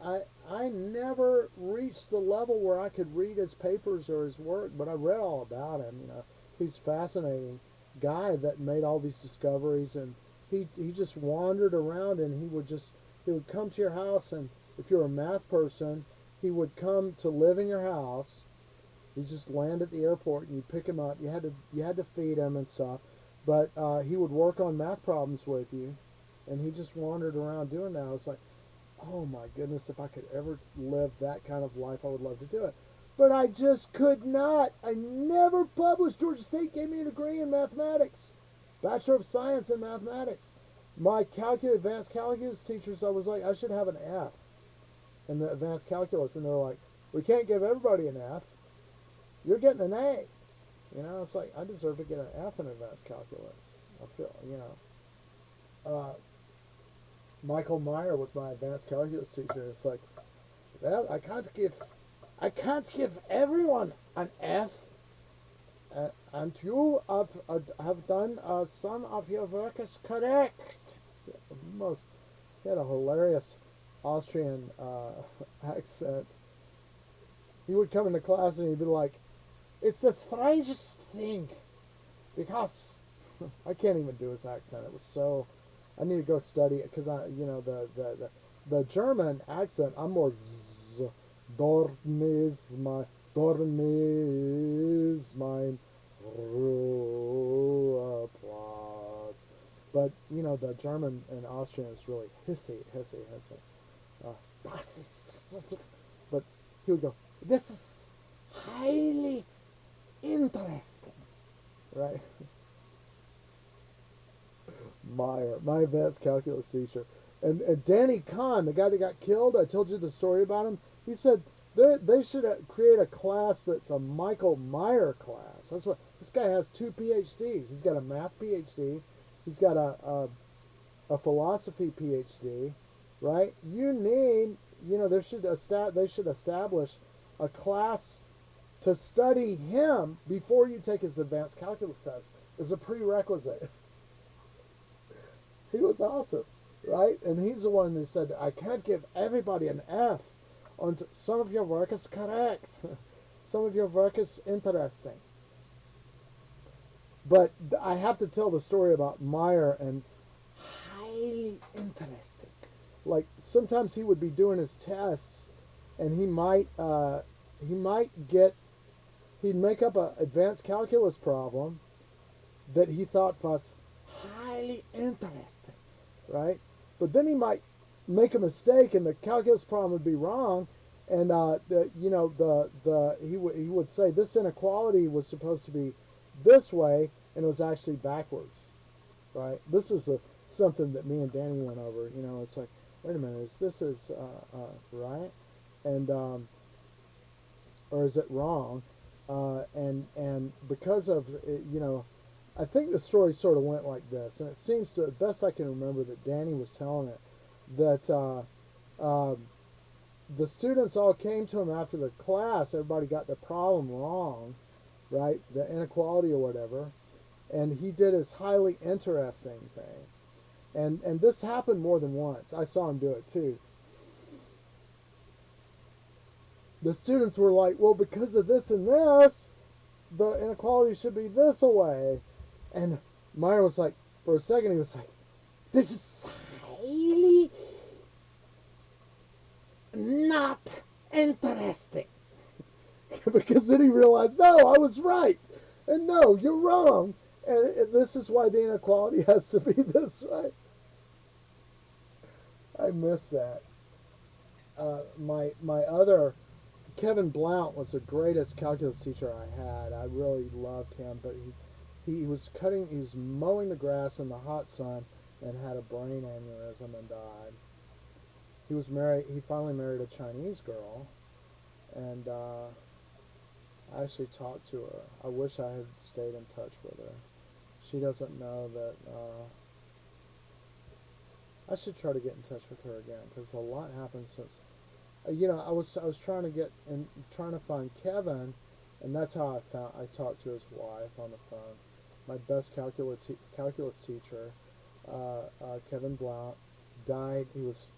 I never reached the level where I could read his papers or his work, but I read all about him. You know, he's a fascinating guy that made all these discoveries, and he just wandered around, and he would come to your house, and if you're a math person, he would come to live in your house. He'd just land at the airport, and you'd pick him up. You had to feed him and stuff, but he would work on math problems with you, and he just wandered around doing that. I was like, oh my goodness, if I could ever live that kind of life, I would love to do it. But I just could not. I never published. Georgia State gave me a degree in mathematics, Bachelor of Science in Mathematics. My advanced calculus teachers, I was like, I should have an F in the advanced calculus. And they're like, we can't give everybody an F. You're getting an A. You know, it's like, I deserve to get an F in advanced calculus. I feel, you know. Michael Meyer was my advanced calculus teacher. It's like, well, I can't give everyone an F, and you have done some of your work is correct. He had a hilarious Austrian accent. He would come into class and he'd be like, "It's the strangest thing, because I can't even do his accent. It was so." I need to go study it because you know, the German accent. I'm more Dorn is mein Ruheplatz. But you know, the German and Austrian is really hissy. But he would go, "This is highly interesting," right? Meyer, my advanced calculus teacher. And Danny Kahn, the guy that got killed, I told you the story about him. He said they should create a class that's a Michael Meyer class. That's what this guy has 2 PhDs. He's got a math PhD. He's got a philosophy PhD, right? You need, they should establish a class to study him before you take his advanced calculus class as a prerequisite. He was awesome, right? And he's the one that said, I can't give everybody an F on some of your work is correct. Some of your work is interesting. But I have to tell the story about Meyer and highly interesting. Like sometimes he would be doing his tests and he'd make up an advanced calculus problem that he thought was highly interesting, right? But then he might make a mistake and the calculus problem would be wrong, and he would say this inequality was supposed to be this way and it was actually backwards, right? This is something that me and Danny went over. It's like, wait a minute, this is right, and or is it wrong? And because of I think the story sort of went like this, and it seems to, best I can remember, that Danny was telling it, that the students all came to him after the class. Everybody got the problem wrong, right? The inequality or whatever, and he did his highly interesting thing, and this happened more than once. I saw him do it too. The students were like, well, because of this and this, the inequality should be this away. And Meyer was like, for a second, he was like, this is highly not interesting. Because then he realized, no, I was right. And no, you're wrong. And this is why the inequality has to be this way. I miss that. My other, Kevin Blount, was the greatest calculus teacher I had. I really loved him, but he was mowing the grass in the hot sun and had a brain aneurysm and died. He finally married a Chinese girl, and I actually talked to her. I wish I had stayed in touch with her. She doesn't know that I should try to get in touch with her again, because a lot happened since. I was trying to find Kevin, and that's how I talked to his wife on the phone. My best calculus teacher, Kevin Blount, died. He was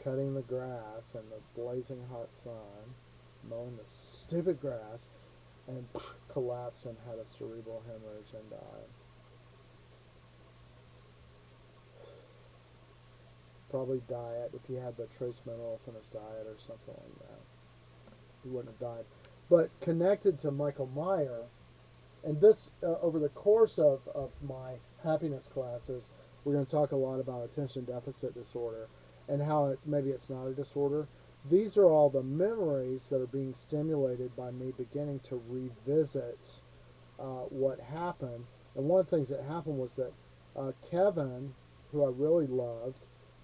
cutting the grass in the blazing hot sun, mowing the stupid grass, and collapsed and had a cerebral hemorrhage and died. Probably diet, if he had the trace minerals in his diet or something like that, he wouldn't have died. But connected to Michael Meyer, and this, over the course of my happiness classes, we're going to talk a lot about attention deficit disorder and how maybe it's not a disorder. These are all the memories that are being stimulated by me beginning to revisit what happened. And one of the things that happened was that Kevin, who I really loved,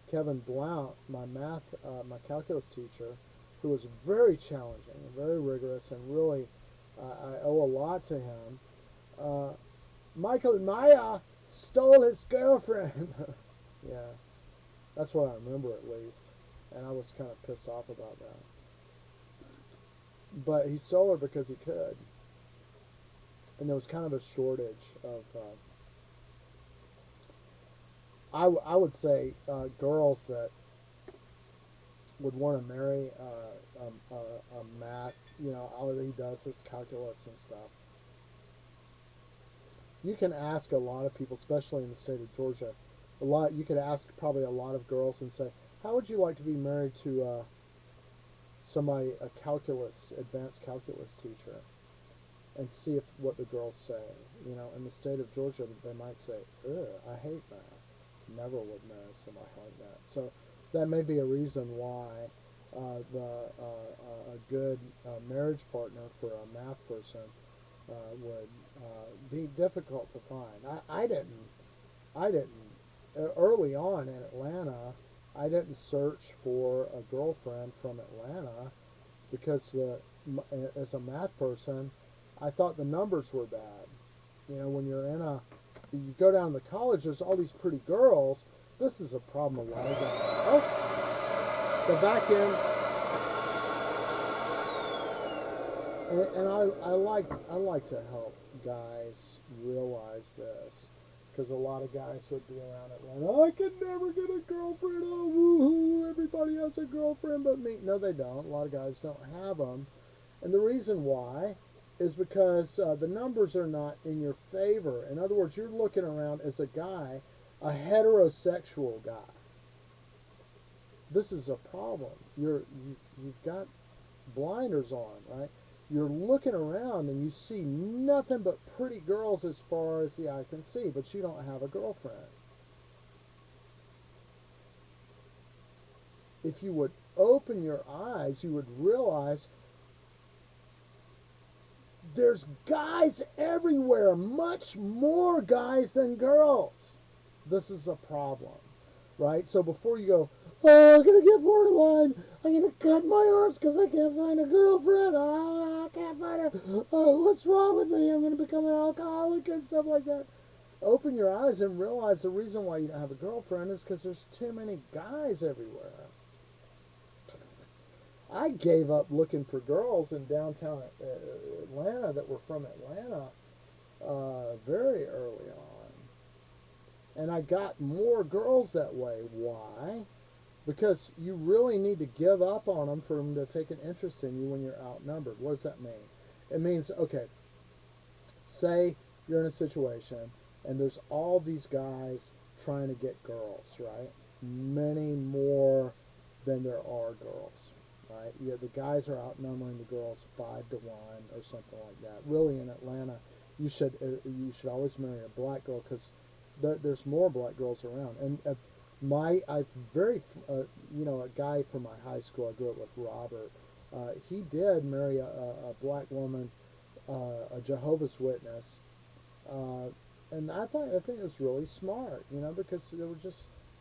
Kevin Blount, my calculus teacher, who was very challenging and very rigorous, and really I owe a lot to him. Michael Meyer stole his girlfriend. Yeah, that's what I remember at least, and I was kind of pissed off about that. But he stole her because he could, and there was kind of a shortage of. I would say girls that would want to marry a math, all he does is calculus and stuff. You can ask a lot of people, especially in the state of Georgia, you could ask probably a lot of girls and say, how would you like to be married to a advanced calculus teacher? And see what the girls say. In the state of Georgia, they might say, ugh, I hate math. Never would marry somebody like that. So that may be a reason why a good marriage partner for a math person would be difficult to find. I didn't early on in Atlanta. I didn't search for a girlfriend from Atlanta because as a math person, I thought the numbers were bad. You know, when you go down to college, there's all these pretty girls. This is a problem a lot of guys. Oh, the back end, and I like to help guys realize this because a lot of guys would be around Atlanta. Oh, I could never get a girlfriend. Oh, woohoo! Everybody has a girlfriend but me. No, they don't. A lot of guys don't have them, and the reason why is because the numbers are not in your favor. In other words, you're looking around as a guy, a heterosexual guy. This is a problem. You've got blinders on, right? You're looking around and you see nothing but pretty girls as far as the eye can see, but you don't have a girlfriend. If you would open your eyes, you would realize there's guys everywhere, much more guys than girls. This is a problem, right? So before you go, oh, I'm going to get borderline. I'm going to cut my arms because I can't find a girlfriend. Oh, I can't find a, oh, what's wrong with me? I'm going to become an alcoholic and stuff like that. Open your eyes and realize the reason why you don't have a girlfriend is because there's too many guys everywhere. I gave up looking for girls in downtown Atlanta that were from Atlanta very early on. And I got more girls that way. Why? Because you really need to give up on them for them to take an interest in you when you're outnumbered. What does that mean? It means, okay, say you're in a situation and there's all these guys trying to get girls, right? Many more than there are girls. Right? Yeah, the guys are outnumbering the girls 5-1 or something like that. Really, in Atlanta, you should always marry a black girl because there's more black girls around. And a guy from my high school, I grew up with Robert. He did marry a black woman, a Jehovah's Witness, and I think it was really smart, because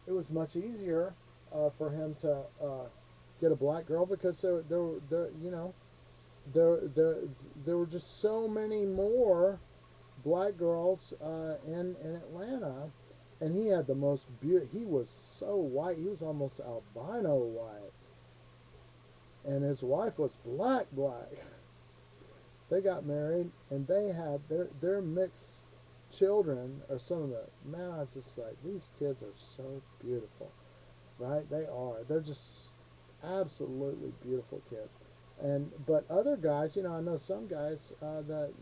it was much easier for him to. Get a black girl because there were just so many more black girls in Atlanta, and he had the most beautiful. He was so white, he was almost albino white, and his wife was black. They got married, and they had their mixed children, or some of the man. I was just like, these kids are so beautiful, right? They are. They're just absolutely beautiful kids, but other guys, I know some guys that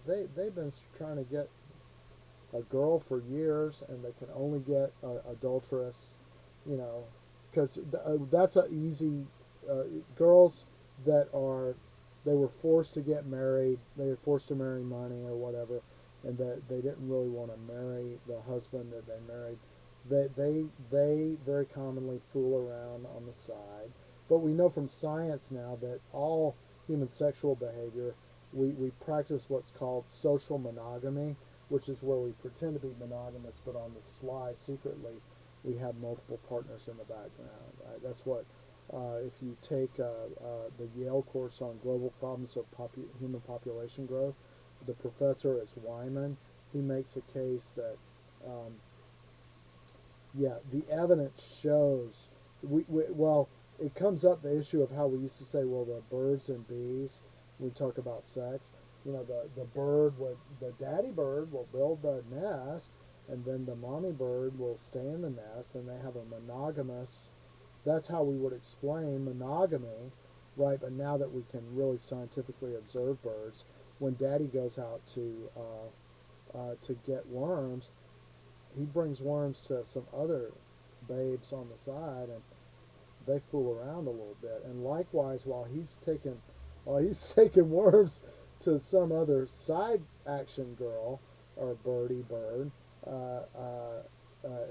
they've been trying to get a girl for years, and they can only get adulteress, because that's a easy girls they were forced to get married, they were forced to marry money or whatever, and that they didn't really want to marry the husband that they married. They very commonly fool around on the side. But we know from science now that all human sexual behavior, we practice what's called social monogamy, which is where we pretend to be monogamous, but on the sly, secretly, we have multiple partners in the background. Right? That's what, if you take the Yale course on global problems of human population growth, the professor is Wyman. He makes a case that, the evidence shows, it comes up the issue of how we used to say, well, the birds and bees, we talk about sex, the daddy bird will build the nest, and then the mommy bird will stay in the nest, and they have a monogamous, that's how we would explain monogamy, right? But now that we can really scientifically observe birds, when daddy goes out to get worms, he brings worms to some other babes on the side, and they fool around a little bit. And likewise, while he's taking worms to some other side action girl or birdie bird,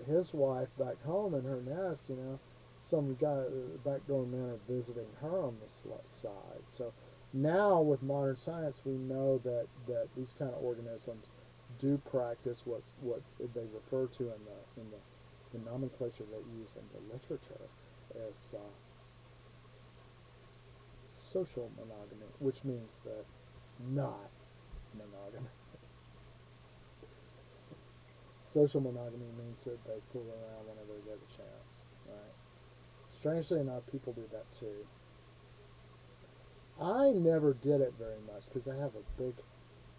his wife back home in her nest, some guy, backdoor men are visiting her on the side. So now with modern science, we know that these kind of organisms do practice what they refer to in the nomenclature they use in the literature as social monogamy, which means that not monogamy. Social monogamy means that they fool around whenever they get a chance, right? Strangely enough, people do that too. I never did it very much because I have a big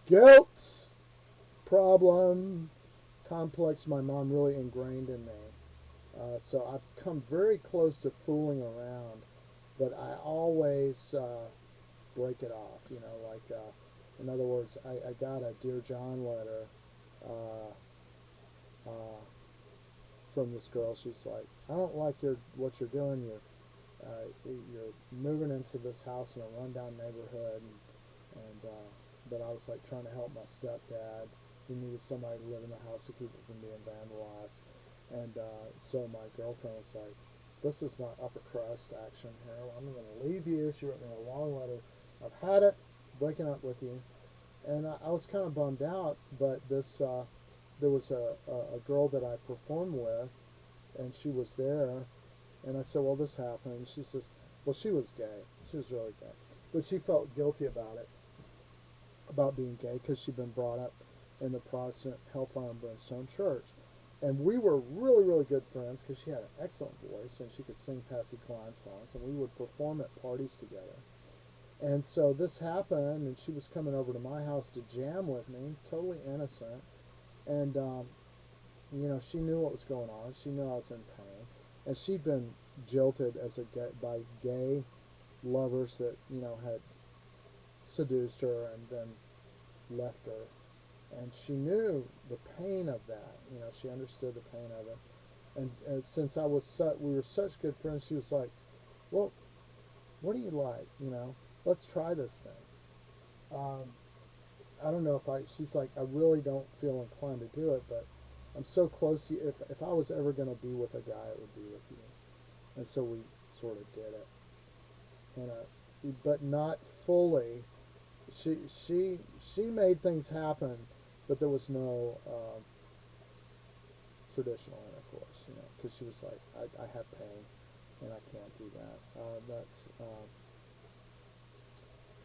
guilt problem complex my mom really ingrained in me. So I've come very close to fooling around, but I always break it off. You know, like in other words, I got a Dear John letter uh, uh, from this girl. She's like, I don't like what you're doing. You're moving into this house in a rundown neighborhood, and but I was like trying to help my stepdad. He needed somebody to live in the house to keep it from being vandalized, and so my girlfriend was like, "This is not upper crust action here. I'm going to leave you." She wrote me a long letter. I've had it, breaking up with you, and I was kind of bummed out. But there was a girl that I performed with, and she was there. And I said, well, this happened. And she says, well, she was gay. She was really gay. But she felt guilty about being gay, because she'd been brought up in the Protestant Hellfire and Brimstone Church. And we were really, really good friends because she had an excellent voice and she could sing Patsy Cline songs. And we would perform at parties together. And so this happened, and she was coming over to my house to jam with me, totally innocent. And, she knew what was going on. She knew I was in pain. And she'd been jilted by gay lovers that had seduced her and then left her, and she knew the pain of that. She understood the pain of it, and since we were such good friends, she was like, "Well, what do you like? Let's try this thing." I don't know if she's like, "I really don't feel inclined to do it, but I'm so close to you. If I was ever going to be with a guy, it would be with you." And so we sort of did it, but not fully. She made things happen, but there was no traditional intercourse, because she was like, I have pain, and I can't do that. That's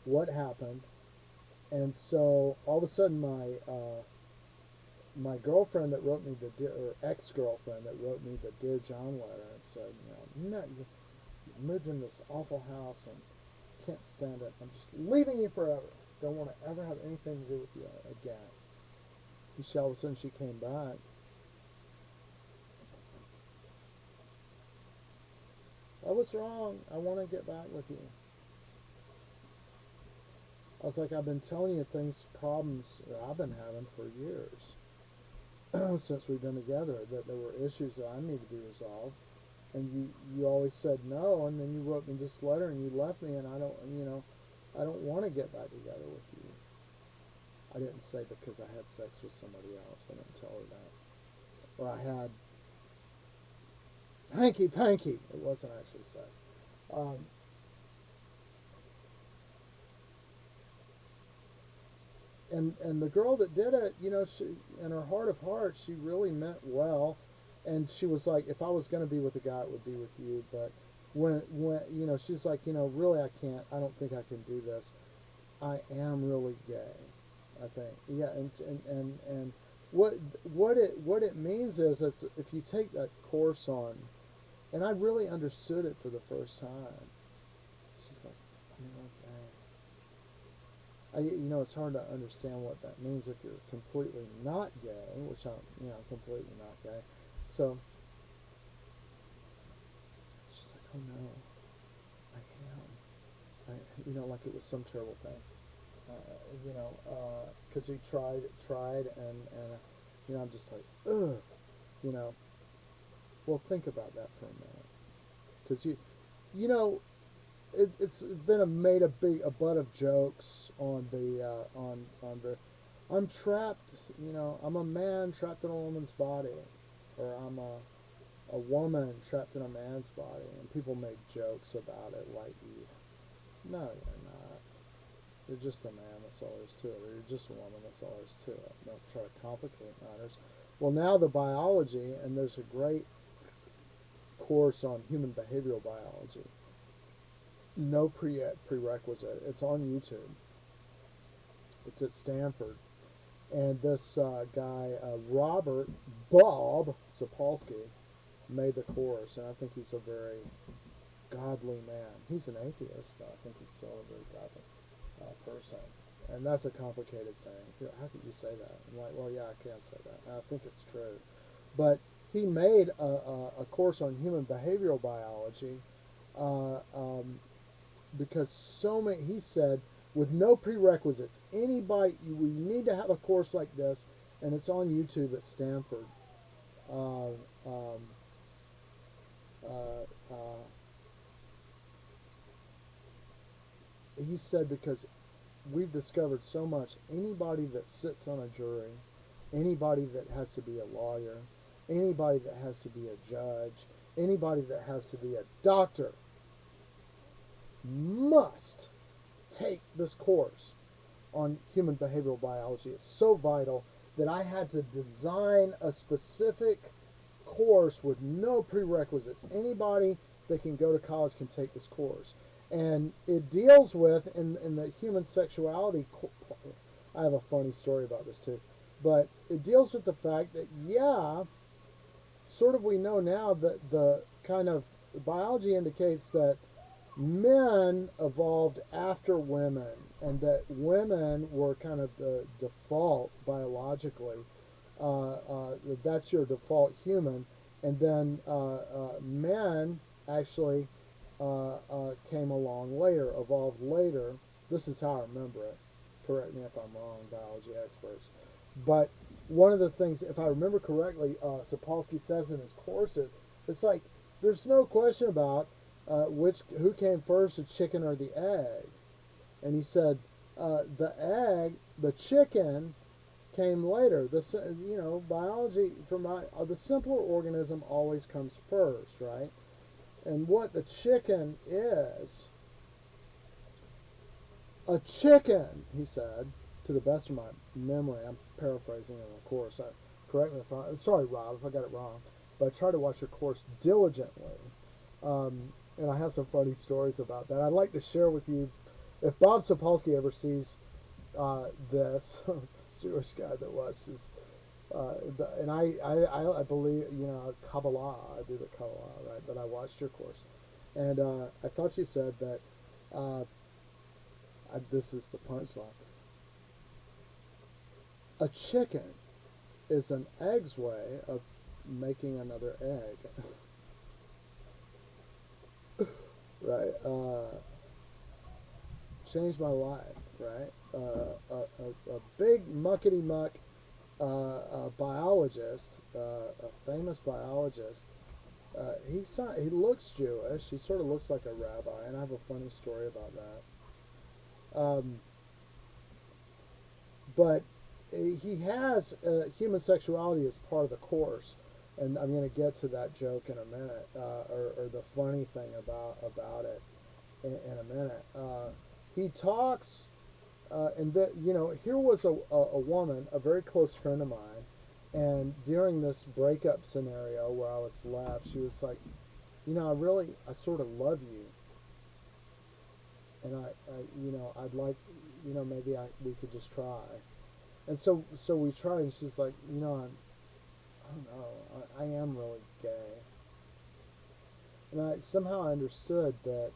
what happened, and so all of a sudden my girlfriend that wrote me or ex-girlfriend that wrote me the Dear John letter and said, you moved in this awful house and can't stand it. I'm just leaving you forever. Don't want to ever have anything to do with you again. And all of a sudden she came back. I was wrong. I want to get back with you. I was like, I've been telling you problems that I've been having for years. Since we've been together, that there were issues that I need to be resolved, and you always said no, and then you wrote me this letter and you left me, and I don't want to get back together with you. I didn't say because I had sex with somebody else. I didn't tell her that. Or I had hanky panky. It wasn't actually sex. And the girl that did it, she, in her heart of hearts, she really meant well, and she was like, if I was going to be with a guy, it would be with you. But when she's like, really, I can't. I don't think I can do this. I am really gay, I think. Yeah, and what it means is, it's if you take that course on, and I really understood it for the first time. She's like, I'm really gay. It's hard to understand what that means if you're completely not gay, which I'm completely not gay. So she's like, oh no, I am. Like it was some terrible thing. Because he tried, and I'm just like, ugh, Well, think about that for a minute, because you know, it's been made a butt of jokes on the I'm trapped, I'm a man trapped in a woman's body, or I'm a woman trapped in a man's body, and people made jokes about it, like, no, you're not. You're just a man, that's all there's to it. Or you're just a woman, that's all there's to it. Don't try to complicate matters. Well, now the biology, and there's a great course on human behavioral biology. No prerequisite. It's on YouTube. It's at Stanford. And this guy, Robert Bob Sapolsky, made the course, and I think he's a very godly man. He's an atheist, but I think he's still a very godly person. And that's a complicated thing. How could you say that? I'm like, well, yeah, I can say that. And I think it's true. But he made a course on human behavioral biology because he said, with no prerequisites, anybody, we need to have a course like this, and it's on YouTube at Stanford. He said, because we've discovered so much, anybody that sits on a jury, anybody that has to be a lawyer, anybody that has to be a judge, anybody that has to be a doctor must take this course on human behavioral biology. It's so vital that I had to design a specific course with no prerequisites. Anybody that can go to college can take this course. And it deals with, in the human sexuality, I have a funny story about this too, but it deals with the fact that, yeah, sort of we know now that the kind of biology indicates that men evolved after women, and that women were kind of the default biologically. That's your default human, and then men actually came along later, evolved later. This is how I remember it. Correct me if I'm wrong, biology experts. But one of the things, if I remember correctly, Sapolsky says in his courses, it's like there's no question about who came first, the chicken or the egg. And he said the chicken came later. Biology the simpler organism always comes first, right? And what the chicken is, a chicken, he said, to the best of my memory, I'm paraphrasing in the course. Correct me if I'm sorry, Rob, if I got it wrong, but I try to watch your course diligently. And I have some funny stories about that. I'd like to share with you. If Bob Sapolsky ever sees this, this Jewish guy that watches, and I believe, Kabbalah, I do the Kabbalah, right? But I watched your course. And I thought you said that, this is the punchline. A chicken is an egg's way of making another egg. Right? Changed my life, right? A big muckety muck biologist, a famous biologist. He looks Jewish. He sort of looks like a rabbi, and I have a funny story about that. But he has human sexuality as part of the course, and I'm going to get to that joke in a minute, or the funny thing about it in a minute. He talks, and here was a woman, a very close friend of mine, and during this breakup scenario where I was left, she was like, I sort of love you, and I'd like, maybe we could just try. And so we tried, and she's like, I don't know, I am really gay. And I somehow understood that,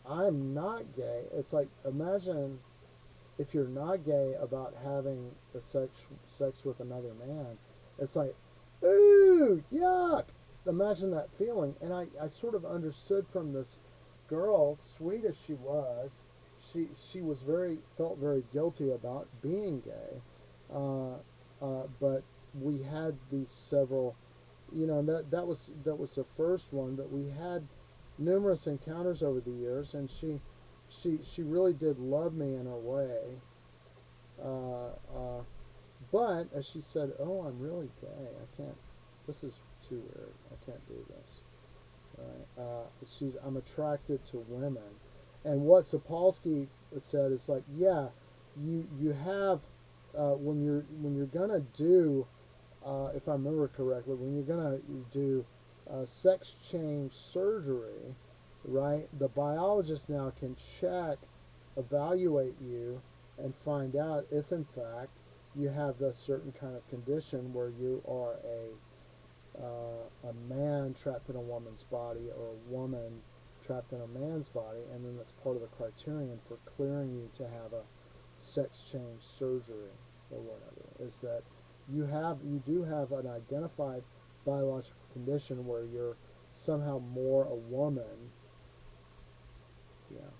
I'm not gay. It's like, imagine if you're not gay about having the sex with another man. It's like, ooh, yuck. Imagine that feeling. And I sort of understood from this girl, sweet as she was, she felt very guilty about being gay, but we had these several, that was the first one, but we had numerous encounters over the years, and she really did love me in her way, but as she said, oh, I'm really gay, this is too weird. I can't do this. Right? I'm attracted to women, and what Sapolsky said is like, yeah, you have when you're gonna do, if I remember correctly, when you're gonna do sex change surgery, right? The biologist now can check, evaluate you, and find out if in fact you have this certain kind of condition where you are a man trapped in a woman's body or a woman trapped in a man's body, and then that's part of the criterion for clearing you to have a sex change surgery or whatever, is that you do have an identified biological condition where you're somehow more a woman. Yeah.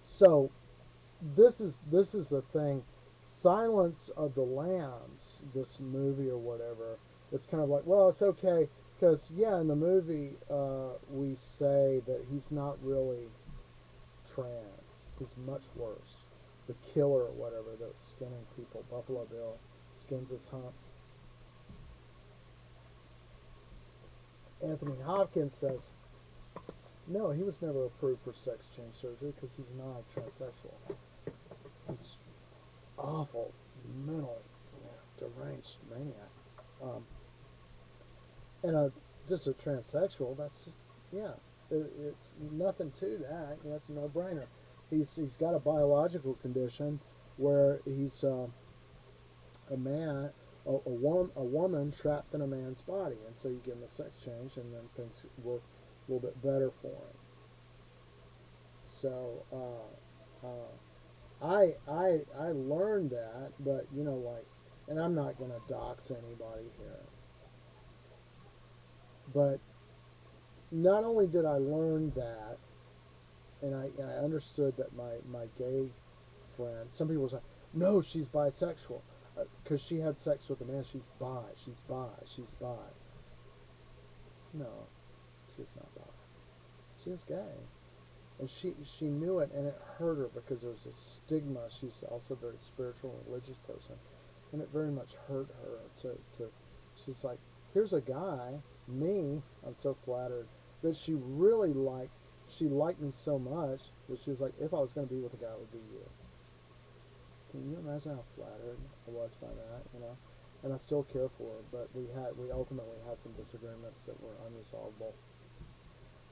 So this is a thing. Silence of the Lambs, this movie or whatever, it's kind of like, well, it's okay because yeah, in the movie we say that he's not really trans. He's much worse. The killer or whatever that's skinning people, Buffalo Bill, skins his humps. Anthony Hopkins says, no, he was never approved for sex change surgery because he's not transsexual. He's awful, mental, deranged maniac. And just a transsexual, that's just, yeah, it's nothing to that. It's a no-brainer. He's got a biological condition where he's a man, a woman trapped in a man's body, and so you give him a sex change, and then things work a little bit better for him. So I learned that, but like, and I'm not gonna dox anybody here, but not only did I learn that, and I understood that my gay friend, some people were like, no, she's bisexual, because she had sex with a man. She's bi. She's bi. No, she's not bi. She's gay. And she knew it, and it hurt her because there was a stigma. She's also a very spiritual and religious person, and it very much hurt her to she's like, here's a guy, me, I'm so flattered, that she really liked. She liked me so much that she was like, if I was going to be with a guy, it would be you. Can you imagine how flattered I was by that, And I still care for her, but we ultimately had some disagreements that were unresolvable.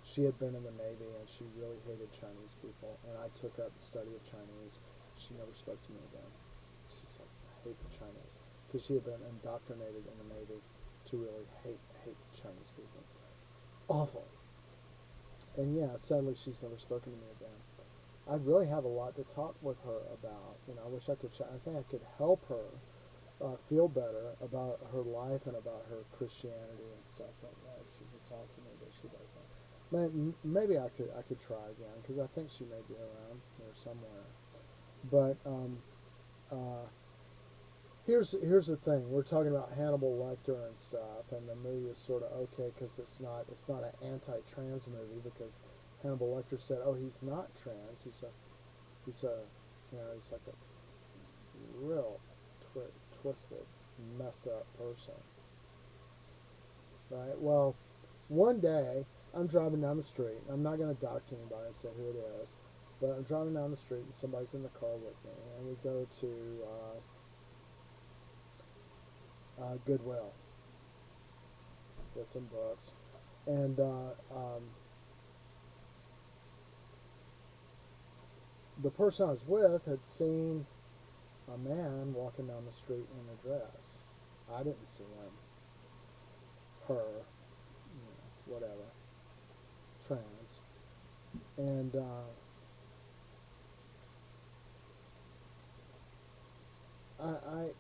She had been in the Navy, and she really hated Chinese people, and I took up the study of Chinese. She never spoke to me again. She's like, I hate the Chinese, because she had been indoctrinated in the Navy to really hate Chinese people. Awful. And yeah, sadly, she's never spoken to me again. I really have a lot to talk with her about. I wish I could. I think I could help her feel better about her life and about her Christianity and stuff like that. She could talk to me, but she doesn't. Maybe I could try again, because I think she may be around here somewhere. But here's the thing. We're talking about Hannibal Lecter and stuff, and the movie is sort of okay because it's not an anti-trans movie, because Hannibal Lecter said, "Oh, he's not trans. He's like a real twisted, messed up person." Right? Well, one day I'm driving down the street. I'm not going to dox anybody and say who it is, but I'm driving down the street and somebody's in the car with me, and we go to Goodwill, get some books, and the person I was with had seen a man walking down the street in a dress. I didn't see him. Her, whatever, trans, and I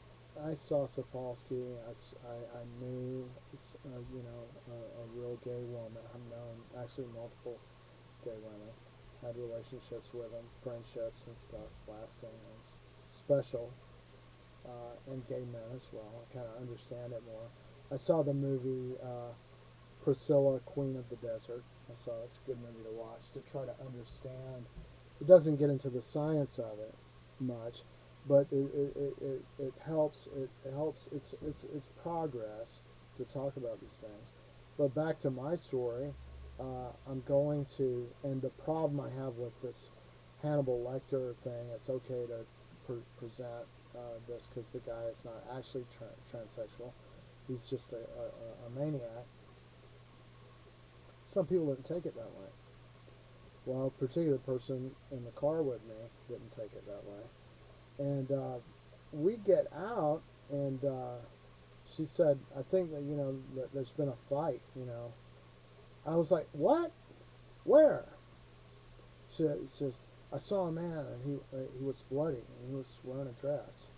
saw Sapolsky. I knew a real gay woman. I've known actually multiple gay women. Had relationships with them, friendships and stuff, lasting and special, and gay men as well. I kind of understand it more. I saw the movie Priscilla, Queen of the Desert. It's a good movie to watch to try to understand. It doesn't get into the science of it much, but it helps. It helps. It's progress to talk about these things. But back to my story, I'm going to, and the problem I have with this Hannibal Lecter thing, it's okay to present this because the guy is not actually transsexual. He's just a maniac. Some people didn't take it that way. Well, a particular person in the car with me didn't take it that way. And we get out, and she said, I think that, that there's been a fight, I was like, what? Where? She says, I saw a man, and he was bloody, and he was wearing a dress.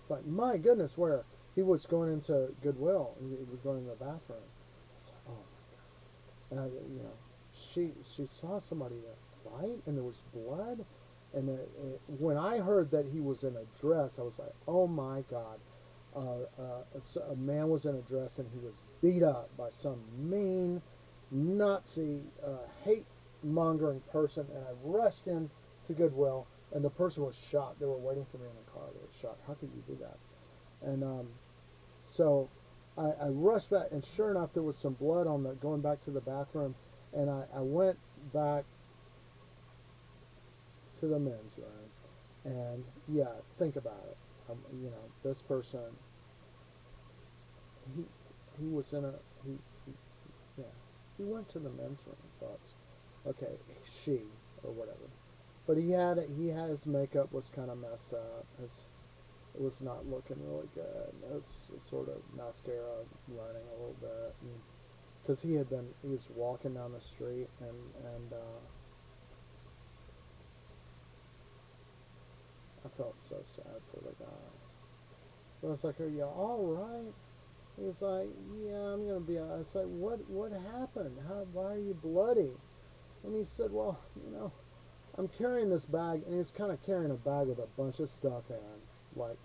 It's like, my goodness, where? He was going into Goodwill. He was going to the bathroom. I said, oh my God. And she saw somebody fight, and there was blood. And when I heard that he was in a dress, I was like, oh my God. A man was in a dress, and he was beat up by some mean Nazi hate-mongering person. And I rushed in to Goodwill, and the person was shot. They were waiting for me in the car. They were shot. How could you do that? And so I rushed back, and sure enough, there was some blood on the going back to the bathroom. And I went back to the men's room, and yeah, think about it. This person, he was in a he yeah, he went to the men's room, folks. Okay, she or whatever, but he had his makeup was kind of messed up. It was not looking really good. It was sort of mascara running a little bit, because he was walking down the street, and I felt so sad for the guy. But I was like, are you all right? He's like, yeah, I'm gonna be. I said, what happened? Why are you bloody? And he said, well, I'm carrying this bag, and he's kind of carrying a bag with a bunch of stuff in, like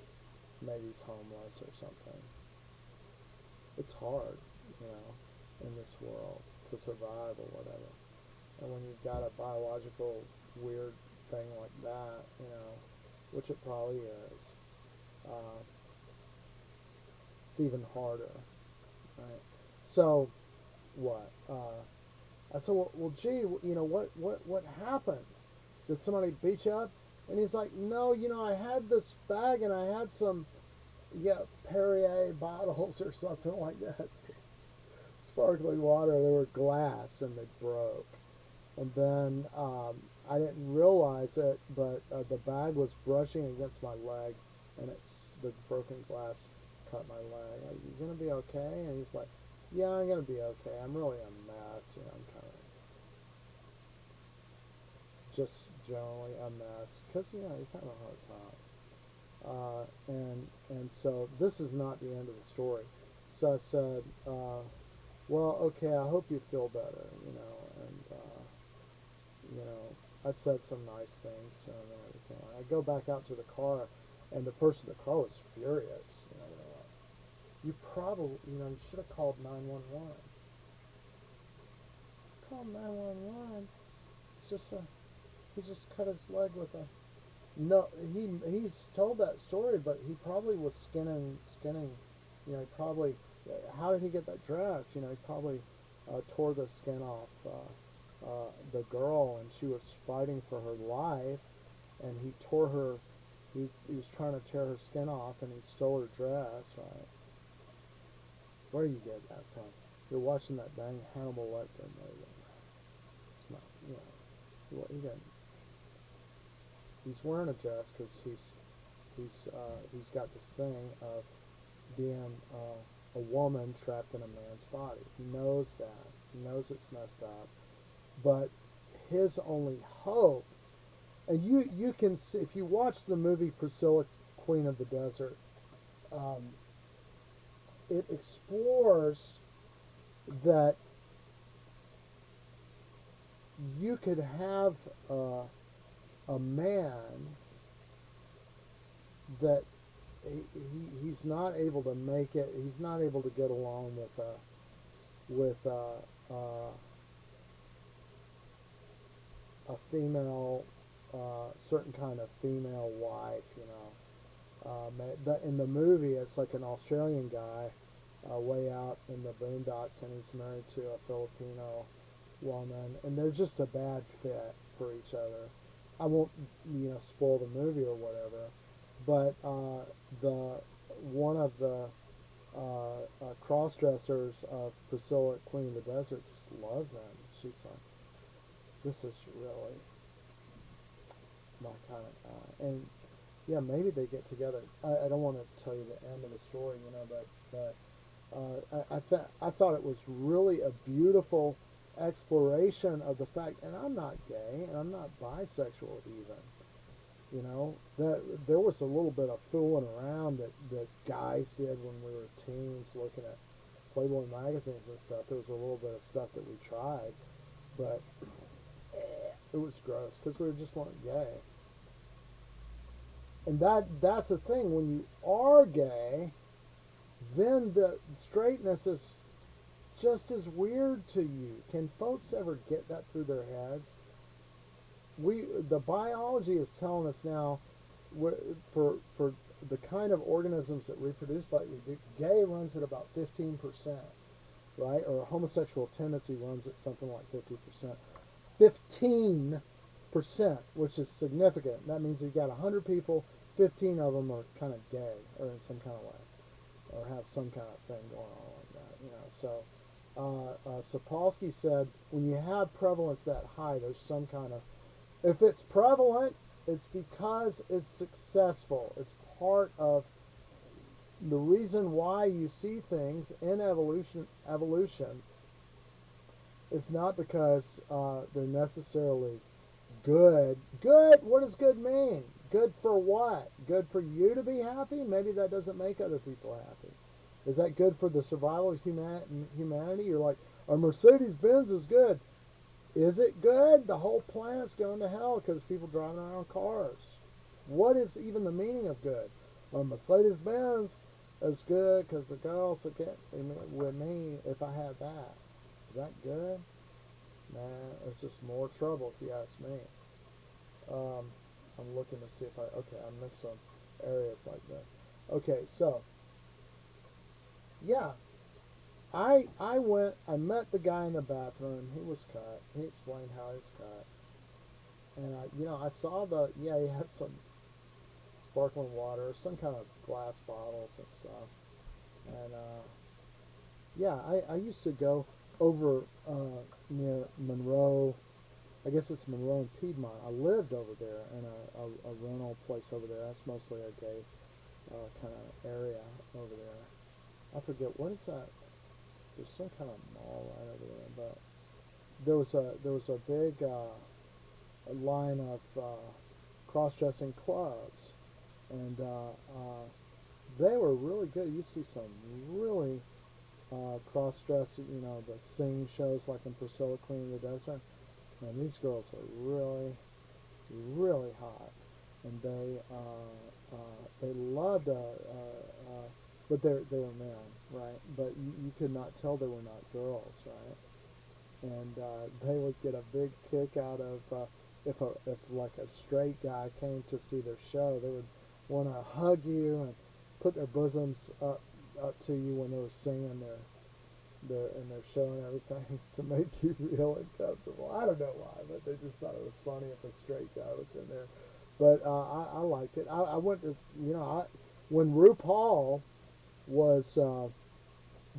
maybe he's homeless or something. It's hard, in this world to survive or whatever. And when you've got a biological weird thing like that, which it probably is, it's even harder, right? So, what? I said, well, gee, what happened? Did somebody beat you up? And he's like, no, I had this bag, and I had some, Perrier bottles or something like that. Sparkling water. They were glass, and they broke. And then I didn't realize it, but the bag was brushing against my leg, and the broken glass cut my leg. Are you gonna be okay? And he's like, yeah, I'm gonna be okay. I'm really a mess. I'm kind of just generally a mess because he's having a hard time. And so this is not the end of the story. So I said, well, okay, I hope you feel better, and I said some nice things to him and everything. I go back out to the car, and the person in the car was furious. They're like, you probably, you should have called 911. Call 911. It's just he just cut his leg with a. No, he's told that story, but he probably was skinning. He probably. How did he get that dress? He probably tore the skin off the girl, and she was fighting for her life, and he tore her. He was trying to tear her skin off, and he stole her dress. Right? Where do you get that from? You're watching that dang Hannibal Lecter movie. It's not. He didn't. He's wearing a dress because he's got this thing of being a woman trapped in a man's body. He knows that. He knows it's messed up. But his only hope, and you can see, if you watch the movie Priscilla, Queen of the Desert, it explores that you could have a man that he's not able to make it. He's not able to get along with a female, certain kind of female wife. In the movie, it's like an Australian guy way out in the boondocks, and he's married to a Filipino woman, and they're just a bad fit for each other. I won't, spoil the movie or whatever, but the one of the cross dressers of Priscilla, Queen of the Desert, just loves him. She's like, this is really my kind of guy. And yeah, maybe they get together. I don't want to tell you the end of the story, but I thought it was really a beautiful exploration of the fact, and I'm not gay, and I'm not bisexual even. That there was a little bit of fooling around that guys did when we were teens, looking at Playboy magazines and stuff. There was a little bit of stuff that we tried, but it was gross because we just weren't gay. And that's the thing. When you are gay, then the straightness is just as weird to you. Can folks ever get that through their heads? The biology is telling us now, for the kind of organisms that reproduce like we do, gay runs at about 15%, right? Or homosexual tendency runs at something like 50%. 15%, which is significant. That means you've got 100 people, 15 of them are kind of gay or in some kind of way, or have some kind of thing going on like that. So Sapolsky said when you have prevalence that high, there's some kind of, if it's prevalent, it's because it's successful. It's part of the reason why you see things in evolution. It's not because they're necessarily good. Good, what does good mean? Good for what? Good for you to be happy? Maybe that doesn't make other people happy. Is that good for the survival of humanity? You're like, a Mercedes-Benz is good. Is it good? The whole planet's going to hell because people driving around cars. What is even the meaning of good? A Mercedes-Benz is good because the girls will get with me if I had that. Is that good? Nah, it's just more trouble if you ask me. I'm looking to see if I missed some areas like this. Okay, so yeah, I met the guy in the bathroom. He was cut. He explained how he's cut, and I saw he has some sparkling water, some kind of glass bottles and stuff, and yeah, I used to go over near Monroe. I guess it's Monroe and Piedmont. I lived over there in a rental place over there. That's mostly a gay kind of area over there. I forget, what is that? There's some kind of mall right over there, but there was a big line of cross-dressing clubs, and they were really good. You see some really cross-dressing, the sing shows like in Priscilla, Queen of the Desert. Man, these girls are really, really hot, and they loved but they were men, right? But you could not tell they were not girls, right? And they would get a big kick out of if like a straight guy came to see their show, they would want to hug you and put their bosoms up to you when they were singing their show and everything to make you feel uncomfortable. I don't know why, but they just thought it was funny if a straight guy was in there. But I liked it. I went to when RuPaul was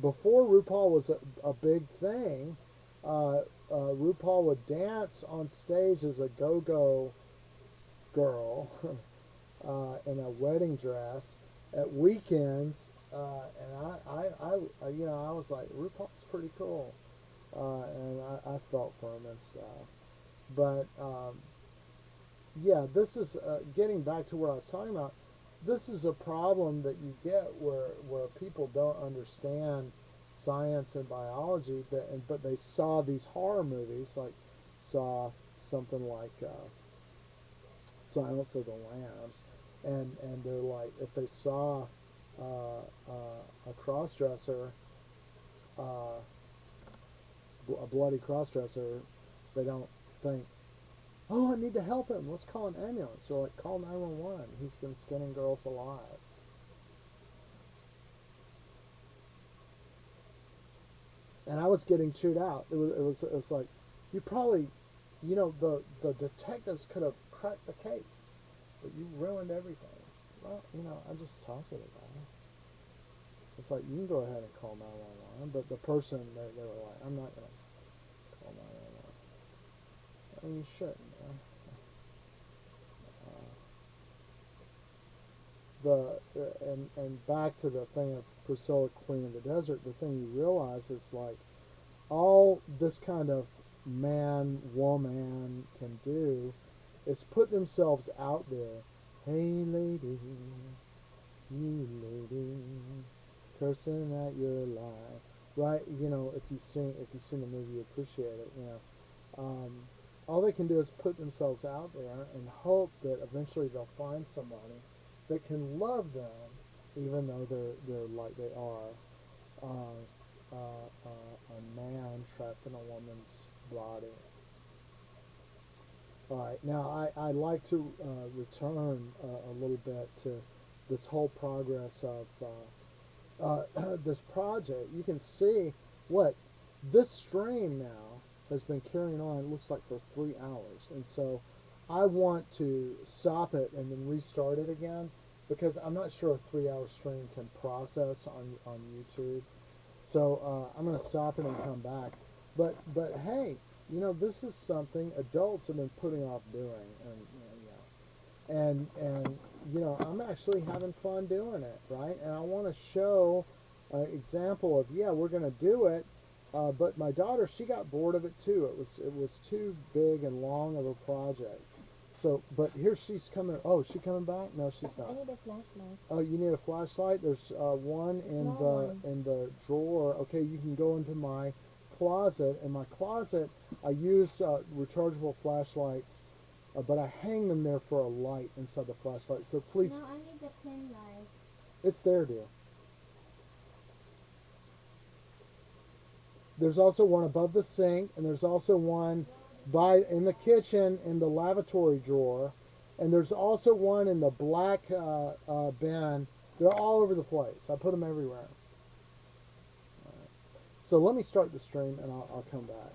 before RuPaul was a big thing. RuPaul would dance on stage as a go-go girl in a wedding dress at weekends, and I was like, RuPaul's pretty cool, and I felt for him and stuff. But yeah, this is getting back to what I was talking about. This is a problem that you get where people don't understand science and biology, but they saw these horror movies, like saw something like Silence of the Lambs, and they're like, if they saw a crossdresser, a bloody crossdresser, they don't think, oh, I need to help him. Let's call an ambulance. They're like, call 911. He's been skinning girls alive. and I was getting chewed out. It was like, you probably, the detectives could have cracked the case, but you ruined everything. Well, I just toss it at them. It's like, you can go ahead and call 911, but the person, they were like, I'm not gonna call 911. I mean, you shouldn't, man. And back to the thing of Priscilla, Queen of the Desert, the thing you realize is like all this kind of man, woman can do is put themselves out there. Hey lady, you lady, cursing at your life, right? If you've seen the movie, you appreciate it. All they can do is put themselves out there and hope that eventually they'll find somebody that can love them, even though they're like they are a man trapped in a woman's body. All right, now I like to return a little bit to this whole progress of this project. You can see what this stream now has been carrying on, it looks like, for 3 hours. And so I want to stop it and then restart it again, because I'm not sure a 3 hour stream can process on YouTube. So I'm going to stop it and come back. But hey, this is something adults have been putting off doing, and I'm actually having fun doing it, right? And I want to show an example of, yeah, we're going to do it, but my daughter, she got bored of it too. It was too big and long of a project. So, but here she's coming. Oh, is she coming back? No, she's I not. need a flashlight. Oh, you need a flashlight. There's one in Small one. in the drawer. Okay, you can go into my closet. In my closet, I use rechargeable flashlights, but I hang them there for a light inside the flashlight. So please, No, I need the pin light. it's there, dear. There's also one above the sink, and there's also one in the kitchen in the lavatory drawer, and there's also one in the black bin. They're all over the place. I put them everywhere. All right. So let me start the stream, and I'll come back.